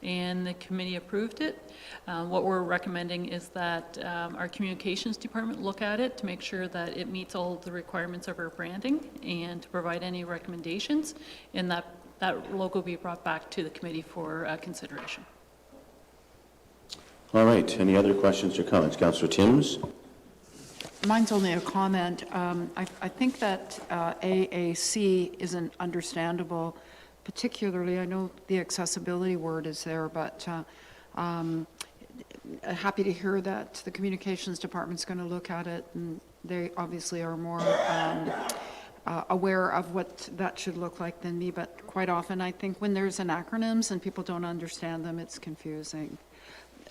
and the committee approved it. What we're recommending is that our communications department look at it to make sure that it meets all the requirements of our branding and to provide any recommendations, and that logo be brought back to the committee for consideration. All right, any other questions or comments? Councillor Timms? Mine's only a comment. I think that AAC isn't understandable, particularly, I know the accessibility word is there, but happy to hear that the communications department's going to look at it, and they obviously are more aware of what that should look like than me, but quite often I think when there's an acronyms and people don't understand them, it's confusing.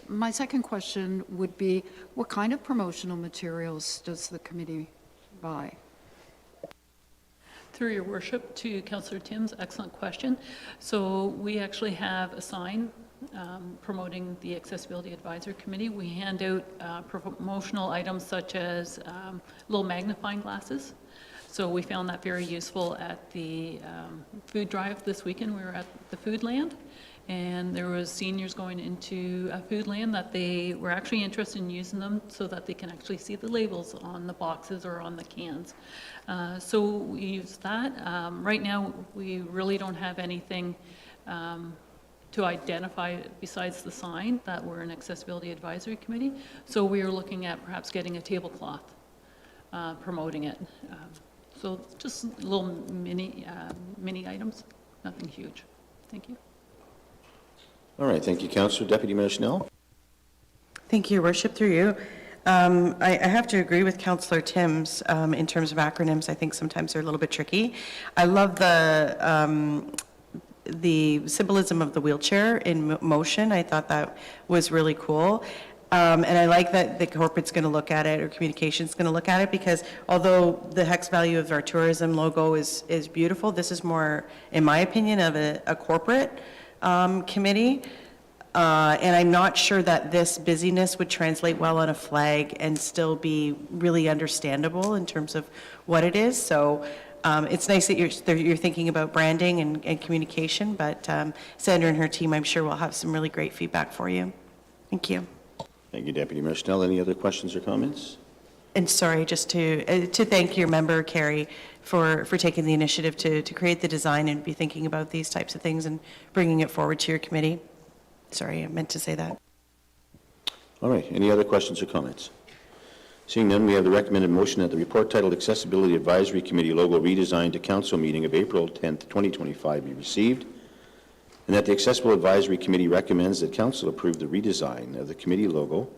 My second question would be, what kind of promotional materials does the committee buy? Through Your Worship, to Councillor Timms, excellent question. So we actually have a sign promoting the Accessibility Advisory Committee. We hand out promotional items such as little magnifying glasses. So we found that very useful at the food drive this weekend. We were at the Foodland, and there was seniors going into Foodland that they were actually interested in using them so that they can actually see the labels on the boxes or on the cans. So we use that. Right now, we really don't have anything to identify, besides the sign, that we're an accessibility advisory committee. So we are looking at perhaps getting a tablecloth, promoting it. So just little mini items, nothing huge. Thank you. All right, thank you, Councillor. Deputy Mayor Snell? Thank you, Your Worship, through you. I have to agree with Councillor Timms in terms of acronyms. I think sometimes they're a little bit tricky. I love the symbolism of the wheelchair in motion. I thought that was really cool. And I like that the corporate's going to look at it, or communication's going to look at it, because although the hex value of our tourism logo is beautiful, this is more, in my opinion, of a corporate committee. And I'm not sure that this busyness would translate well on a flag and still be really understandable in terms of what it is. So it's nice that you're thinking about branding and communication, but Sandra and her team, I'm sure, will have some really great feedback for you. Thank you. Thank you, Deputy Mayor Snell. Any other questions or comments? And sorry, just to thank your member, Carrie, for taking the initiative to create the design and be thinking about these types of things and bringing it forward to your committee. Sorry, I meant to say that. All right, any other questions or comments? Seeing none, we have the recommended motion that the report titled Accessibility Advisory Committee Logo Redesign to Council Meeting of April 10th, 2025 be received, and that the Accessible Advisory Committee recommends that Council approve the redesign of the committee logo,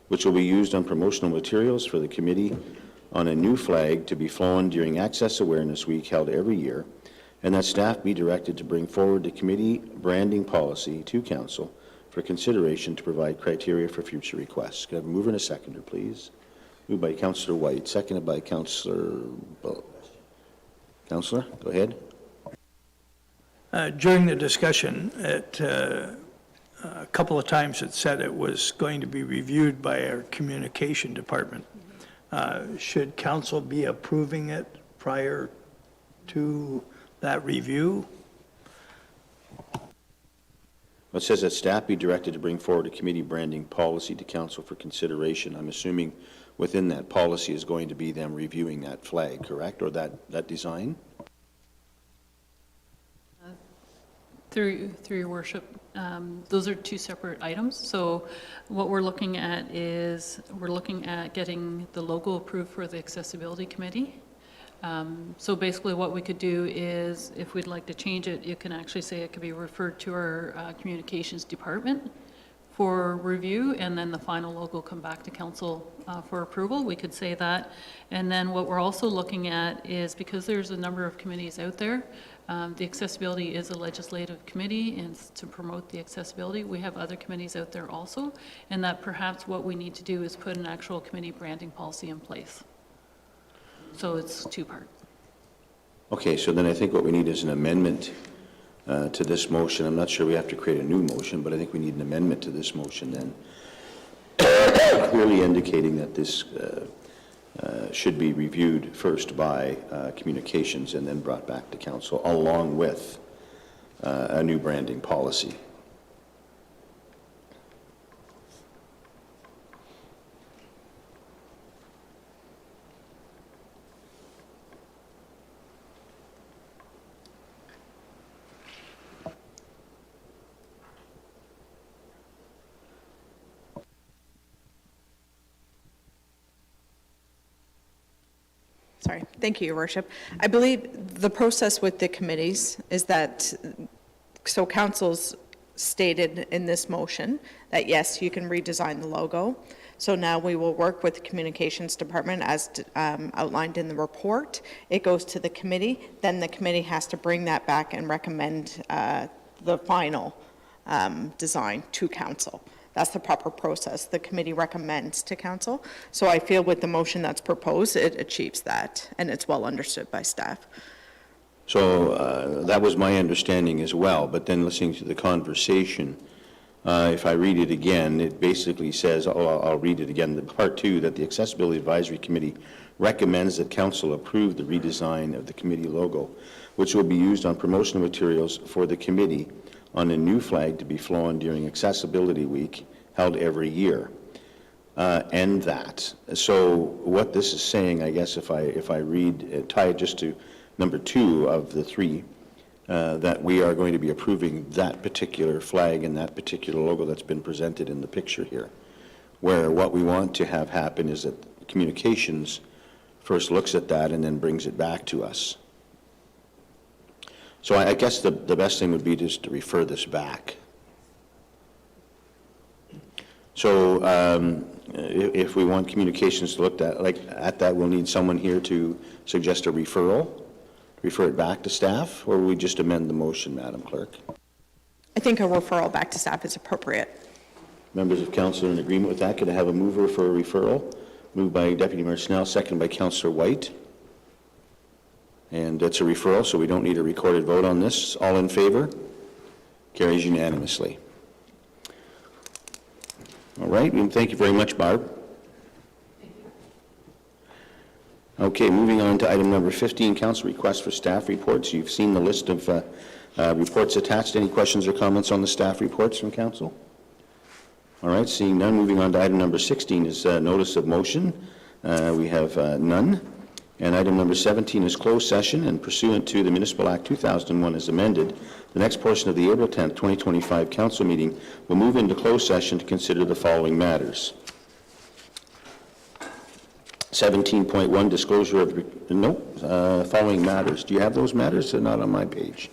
which will be used on promotional materials for the committee on a new flag to be flown during Access Awareness Week held every year, and that staff be directed to bring forward the committee branding policy to Council for consideration to provide criteria for future requests. Could I have a mover and a seconder, please? Moved by Councillor White, seconded by Councillor Bull. Councillor, go ahead. During the discussion, a couple of times it said it was going to be reviewed by our communication department. Should council be approving it prior to that review? It says that staff be directed to bring forward a committee branding policy to Council for consideration. I'm assuming within that policy is going to be them reviewing that flag, correct, or that design? Through your worship, those are two separate items. So what we're looking at is we're looking at getting the logo approved for the accessibility committee. So basically what we could do is, if we'd like to change it, you can actually say it could be referred to our communications department for review, and then the final logo come back to council for approval. We could say that. And then what we're also looking at is, because there's a number of committees out there, the accessibility is a legislative committee, and to promote the accessibility, we have other committees out there also, and that perhaps what we need to do is put an actual committee branding policy in place. So it's two-part. Okay, so then I think what we need is an amendment to this motion. I'm not sure we have to create a new motion, but I think we need an amendment to this motion then, clearly indicating that this should be reviewed first by communications and then brought back to council, along with a new branding policy. Sorry. Thank you, Your Worship. I believe the process with the committees is that, so council's stated in this motion that, yes, you can redesign the logo. So now we will work with the communications department as outlined in the report. It goes to the committee. Then the committee has to bring that back and recommend the final design to council. That's the proper process. The committee recommends to council. So I feel with the motion that's proposed, it achieves that, and it's well understood by staff. So that was my understanding as well, but then listening to the conversation, if I read it again, it basically says, I'll read it again, the part two, that the Accessibility Advisory Committee recommends that council approve the redesign of the committee logo, which will be used on promotional materials for the committee on a new flag to be flown during Accessibility Week held every year. And that. So what this is saying, I guess, if I read, tie it just to number two of the three, that we are going to be approving that particular flag and that particular logo that's been presented in the picture here, where what we want to have happen is that communications first looks at that and then brings it back to us. So I guess the best thing would be just to refer this back. So if we want communications to look at that, we'll need someone here to suggest a referral, refer it back to staff, or will we just amend the motion, Madam Clerk? I think a referral back to staff is appropriate. Members of council are in agreement with that. Could I have a mover for a referral? Moved by Deputy Mayor Snell, second by Councillor White. And it's a referral, so we don't need a recorded vote on this. All in favor? Carries unanimously. All right, and thank you very much, Barb. Okay, moving on to item number 15, council requests for staff reports. You've seen the list of reports attached. Any questions or comments on the staff reports from council? All right, seeing none, moving on to item number 16 is notice of motion. We have none. And item number 17 is closed session, and pursuant to the Municipal Act 2001 as amended, the next portion of the April 10th, 2025 council meeting will move into closed session to consider the following matters. 17.1, disclosure of, following matters. Do you have those matters? They're not on my page.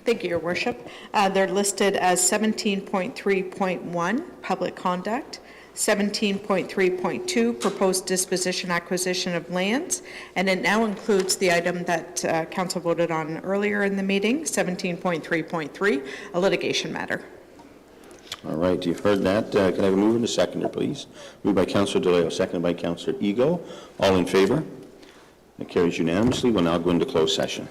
Thank you, Your Worship. They're listed as 17.3.1, public conduct, 17.3.2, proposed disposition acquisition of lands, and it now includes the item that council voted on earlier in the meeting, 17.3.3, a litigation matter. All right, you've heard that. Can I have a mover and a seconder, please? Moved by Councillor DeLeo, seconded by Councillor Ego. All in favor? That carries unanimously. We'll now go into closed session.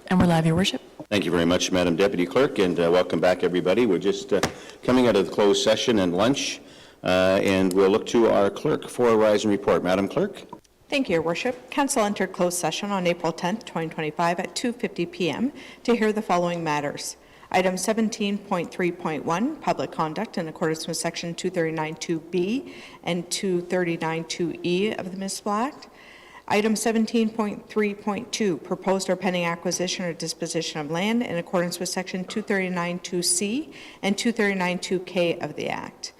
And we're live, Your Worship. Thank you very much, Madam Deputy Clerk, and welcome back, everybody. We're just coming out of the closed session and lunch, and we'll look to our clerk for a rise and report. Madam Clerk? Thank you, Your Worship. Council entered closed session on April 10th, 2025 at 2:50 p.m. to hear the following matters. Item 17.3.1, public conduct in accordance with Section 239(2)B and 239(2)E of the Municipal Act. Item 17.3.2, proposed or pending acquisition or disposition of land in accordance with Section 239(2)C and 239(2)K of the Act.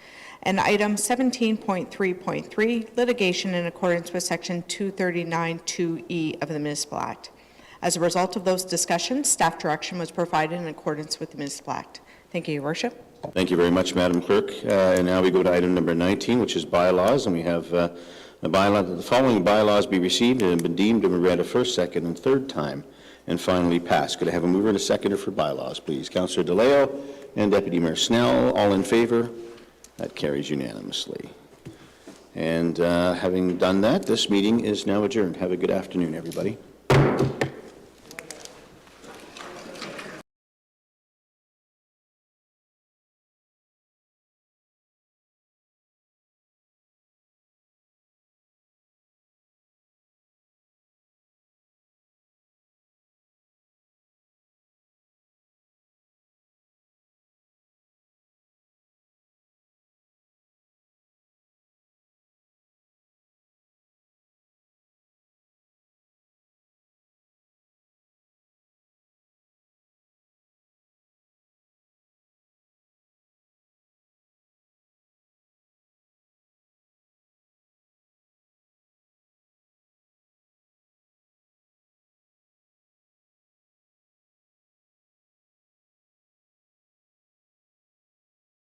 And item 17.3.3, litigation in accordance with Section 239(2)E of the Municipal Act. As a result of those discussions, staff direction was provided in accordance with the Municipal Act. Thank you, Your Worship. Thank you very much, Madam Clerk. And now we go to item number 19, which is bylaws, and we have a bylaw that the following bylaws be received and have been deemed to be read a first, second, and third time, and finally passed. Could I have a mover and a seconder for bylaws, please? Councillor DeLeo and Deputy Mayor Snell, all in favor? That carries unanimously. And having done that, this meeting is now adjourned. Have a good afternoon, everybody.